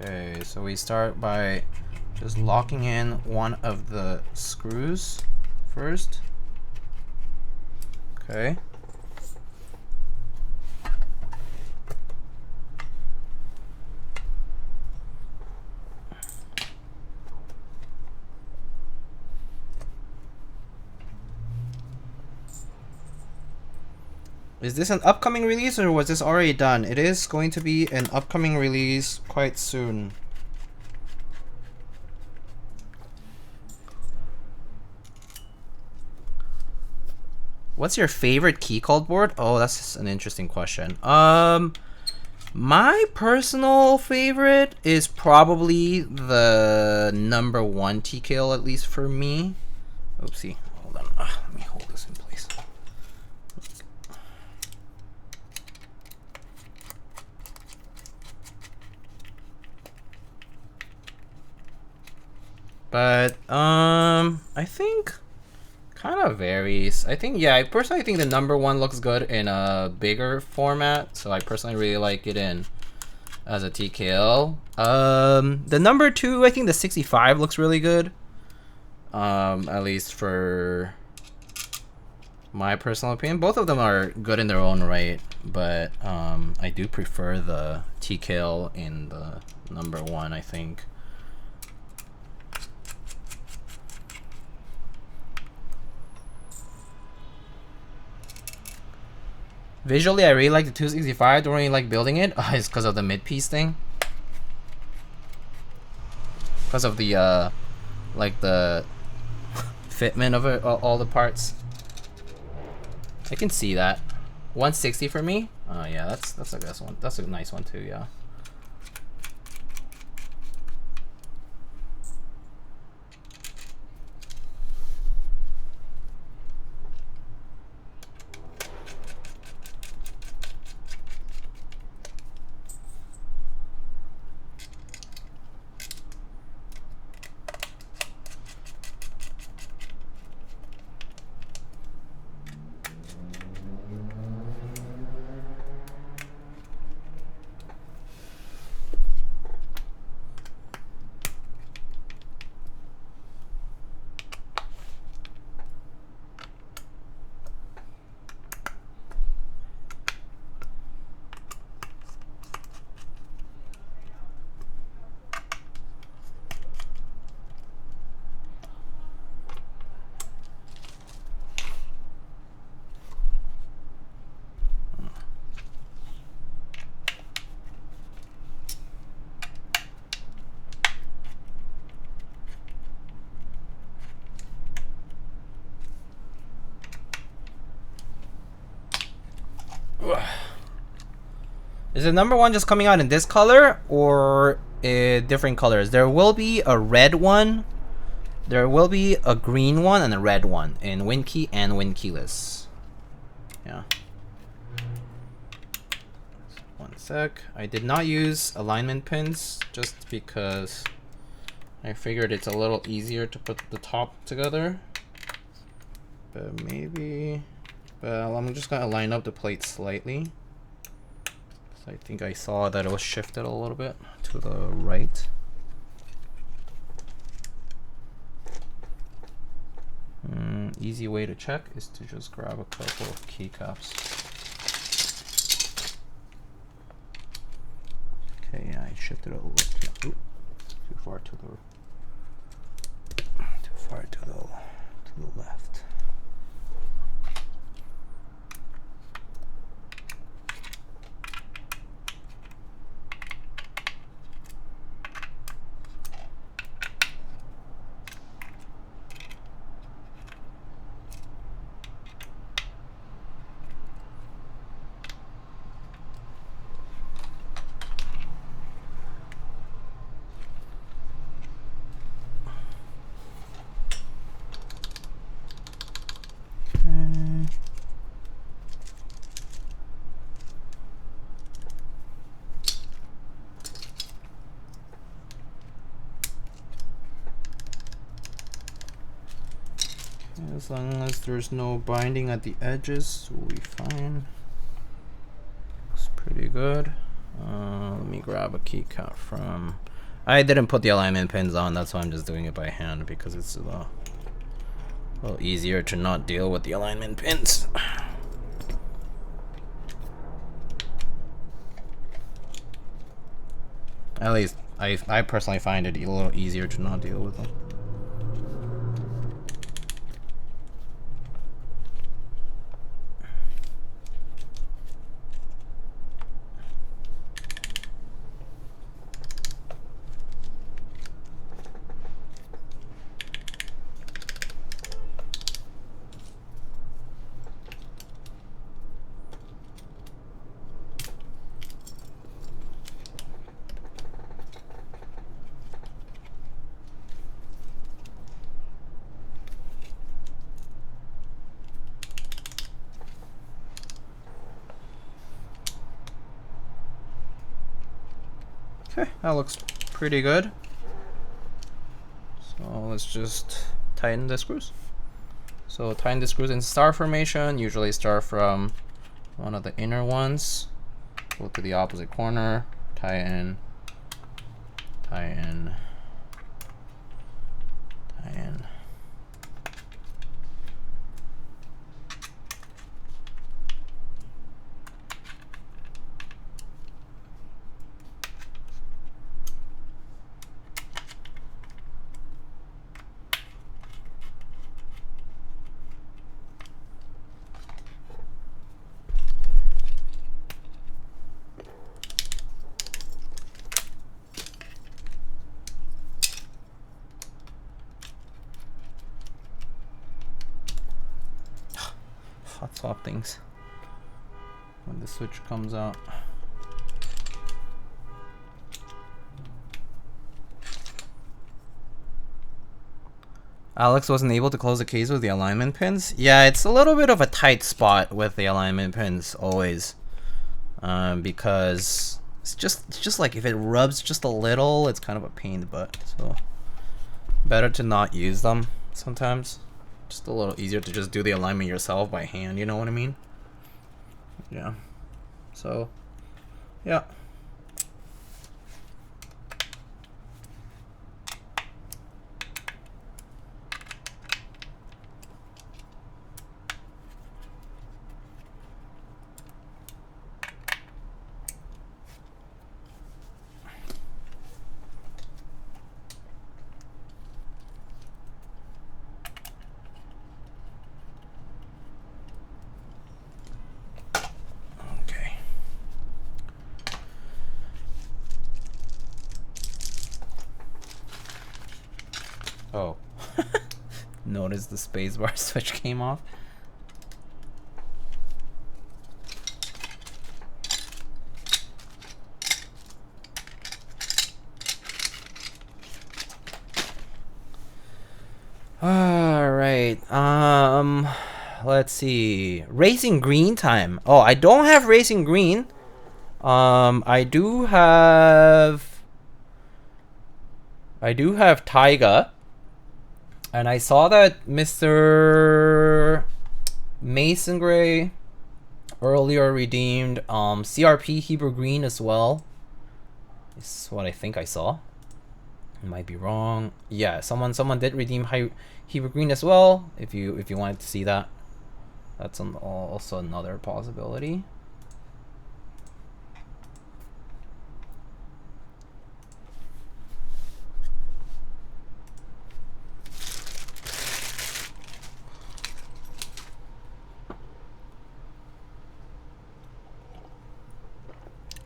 Okay, so we start by just locking in one of the screws first. Okay. Is this an upcoming release or was this already done? It is going to be an upcoming release quite soon. What's your favorite Keycult board? Oh, that's an interesting question. My personal favorite is probably the #1 TKL, at least for me. Oopsie, hold on. Let me hold this in place. But I think kind of varies. I think, yeah, I personally think the #1 looks good in a bigger format, so I personally really like it in as a TKL. The #2, I think the 65 looks really good. At least for my personal opinion. Both of them are good in their own right, but I do prefer the TKL in the #1, I think. Visually, I really like the 265. Don't really like building it. It's because of the mid-piece thing. Because of the, like the fitment of it, all the parts. I can see that. 160 for me. Oh yeah, that's a good one. That's a nice one too. Yeah. Is the #1 just coming out in this color or different colors? There will be a red one, there will be a green one, and a red one in WinKey and WinKeyless. Yeah. One sec. I did not use alignment pins just because I figured it's a little easier to put the top together. But maybe, well, I'm just gonna line up the plate slightly. I think I saw that it was shifted a little bit to the right. Easy way to check is to just grab a couple of keycaps. Okay, yeah, I shifted it a little too far to the left. As long as there's no binding at the edges, we'll be fine. Looks pretty good. Let me grab a keycap from... I didn't put the alignment pins on, that's why I'm just doing it by hand, because it's a little easier to not deal with the alignment pins. At least, I personally find it a little easier to not deal with them. Okay, that looks pretty good. So let's just tighten the screws. So tighten the screws in star formation. Usually start from one of the inner ones. Go to the opposite corner. Tighten. Tighten. Tighten. Hot swap things when the switch comes out. Alex wasn't able to close the case with the alignment pins. Yeah, it's a little bit of a tight spot with the alignment pins always, because it's just like if it rubs just a little, it's kind of a pain in the butt. So better to not use them sometimes. Just a little easier to just do the alignment yourself by hand, you know what I mean? Yeah. So, yeah. Oh. Notice the spacebar switch came off. Alright, let's see. Racing green time. Oh, I don't have racing green. I do have Taiga. And I saw that Mr. Mason Gray earlier redeemed CRP Hebrew Green as well. This is what I think I saw. I might be wrong. Yeah, someone did redeem Hebrew Green as well. If you wanted to see that, that's also another possibility.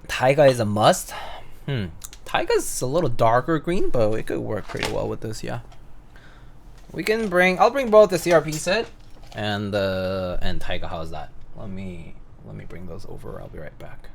Taiga is a must. Taiga's a little darker green, but it could work pretty well with this, yeah. I'll bring both the CRP set and Taiga. How's that? Let me bring those over. I'll be right back.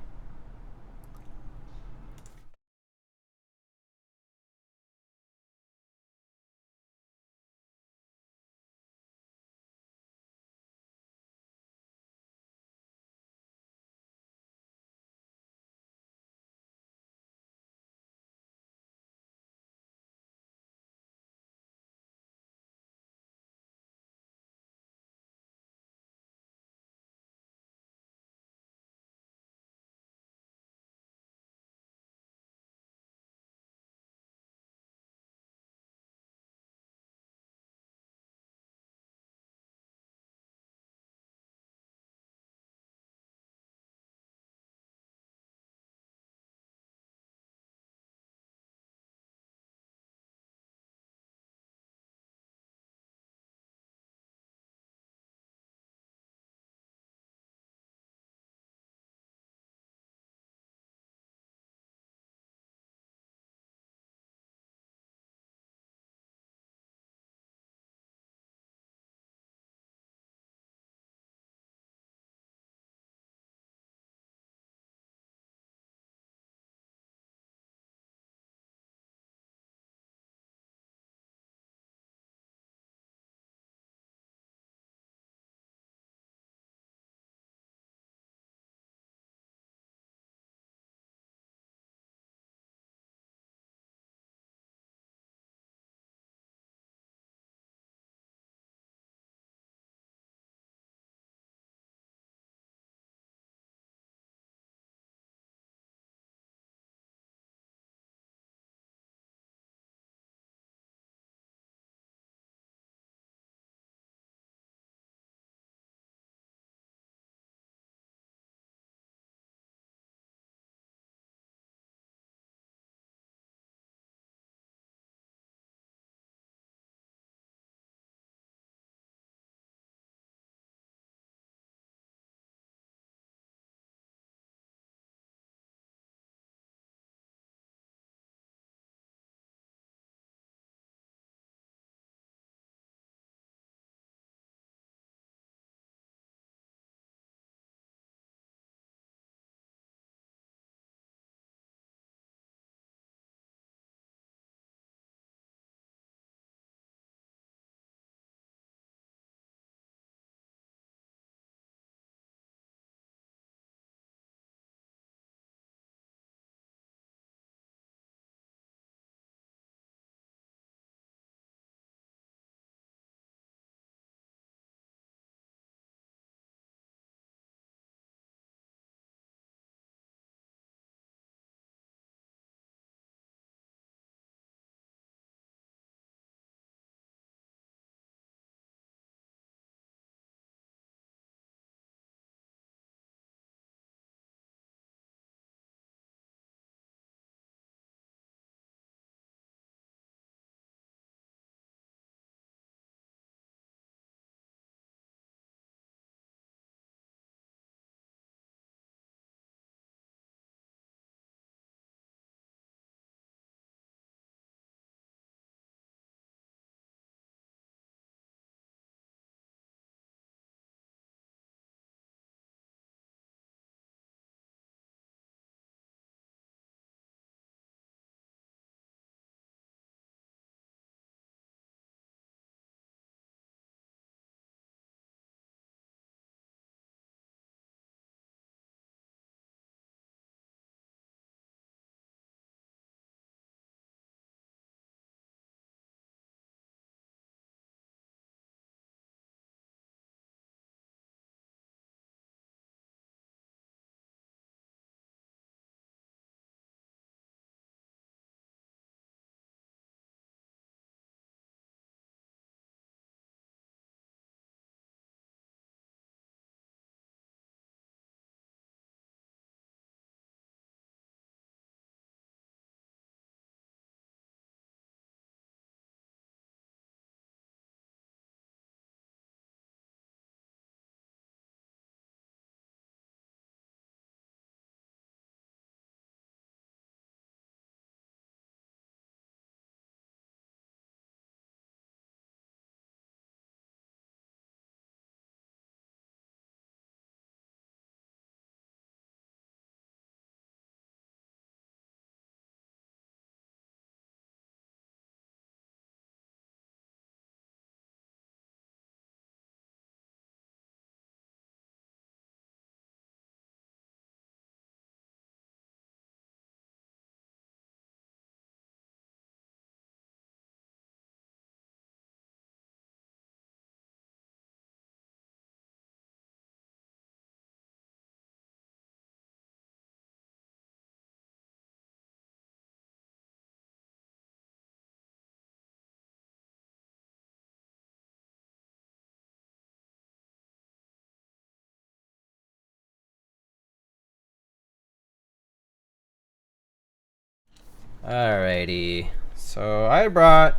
Alrighty. So I brought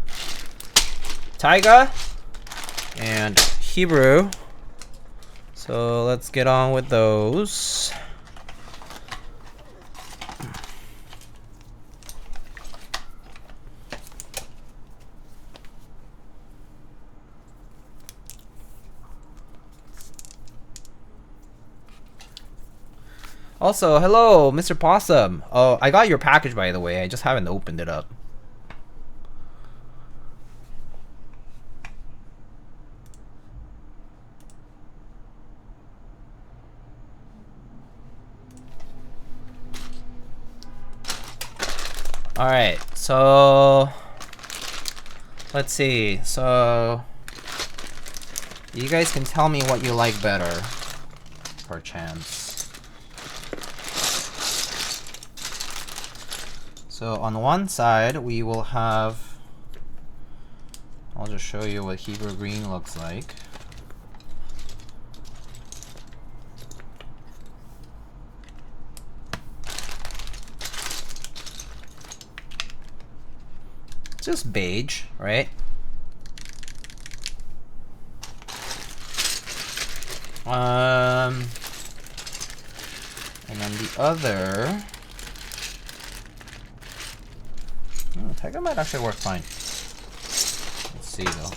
Taiga and Hebrew. So let's get on with those. Also, hello, Mr. Possum. Oh, I got your package, by the way. I just haven't opened it up. Alright, so let's see. So you guys can tell me what you like better, perchance. So on one side we will have, I'll just show you what Hebrew green looks like. It's just beige, right? And then the other, Tiger might actually work fine. Let's see though.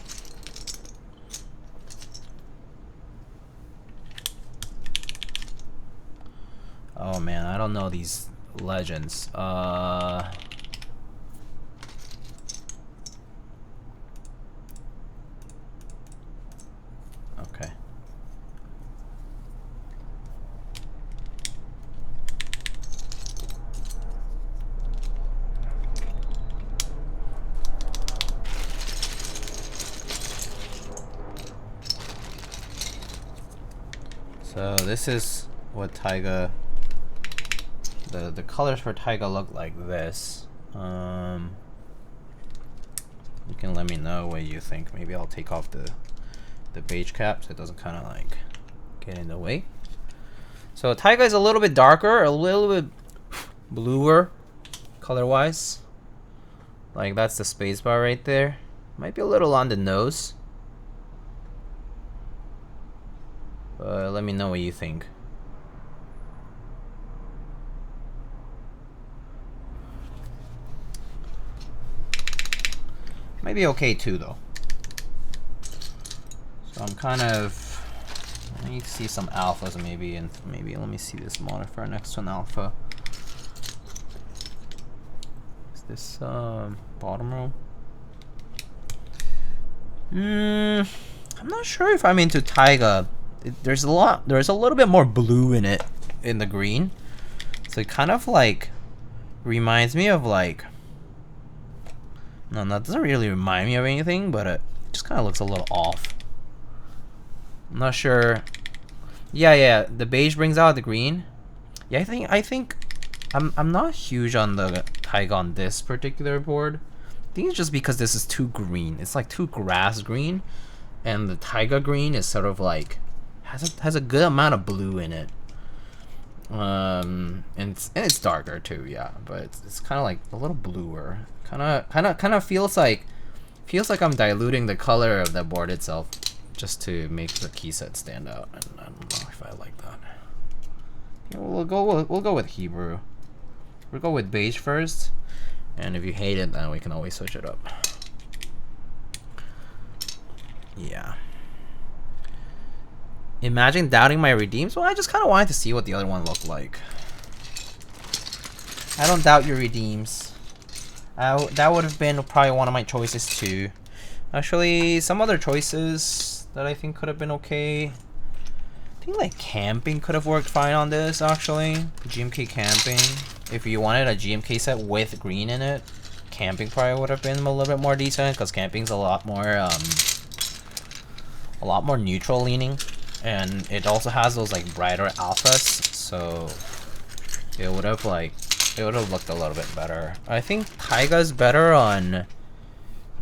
Oh man, I don't know these legends. Okay. So this is what Taiga, the colors for Taiga look like this. You can let me know what you think. Maybe I'll take off the beige cap so it doesn't kind of like get in the way. So Taiga is a little bit darker, a little bit bluer color wise. Like that's the space bar right there. Might be a little on the nose. Let me know what you think. Might be okay too though. So I'm kind of, I need to see some alphas maybe, and maybe let me see this model for our next one alpha. Is this bottom row? I'm not sure if I'm into Taiga. There's a little bit more blue in it, in the green. So it kind of like reminds me of like, no, that doesn't really remind me of anything, but it just kind of looks a little off. I'm not sure. Yeah, the beige brings out the green. Yeah, I think I'm not huge on the Taiga on this particular board. I think it's just because this is too green. It's like too grass green, and the Taiga green is sort of like has a good amount of blue in it. And it's darker too, yeah, but it's kind of like a little bluer. Kind of feels like I'm diluting the color of the board itself just to make the key set stand out, and I don't know if I like that. Yeah, we'll go with Hebrew. We'll go with beige first, and if you hate it, then we can always switch it up. Yeah. Imagine doubting my redeems? Well, I just kind of wanted to see what the other one looked like. I don't doubt your redeems. That would have been probably one of my choices too. Actually, some other choices that I think could have been okay. I think like camping could have worked fine on this actually. GMK camping. If you wanted a GMK set with green in it, camping probably would have been a little bit more decent because camping's a lot more neutral leaning. And it also has those like brighter alphas, so it would have looked a little bit better. I think Taiga's better on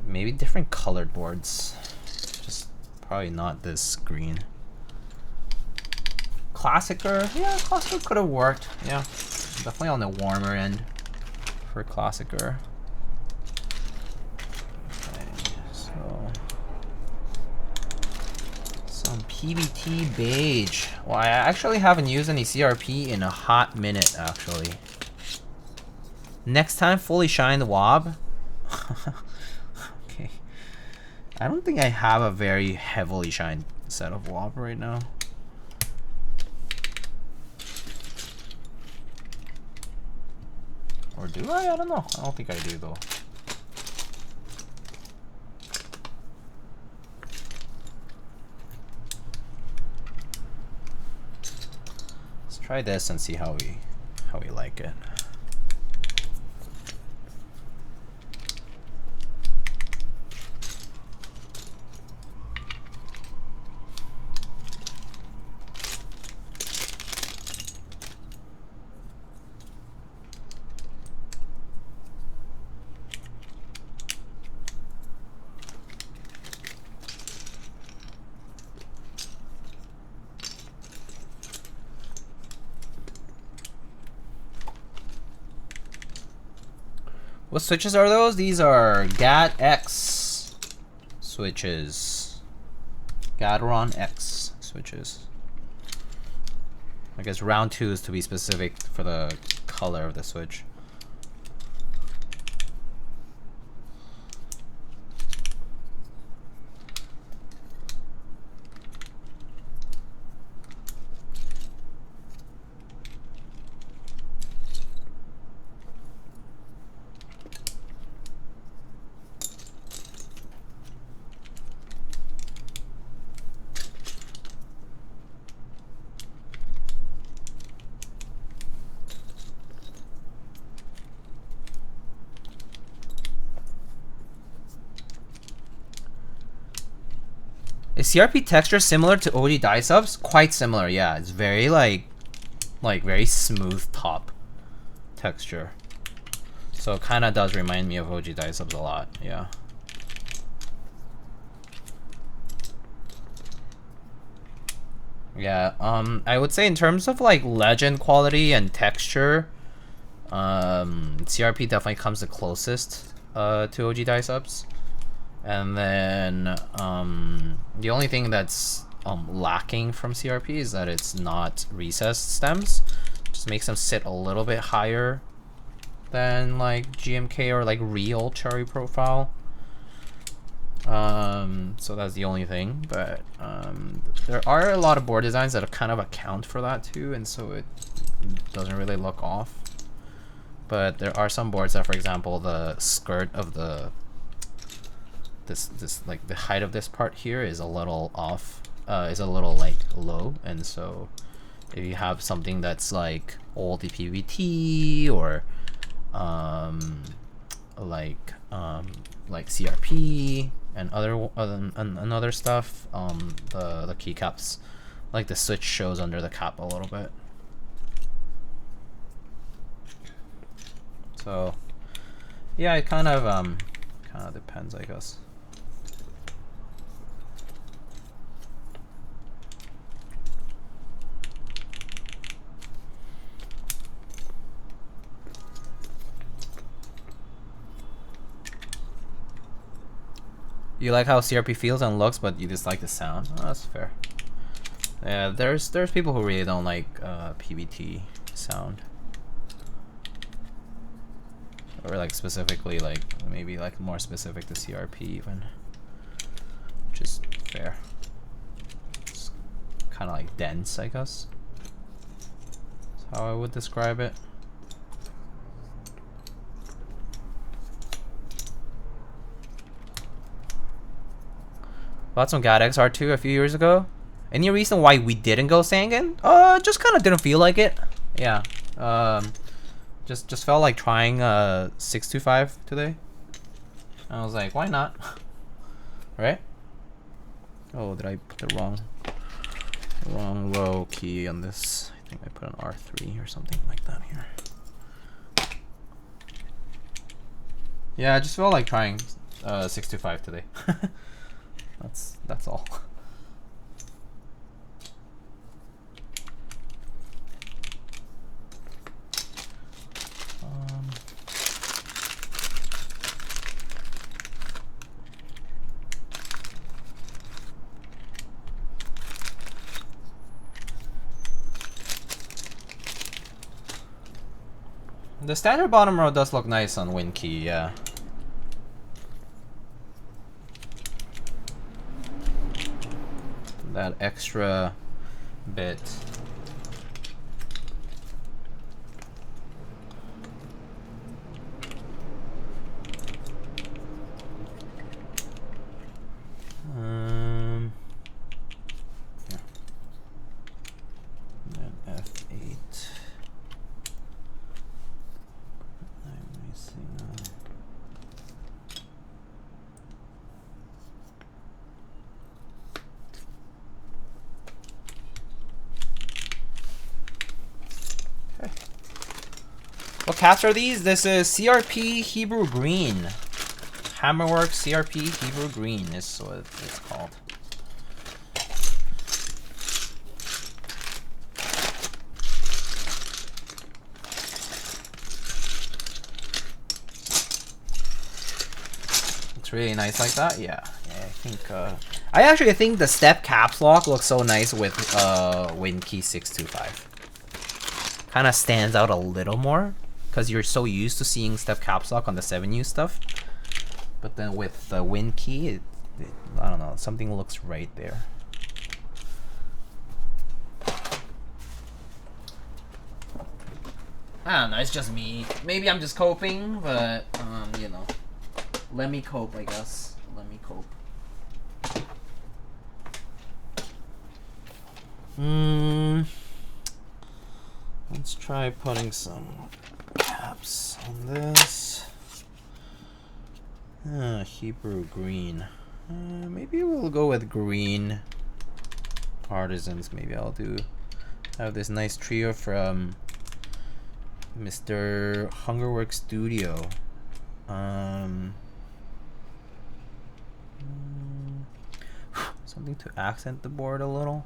maybe different colored boards. Just probably not this green. Classicer, yeah, Classicer could have worked. Yeah, definitely on the warmer end. prefer classicer. Okay, so some PBT beige. Well, I actually haven't used any CRP in a hot minute, actually. Next time, fully shined wob. Okay. I don't think I have a very heavily shined set of wob right now. Or do I? I don't know. I don't think I do though. Let's try this and see how we like it. What switches are those? These are Gateron X switches. Gateron X switches. I guess round 2 is to be specific for the color of the switch. Is CRP texture similar to OG dye subs? Quite similar, yeah. It's very like very smooth top texture. So it kind of does remind me of OG dye subs a lot, yeah. Yeah, I would say in terms of like legend quality and texture, CRP definitely comes the closest to OG dye subs. And then the only thing that's lacking from CRP is that it's not recessed stems. Just makes them sit a little bit higher than like GMK or like real cherry profile. So that's the only thing, but there are a lot of board designs that kind of account for that too, and so it doesn't really look off. But there are some boards that, for example, the skirt of the this like the height of this part here is a little off, is a little like low, and so if you have something that's like old PBT or like CRP and other stuff, the keycaps, like the switch shows under the cap a little bit. So yeah, it kind of depends, I guess. You like how CRP feels and looks, but you dislike the sound. Oh, that's fair. Yeah, there's people who really don't like PBT sound, or like specifically like maybe like more specific to CRP even, which is fair. It's kind of like dense, I guess. That's how I would describe it. Bought some Gateron X R2 a few years ago. Any reason why we didn't go Sangan? Just kind of didn't feel like it. Yeah. Just felt like trying 625 today. I was like, why not? Right? Oh, did I put the wrong row key on this? I think I put an R3 or something like that here. Yeah, I just felt like trying 625 today. That's all. The standard bottom row does look nice on WinKey, yeah. That extra bit. Yeah. And then F8. I'm missing Okay. What caps are these? This is CRP Hebrew Green. Hammerwork CRP Hebrew Green is what it's called. Looks really nice like that. Yeah, I think. I actually think the step caps lock looks so nice with WinKey 625. Kind of stands out a little more because you're so used to seeing step caps lock on the 7U stuff. But then with the WinKey, I don't know, something looks right there. I don't know, it's just me. Maybe I'm just coping, but, you know, let me cope, I guess. Let me cope. Let's try putting some caps on this. Hebrew green. Maybe we'll go with green partisans. Maybe I'll have this nice trio from Mr. Hungerworks Studio. Something to accent the board a little.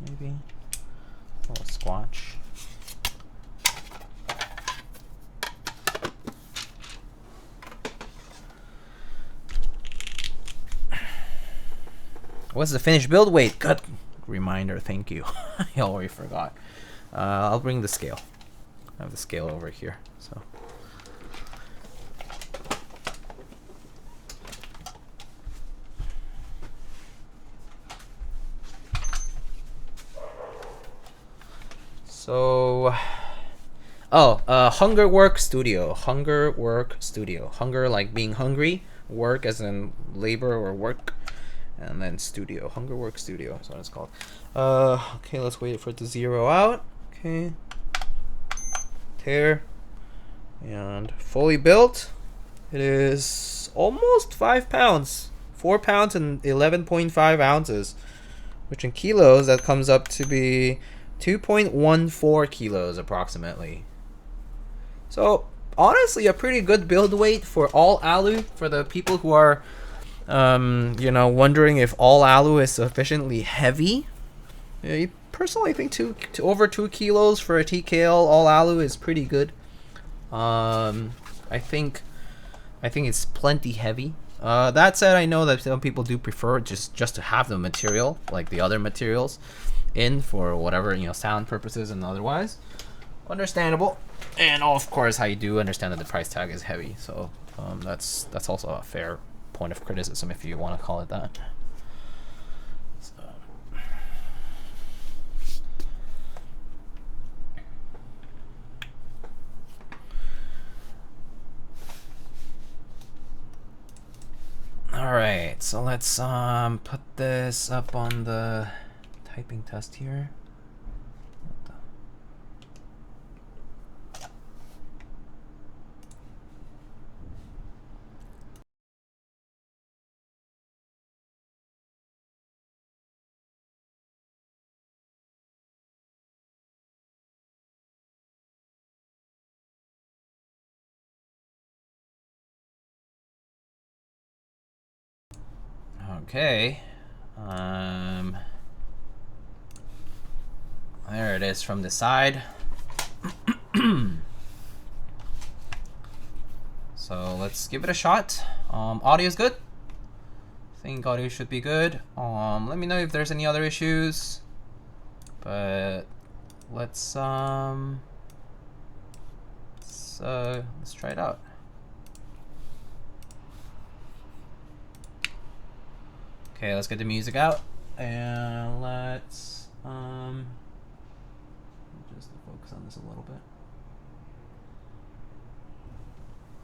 Maybe a little squatch. What's the finished build weight? Good reminder, thank you. I already forgot. I'll bring the scale. I have the scale over here. Hungerwork Studio. Hungerwork Studio. Hunger like being hungry. Work as in labor or work. And then studio. Hungerwork Studio. That's what it's called. Okay, let's wait for it to zero out. Okay. Tear. And fully built. It is almost 5 pounds. 4 pounds and 11.5 ounces. Which in kilos, that comes up to be 2.14 kilos approximately. So, honestly, a pretty good build weight for all alu. For the people who are you know, wondering if all alu is sufficiently heavy. Yeah, I personally think over 2 kilos for a TKL all alu is pretty good. I think it's plenty heavy. That said, I know that some people do prefer just to have the material, like the other materials, in for whatever, you know, sound purposes and otherwise. Understandable. And of course, I do understand that the price tag is heavy, so that's also a fair point of criticism, if you want to call it that. So. All right, so let's put this up on the typing test here. Okay, there it is from the side. So let's give it a shot. Audio is good. I think audio should be good. Let me know if there's any other issues. But let's let's try it out. Okay, let's get the music out, and let's just focus on this a little bit.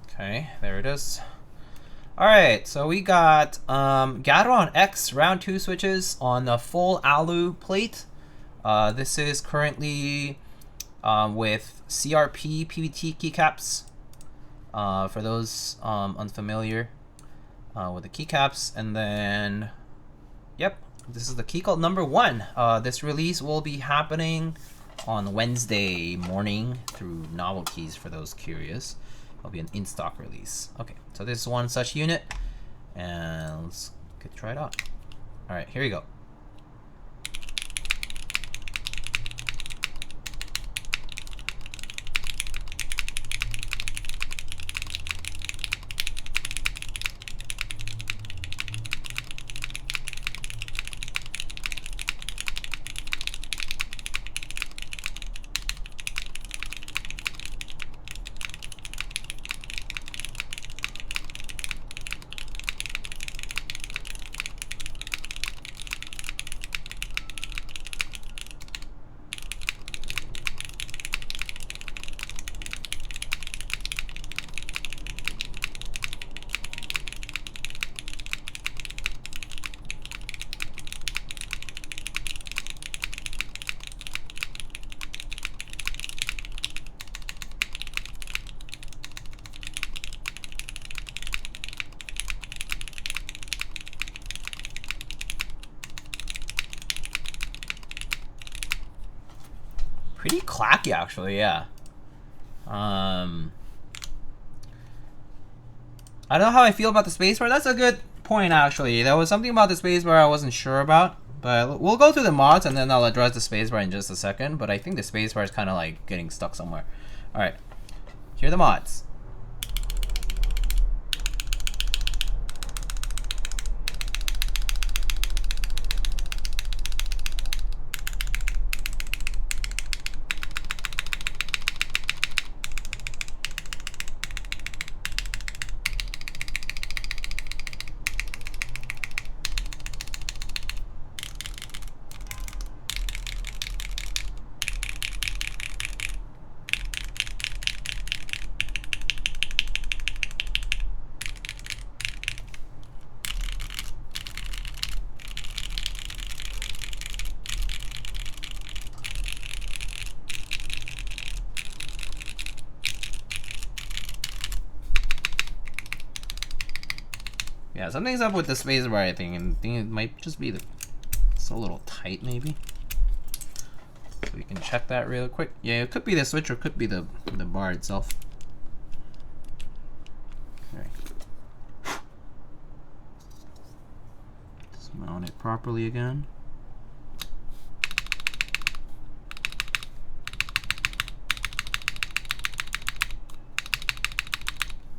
Okay, there it is. All right, so we got Gateron X round 2 switches on the full alu plate. This is currently with CRP PVT keycaps. For those unfamiliar with the keycaps, and then yep, this is the Keycult number 1. This release will be happening on Wednesday morning through NovelKeys for those curious. It'll be an in-stock release. Okay, so this is one such unit, and let's try it out. All right, here we go. Pretty clacky, actually, yeah. I don't know how I feel about the spacebar. That's a good point, actually. There was something about the spacebar I wasn't sure about, but we'll go through the mods and then I'll address the spacebar in just a second. But I think the spacebar is kind of like getting stuck somewhere. All right, here are the mods. Yeah, something's up with the spacebar, I think, and I think it might just be it's a little tight, maybe. So we can check that real quick. Yeah, it could be the switch or it could be the bar itself. Okay. Just mount it properly again.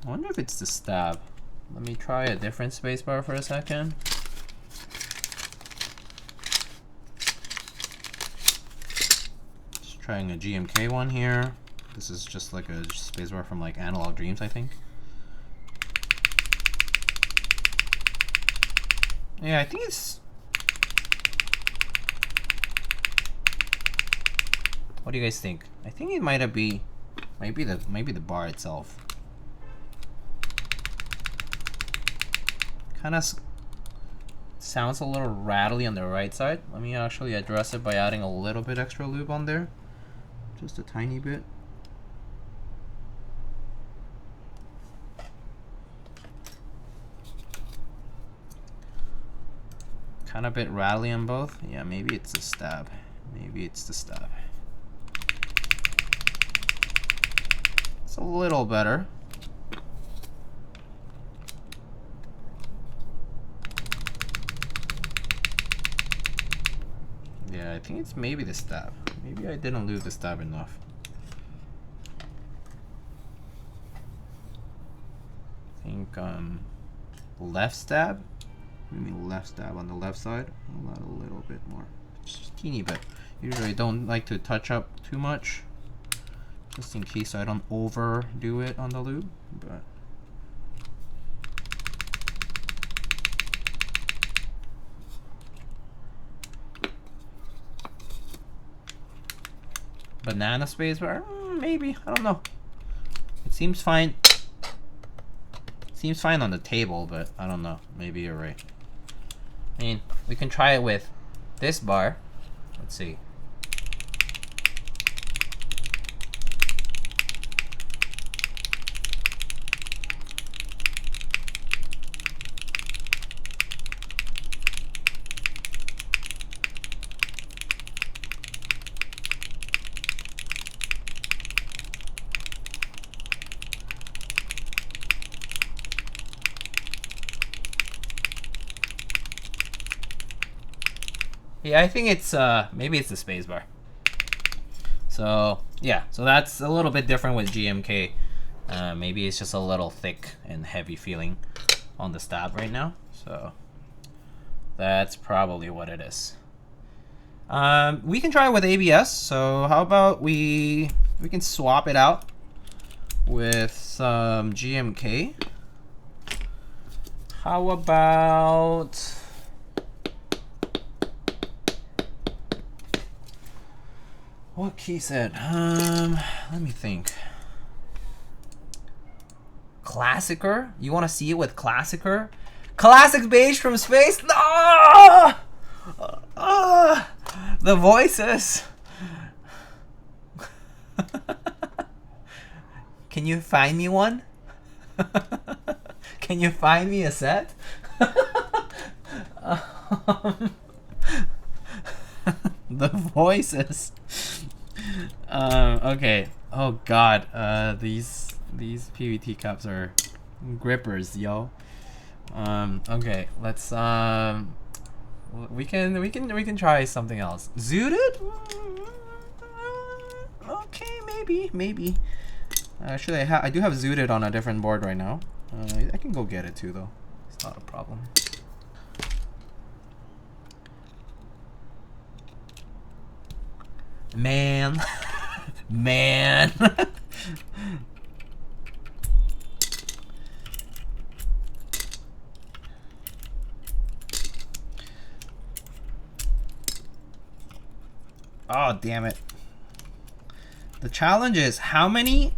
I wonder if it's the stab. Let me try a different spacebar for a second. Just trying a GMK one here. This is just like a spacebar from like Analog Dreams, I think. Yeah, I think it's... What do you guys think? I think it might be the bar itself. Kind of sounds a little rattly on the right side. Let me actually address it by adding a little bit extra lube on there, just a tiny bit. Kind of a bit rattly on both. Yeah, maybe it's the stab. Maybe it's the stab. It's a little better. Yeah, I think it's maybe the stab. Maybe I didn't lube the stab enough. I think left stab. Maybe left stab on the left side. I'll add a little bit more, just a teeny bit. Usually I don't like to touch up too much. just in case I don't overdo it on the lube. But banana spacebar, maybe, I don't know. It seems fine. Seems fine on the table, but I don't know. Maybe you're right. I mean, we can try it with this bar. Let's see. Yeah, I think it's maybe it's the spacebar. So yeah, so that's a little bit different with GMK. Maybe it's just a little thick and heavy feeling on the stab right now. So that's probably what it is. We can try it with ABS. So how about we can swap it out with some GMK. How about what key set? Let me think. Classicer? You want to see it with Classicer? Classic beige from space? No! The voices. Can you find me one? Can you find me a set? The voices. Okay. Oh god. These PVT cups are grippers, yo. Okay. Let's we can try something else. Zooted? Okay, maybe. Actually, I do have Zooted on a different board right now. I can go get it too, though. It's not a problem. Man. Man. Oh, damn it. The challenge is how many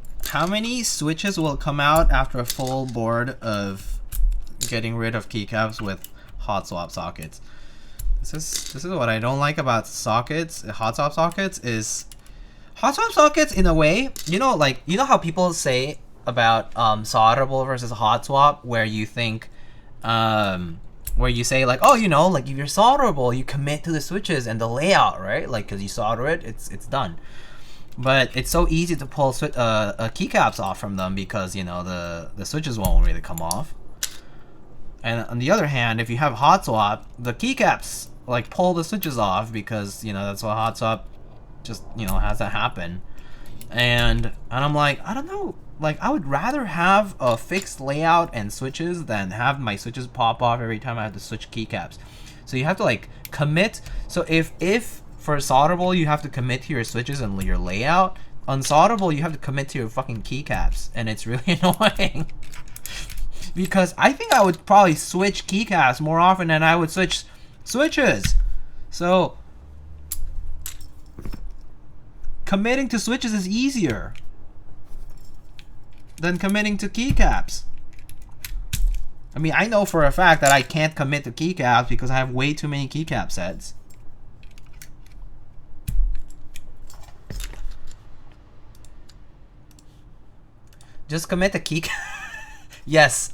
switches will come out after a full board of getting rid of keycaps with hot swap sockets. This is what I don't like about sockets, hot swap sockets, is hot swap sockets in a way, you know how people say about solderable versus hot swap, where you think where you say like, oh, you know, like if you're solderable, you commit to the switches and the layout, right? Like, because you solder it, it's done. But it's so easy to pull keycaps off from them because, you know, the switches won't really come off. And on the other hand, if you have hot swap, the keycaps like pull the switches off because, you know, that's what hot swap just, you know, has to happen. And I'm like, I don't know, like I would rather have a fixed layout and switches than have my switches pop off every time I have to switch keycaps. So you have to like commit. So if for solderable you have to commit to your switches and your layout, on solderable you have to commit to your fucking keycaps, and it's really annoying. Because I think I would probably switch keycaps more often than I would switch switches. So committing to switches is easier than committing to keycaps. I mean, I know for a fact that I can't commit to keycaps because I have way too many keycap sets. Just commit to keycap. Yes,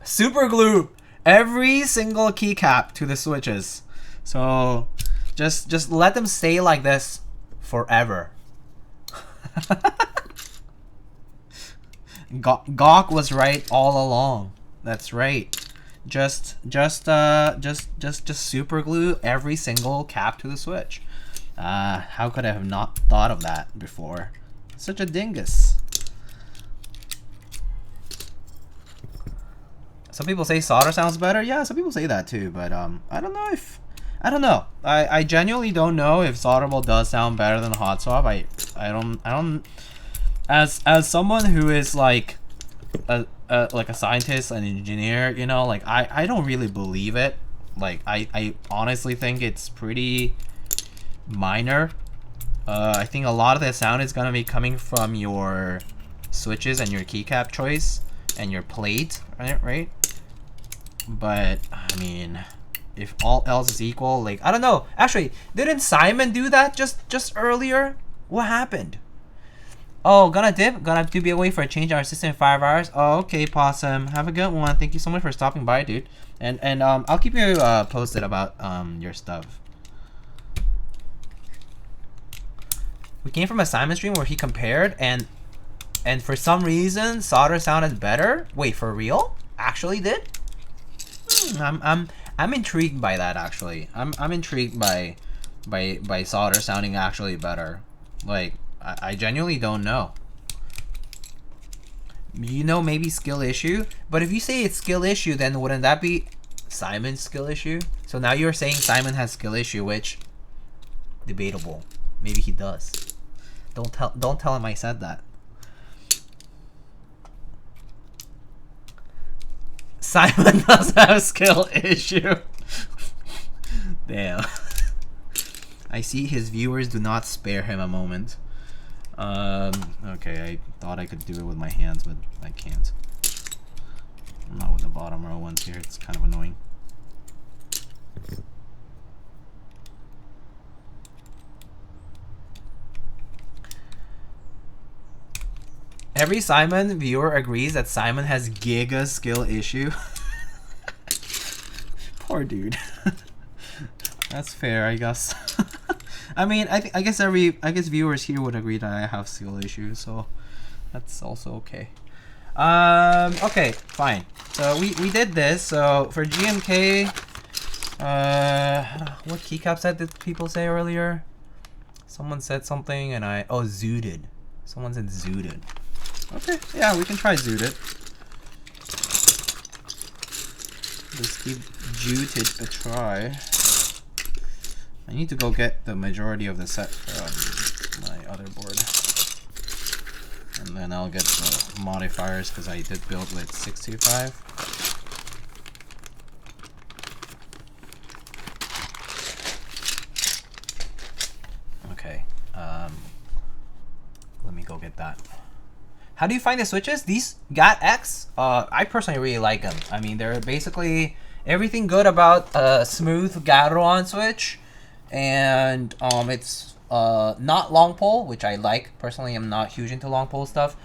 super glue every single keycap to the switches. So just let them stay like this forever. Gawk was right all along. That's right. Just super glue every single cap to the switch. How could I have not thought of that before? Such a dingus. Some people say solder sounds better. Yeah, some people say that too, but I don't know. I genuinely don't know if solderable does sound better than hot swap. I don't as someone who is like a scientist, an engineer, you know, like I don't really believe it. Like I honestly think it's pretty minor. I think a lot of the sound is gonna be coming from your switches and your keycap choice and your plate, right? But I mean, if all else is equal, like I don't know. Actually, didn't Simon do that just earlier? What happened? Oh, gonna dip. Gonna have to be away for a change in our system in 5 hours. Oh, okay, Possum. Have a good one. Thank you so much for stopping by, dude. And I'll keep you posted about your stuff. We came from a Simon stream where he compared and for some reason solder sounded better. Wait, for real? Actually did? I'm intrigued by that actually. I'm intrigued by solder sounding actually better. Like I genuinely don't know. You know, maybe skill issue, but if you say it's skill issue, then wouldn't that be Simon's skill issue? So now you're saying Simon has skill issue, which debatable. Maybe he does. Don't tell him I said that. Simon does have a skill issue. Damn. I see his viewers do not spare him a moment. Okay, I thought I could do it with my hands, but I can't. Not with the bottom row ones here, it's kind of annoying. Every Simon viewer agrees that Simon has giga skill issue. Poor dude. That's fair, I guess. I mean, I guess viewers here would agree that I have skill issues, so that's also okay. Okay, fine. So we did this. So for GMK, what keycaps did people say earlier? Someone said something, and Zooted. Someone said Zooted. Okay, yeah, we can try Zooted. Let's give Zooted a try. I need to go get the majority of the set from my other board. And then I'll get the modifiers because I did build with 625. Okay, let me go get that. How do you find the switches? These Gateron X, I personally really like them. I mean, they're basically everything good about a smooth Gateron switch. And it's not long pole, which I like. Personally, I'm not huge into long pole stuff.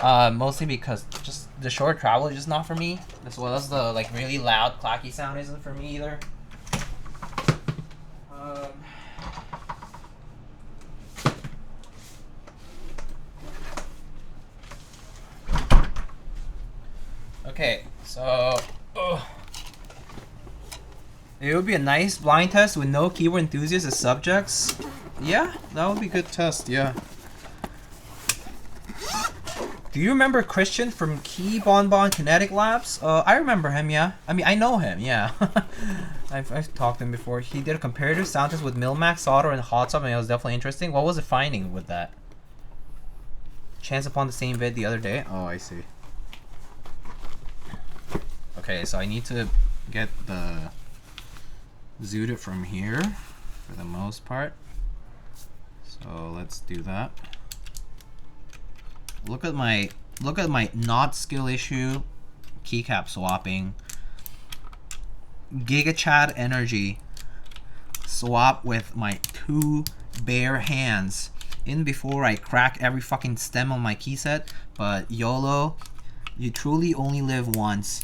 Mostly because just the short travel is just not for me. As well as the like really loud clacky sound isn't for me either. Okay, so it would be a nice blind test with no keyboard enthusiasts as subjects. Yeah, that would be a good test, yeah. Do you remember Christian from Key Bonbon Kinetic Labs? I remember him, yeah. I mean, I know him, yeah. I've talked to him before. He did a comparative sound test with Milmax, solder, and hot swap, and it was definitely interesting. What was the finding with that? Chance upon the same vid the other day? Oh, I see. Okay, so I need to get the Zooted from here for the most part. So let's do that. Look at my not skill issue keycap swapping. GigaChat energy swap with my 2 bare hands in before I crack every fucking stem on my key set. But YOLO, you truly only live once.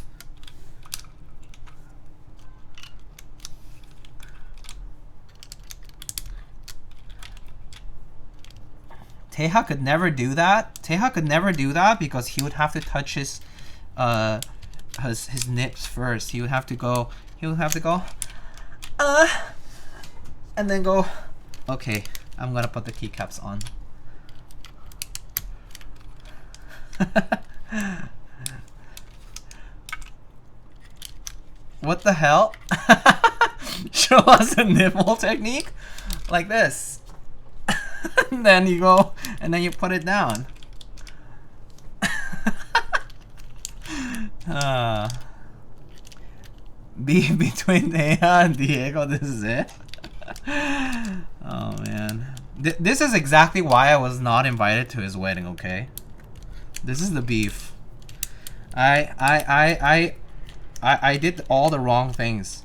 Teja could never do that. Teja could never do that because he would have to touch his nips first. He would have to go. And then go. Okay, I'm gonna put the keycaps on. What the hell? Show us a nipple technique like this. And then you go and then you put it down. Between Nea and Diego, this is it. Oh man, this is exactly why I was not invited to his wedding. Okay, this is the beef. I did all the wrong things.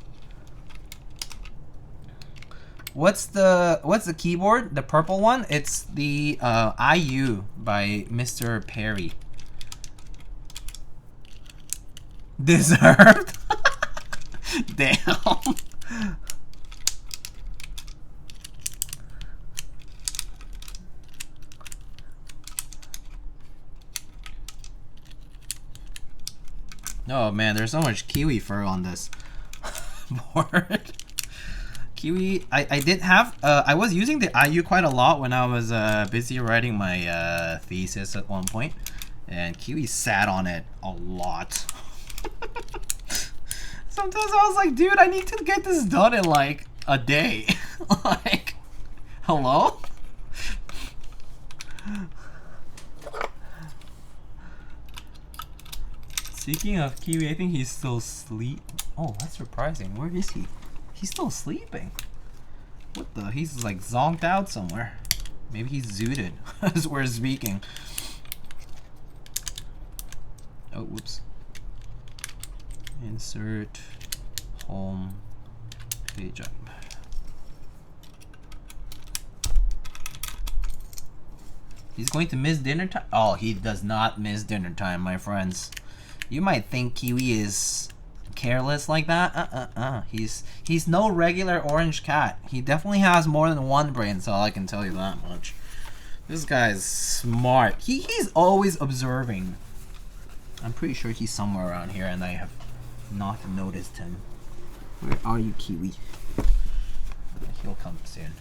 What's the keyboard? The purple one? It's the IU by Mr. Perry. Deserved? Damn. Oh man, there's so much kiwi fur on this board. Kiwi, I did have, I was using the IU quite a lot when I was busy writing my thesis at one point, and Kiwi sat on it a lot. Sometimes I was like, dude, I need to get this done in like a day. Like, hello? Speaking of Kiwi, I think he's still asleep. Oh, that's surprising. Where is he? He's still sleeping. What the? He's like zonked out somewhere. Maybe he's zooted as we're speaking. Oh, whoops. Insert home page up. He's going to miss dinner time? Oh, he does not miss dinner time, my friends. You might think Kiwi is careless like that. He's no regular orange cat. He definitely has more than one brain, so I can tell you that much. This guy's smart. He's always observing. I'm pretty sure he's somewhere around here and I have not noticed him. Where are you, Kiwi? He'll come soon.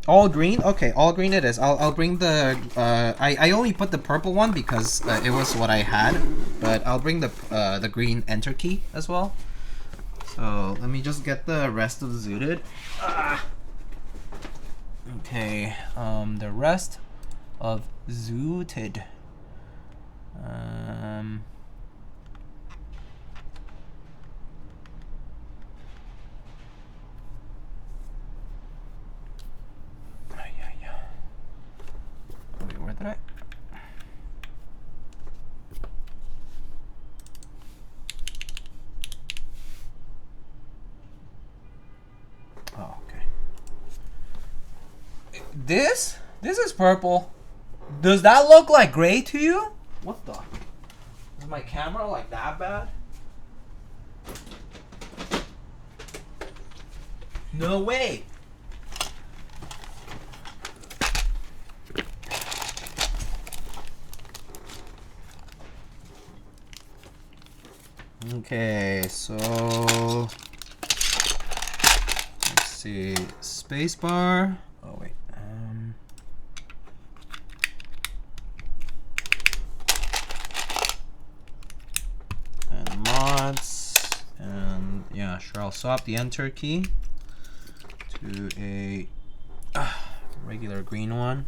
All green? Okay, all green it is. I'll bring the I only put the purple one because it was what I had, but I'll bring the green enter key as well. So let me just get the rest of the Zooted. Okay, the rest of Zooted. Wait, where did I? Oh, okay. This is purple. Does that look like gray to you? What the? Is my camera like that bad? No way. Okay, so let's see, spacebar. Oh wait, and mods, and yeah, sure. I'll swap the enter key to a regular green one.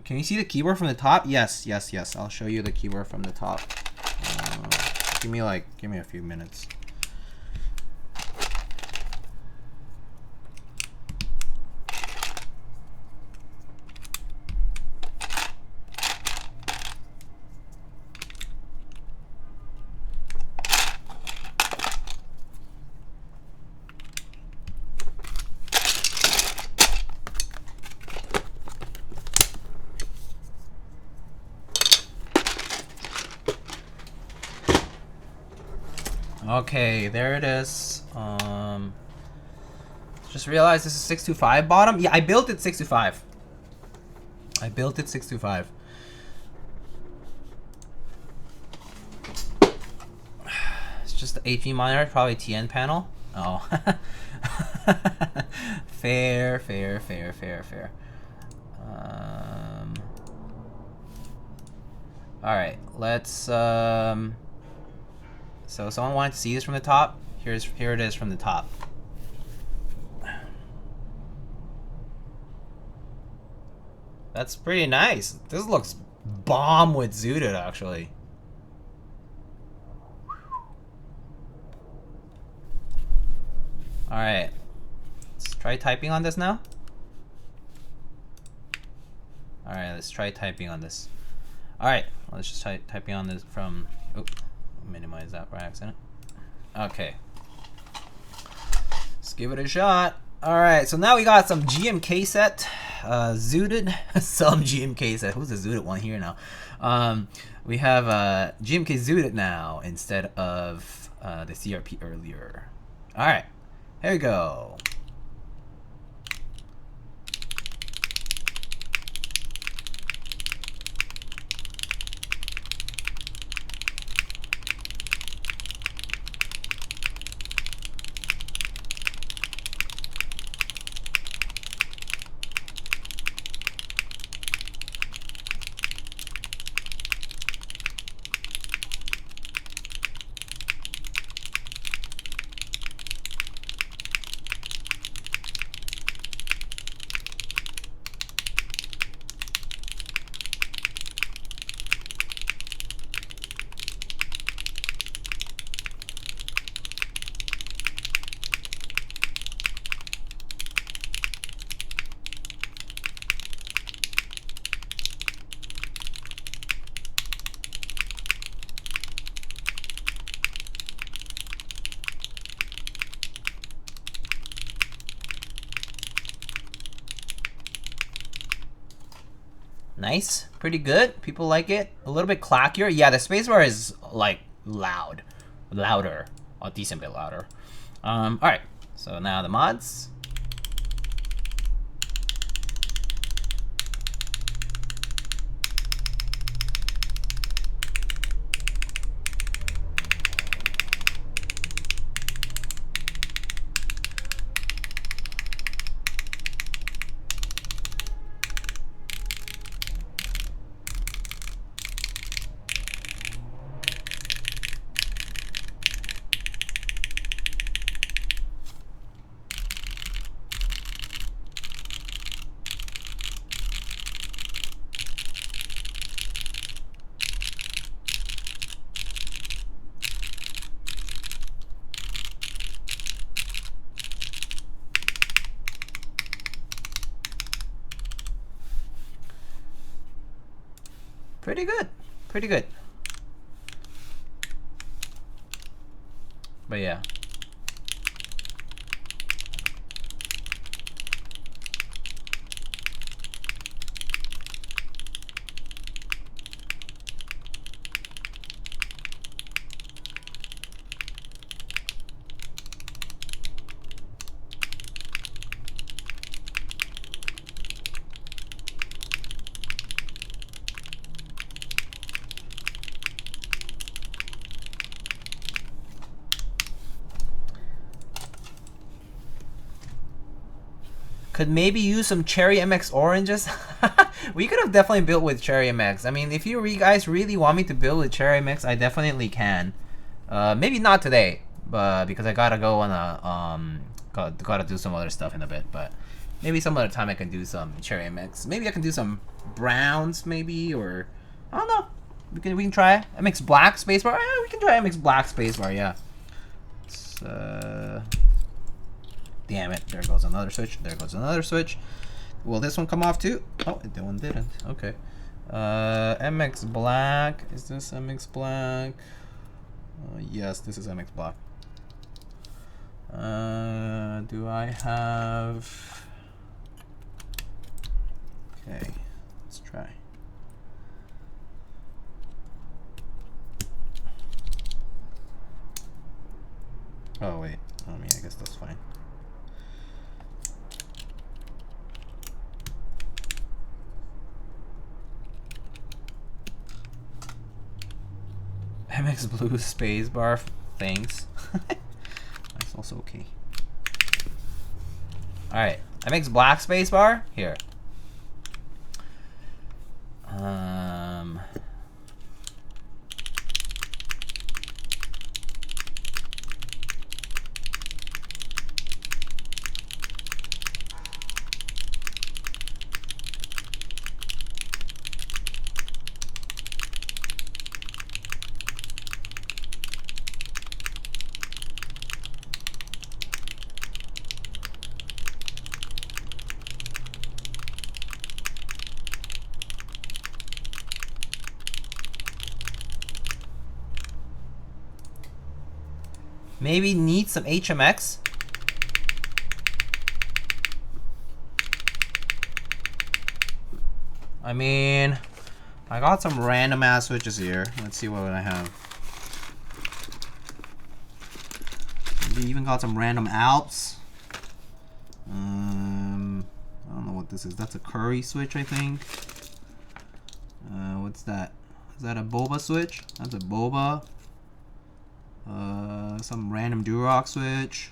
Can you see the keyboard from the top? Yes, yes, yes. I'll show you the keyboard from the top. Give me a few minutes. Okay, there it is. Just realized this is 625 bottom. Yeah, I built it 625. I built it 625. It's just the HV monitor, probably TN panel. Oh. Fair. All right, let's so someone wanted to see this from the top. Here it is from the top. That's pretty nice. This looks bomb with Zooted, actually. Alright. Let's try typing on this now. Alright, let's try typing on this. Alright, let's just try typing on this from... Oop, minimize that by accident. Okay. Let's give it a shot. Alright, so now we got some GMK set. Zooted. Some GMK set. Who's the Zooted one here now? We have GMK Zooted now instead of the CRP earlier. Alright, here we go. Nice, pretty good. People like it. A little bit clackier. Yeah, the spacebar is like louder, a decent bit louder. All right. So now the mods. Pretty good, pretty good. But yeah. Could maybe use some Cherry MX oranges. We could have definitely built with Cherry MX. I mean, if you guys really want me to build with Cherry MX, I definitely can. Maybe not today, but because I gotta go on a gotta do some other stuff in a bit. But maybe some other time I can do some Cherry MX. Maybe I can do some browns, maybe, or I don't know. We can try MX Black spacebar. We can try MX Black spacebar. Yeah. It's, damn it, there goes another switch, there goes another switch. Will this one come off too? Oh, that one didn't. Okay. MX Black. Is this MX Black? Yes, this is MX Black. Do I have... Okay, let's try. Oh wait, I mean, I guess that's fine. MX Blue spacebar, thanks. That's also okay. Alright, MX Black spacebar, here. Maybe need some HMX. I mean, I got some random ass switches here. Let's see what I have. Maybe even got some random Alps. I don't know what this is. That's a Curry switch, I think. What's that? Is that a Boba switch? That's a Boba. Some random Durock switch.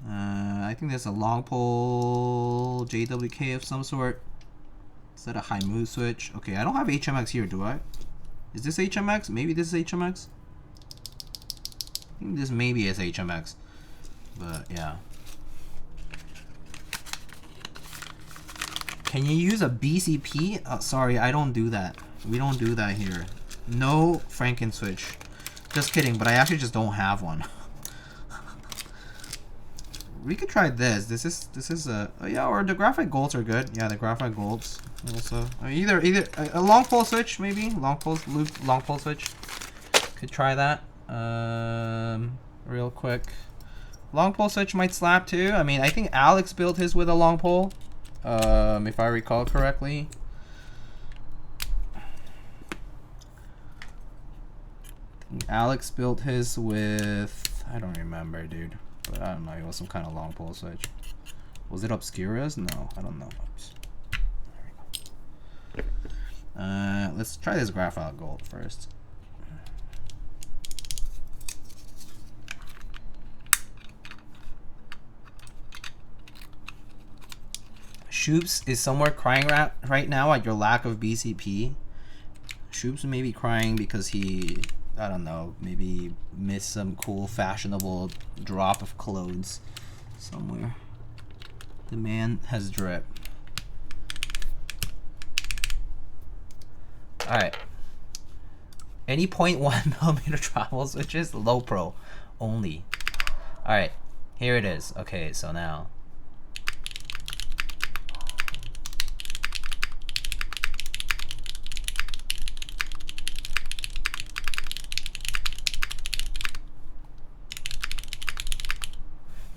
I think there's a long pole JWK of some sort. Is that a high move switch? Okay, I don't have HMX here, do I? Is this HMX? Maybe this is HMX? I think this maybe is HMX. But yeah. Can you use a BCP? Sorry, I don't do that. We don't do that here. No Franken switch. Just kidding, but I actually just don't have one. We could try this. This is a yeah, or the graphite golds are good. Yeah, the graphite golds also. Either a long pole switch maybe. Long pole loop, long pole switch. Could try that. Real quick. Long pole switch might slap too. I mean, I think Alex built his with a long pole. If I recall correctly. Alex built his with, I don't remember, dude. But I don't know, it was some kind of long pole switch. Was it Obscuras? No, I don't know. Oops. There we go. Let's try this graphite gold first. Shoops is somewhere crying right now at your lack of BCP. Shoops may be crying because he, I don't know, maybe missed some cool fashionable drop of clothes somewhere. The man has drip. Alright. Any 0.1mm travel switches? Low pro only. Alright, here it is. Okay, so now.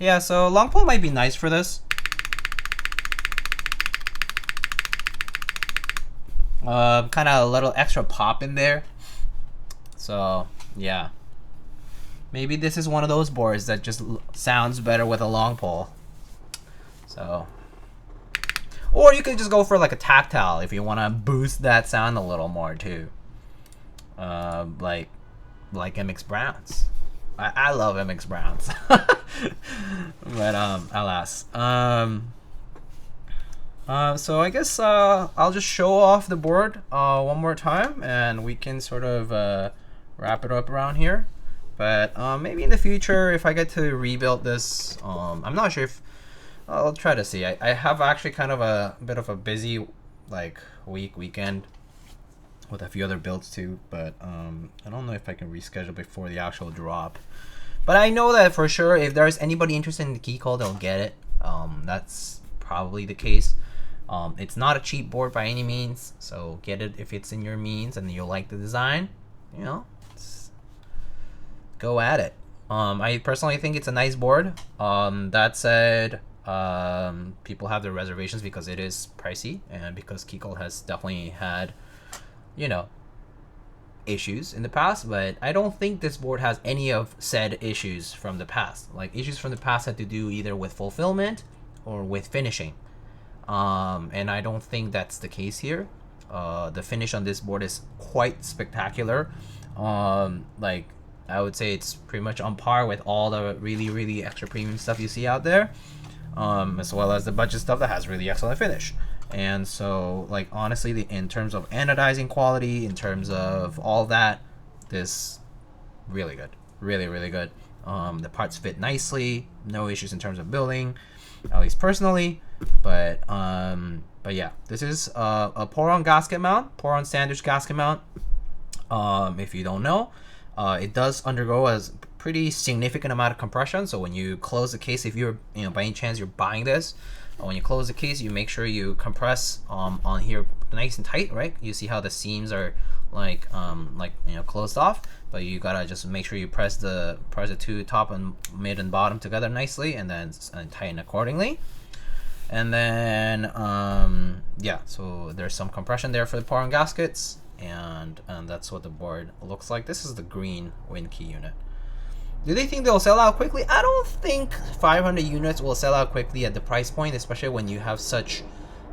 Yeah, so long pole might be nice for this. Kind of a little extra pop in there. So, yeah. Maybe this is one of those boards that just sounds better with a long pole. So. Or you could just go for like a tactile if you want to boost that sound a little more too. Like MX Browns. I love MX Browns. But alas. So I guess I'll just show off the board one more time and we can sort of wrap it up around here. But maybe in the future if I get to rebuild this, I'm not sure if I'll try to see. I have actually kind of a bit of a busy like weekend with a few other builds too, but I don't know if I can reschedule before the actual drop. But I know that for sure if there's anybody interested in the Keycult, they'll get it. That's probably the case. It's not a cheap board by any means, so get it if it's in your means and you like the design. You know, go at it. I personally think it's a nice board. That said, people have their reservations because it is pricey and because Keycult has definitely had, you know, issues in the past, but I don't think this board has any of said issues from the past. Like issues from the past had to do either with fulfillment or with finishing. And I don't think that's the case here. The finish on this board is quite spectacular. Like I would say it's pretty much on par with all the really extra premium stuff you see out there, as well as the budget stuff that has really excellent finish. And so like honestly, in terms of anodizing quality, in terms of all that, this really good, really good. The parts fit nicely, no issues in terms of building, at least personally. But yeah, this is a pour-on gasket mount, pour-on sandwich gasket mount. If you don't know, it does undergo a pretty significant amount of compression. So when you close the case, if you're, you know, by any chance you're buying this, when you close the case, you make sure you compress on here nice and tight, right? You see how the seams are like you know, closed off. but you gotta just make sure you press the two top and mid and bottom together nicely, and then tighten accordingly. And then yeah, so there's some compression there for the power and gaskets, and that's what the board looks like. This is the green WinKey unit. Do they think they'll sell out quickly? I don't think 500 units will sell out quickly at the price point, especially when you have such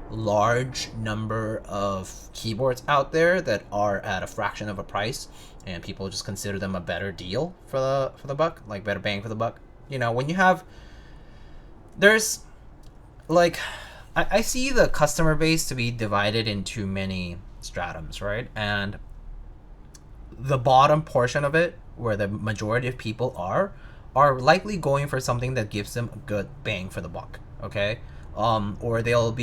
large number of keyboards out there that are at a fraction of a price, and people just consider them a better deal for the buck, like better bang for the buck. You know, when you have, there's like, I see the customer base to be divided into many stratums, right? And the bottom portion of it, where the majority of people are likely going for something that gives them a good bang for the buck, okay? Or they'll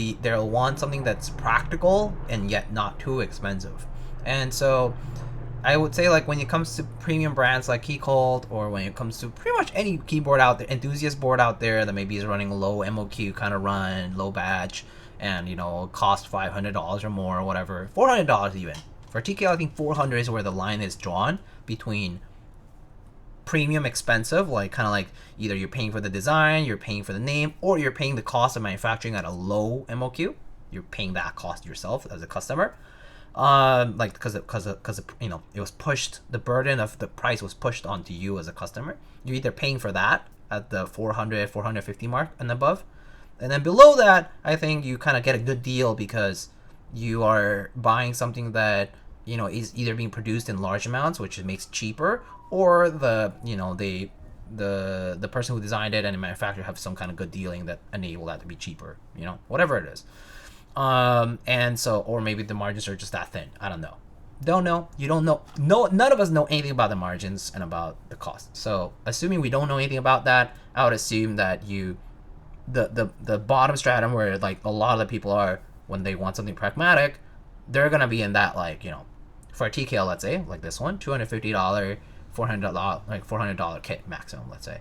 want something that's practical and yet not too expensive. And so I would say, like, when it comes to premium brands like Keycult, or when it comes to pretty much any keyboard out there, enthusiast board out there that maybe is running a low MOQ kind of run, low batch, and, you know, cost $500 or more or whatever, $400 even. For TKL, I think 400 is where the line is drawn between premium expensive, like kind of like either you're paying for the design, you're paying for the name, or you're paying the cost of manufacturing at a low MOQ. You're paying that cost yourself as a customer. Like because you know, it was pushed, the burden of the price was pushed onto you as a customer. You're either paying for that at the 450 mark and above, and then below that, I think you kind of get a good deal because you are buying something that, you know, is either being produced in large amounts, which makes it cheaper, or the, you know, the person who designed it and the manufacturer have some kind of good dealing that enable that to be cheaper, you know, whatever it is. And so, or maybe the margins are just that thin. I don't know. Don't know. You don't know. No, none of us know anything about the margins and about the cost. So assuming we don't know anything about that, I would assume that the bottom stratum, where like a lot of the people are when they want something pragmatic, they're gonna be in that, like, you know, for a TKL, let's say, like this one, $250, $400, like $400 kit maximum, let's say.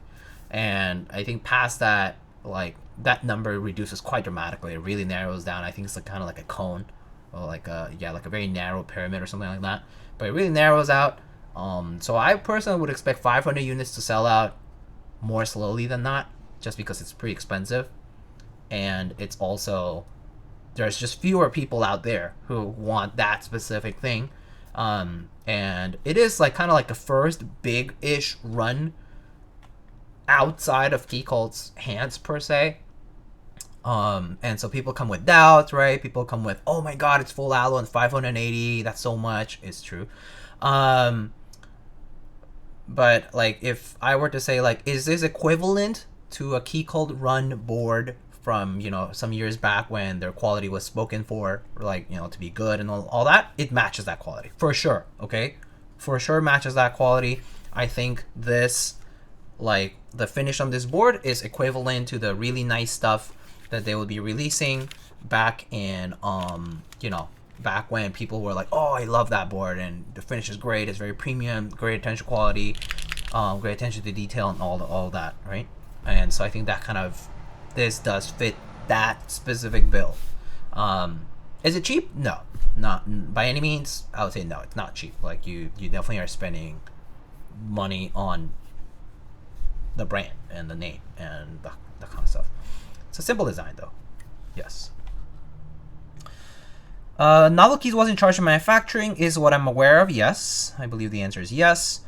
And I think past that, like, that number reduces quite dramatically. It really narrows down. I think it's like kind of like a cone, or like a, yeah, like a very narrow pyramid or something like that. But it really narrows out. So I personally would expect 500 units to sell out more slowly than that, just because it's pretty expensive, and it's also, there's just fewer people out there who want that specific thing. And it is like kind of like the first big-ish run outside of Keycult's hands per se. And so people come with doubts, right? People come with, oh my god, it's full allo and 580, that's so much. It's true. But like, if I were to say, like, is this equivalent to a Keycult run board from, you know, some years back when their quality was spoken for, like, you know, to be good and all that, it matches that quality for sure. Okay, for sure matches that quality. I think this, like, the finish on this board is equivalent to the really nice stuff that they will be releasing back in, you know, back when people were like, oh, I love that board and the finish is great, it's very premium, great attention quality, great attention to detail, and all that, right? And so I think that kind of, this does fit that specific bill. Is it cheap? No, not by any means. I would say no, it's not cheap. Like, you definitely are spending money on the brand and the name and that kind of stuff. It's a simple design though. Yes. NovelKeys was in charge of manufacturing is what I'm aware of. Yes, I believe the answer is yes.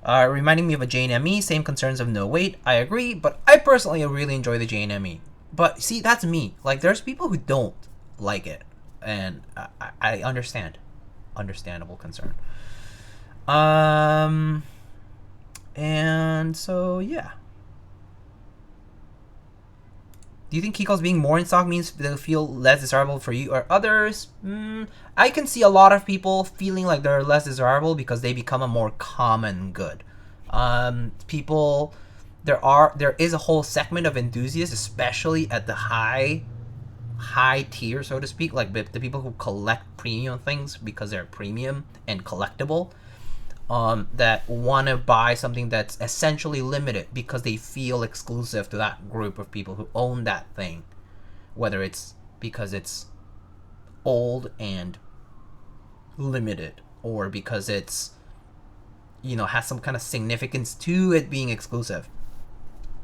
Reminding me of a JNME, same concerns of no weight. I agree, but I personally really enjoy the JNME. But see, that's me. Like, there's people who don't like it, and I understand. Understandable concern. And so, yeah. Do you think Keycult's being more in stock means they'll feel less desirable for you or others? I can see a lot of people feeling like they're less desirable because they become a more common good. People, there is a whole segment of enthusiasts, especially at the high tier, so to speak, like the people who collect premium things because they're premium and collectible. That want to buy something that's essentially limited because they feel exclusive to that group of people who own that thing, whether it's because it's old and limited, or because it's, you know, has some kind of significance to it being exclusive.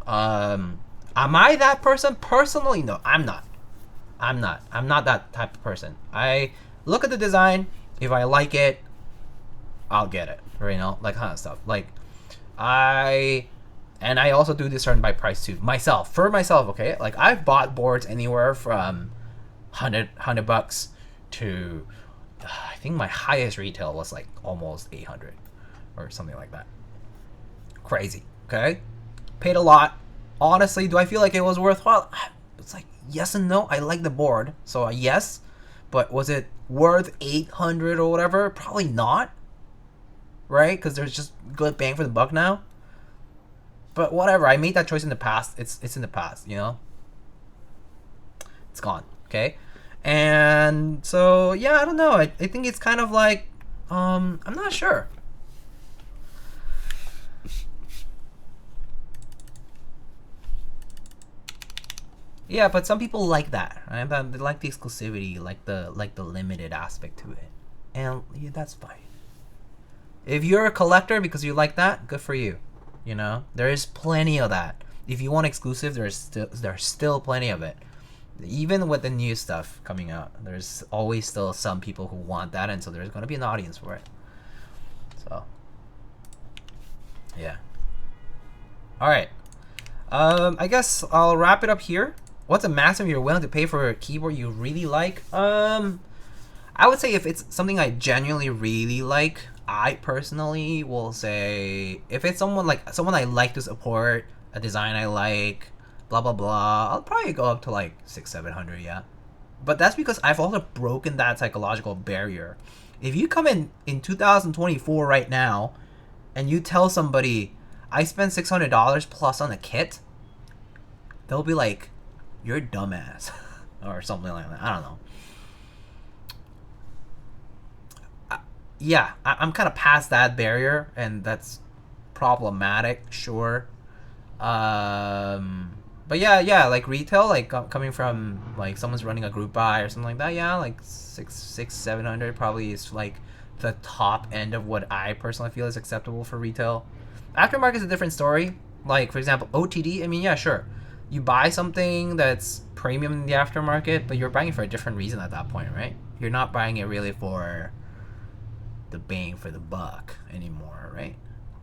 Am I that person? Personally, no, I'm not. I'm not that type of person. I look at the design. If I like it, I'll get it. You know, like kind of stuff. Like I also do discern by price too. For myself, okay. Like I've bought boards anywhere from $100 to I think my highest retail was like almost 800 or something like that. Crazy. Okay, paid a lot. Honestly, do I feel like it was worthwhile? It's like yes and no. I like the board, so yes. But was it worth 800 or whatever? Probably not. Right? Because there's just good bang for the buck now. But whatever. I made that choice in the past. It's in the past. You know. It's gone. Okay. And so yeah, I don't know. I think it's kind of like I'm not sure. Yeah, but some people like that, right? They like the exclusivity, like the limited aspect to it, and yeah, that's fine. If you're a collector because you like that, good for you. You know, there is plenty of that. If you want exclusive, there's still plenty of it. Even with the new stuff coming out, there's always still some people who want that, and so there's gonna be an audience for it. So, yeah. All right. I guess I'll wrap it up here. What's a maximum you're willing to pay for a keyboard you really like? I would say if it's something I genuinely really like, I personally will say if it's someone I like to support, a design I like, blah blah blah, I'll probably go up to like 600-700, yeah. But that's because I've also broken that psychological barrier. If you come in 2024 right now, and you tell somebody I spent $600 plus on a kit, they'll be like, "You're a dumbass," or something like that. I don't know. Yeah, I'm kind of past that barrier, and that's problematic, sure. But yeah, like retail, like coming from like someone's running a group buy or something like that. Yeah, like 700 probably is like the top end of what I personally feel is acceptable for retail. Aftermarket is a different story. Like for example, OTD. I mean, yeah, sure. You buy something that's premium in the aftermarket, but you're buying it for a different reason at that point, right? You're not buying it really for the bang for the buck anymore, right?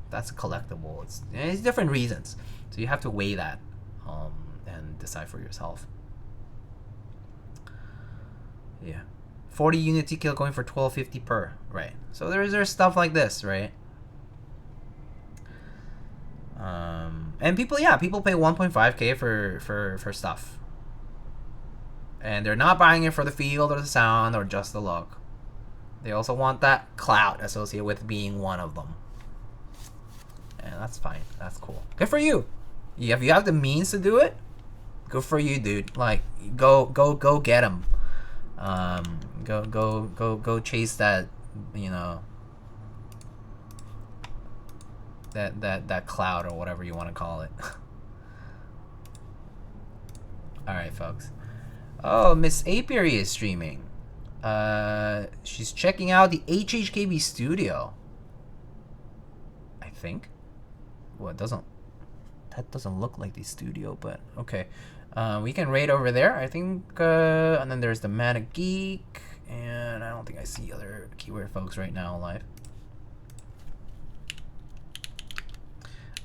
That's a collectible. It's different reasons, so you have to weigh that and decide for yourself. Yeah, 40 unit TKL going for $12.50 per, right? So there's stuff like this, right? And people pay 1.5K for stuff, and they're not buying it for the feel or the sound or just the look. They also want that clout associated with being one of them, and that's fine. That's cool. Good for you. If you have the means to do it, good for you, dude. Like go get them. Go chase that, you know, that cloud or whatever you want to call it. All right, folks. Oh, Miss Apiary is streaming. She's checking out the HHKB studio, I think. Well, that doesn't look like the studio, but okay. We can raid over there, I think. And then there's the Mana Geek, and I don't think I see other keyword folks right now live.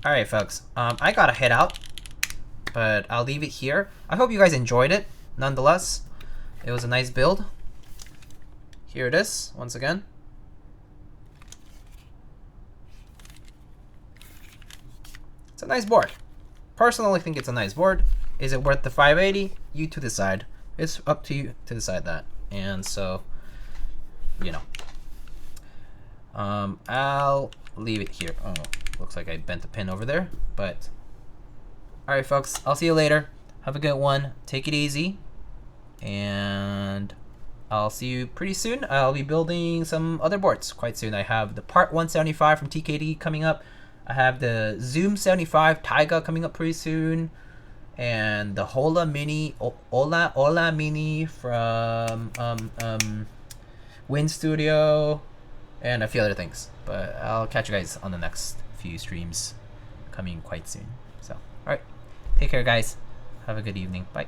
All right, folks. I gotta head out, but I'll leave it here. I hope you guys enjoyed it. Nonetheless, it was a nice build. Here it is once again. It's a nice board. Personally, think it's a nice board. Is it worth the 580? You to decide. It's up to you to decide that. And so, you know, I'll leave it here. Oh, looks like I bent the pin over there. But all right, folks. I'll see you later. Have a good one. Take it easy, and I'll see you pretty soon. I'll be building some other boards quite soon. I have the Part 175 from TKD coming up. I have the Zoom 75 Taiga coming up pretty soon, and the Hola Mini Mini from Win Studio. and a few other things. But I'll catch you guys on the next few streams coming quite soon. So, alright. Take care, guys. Have a good evening. Bye.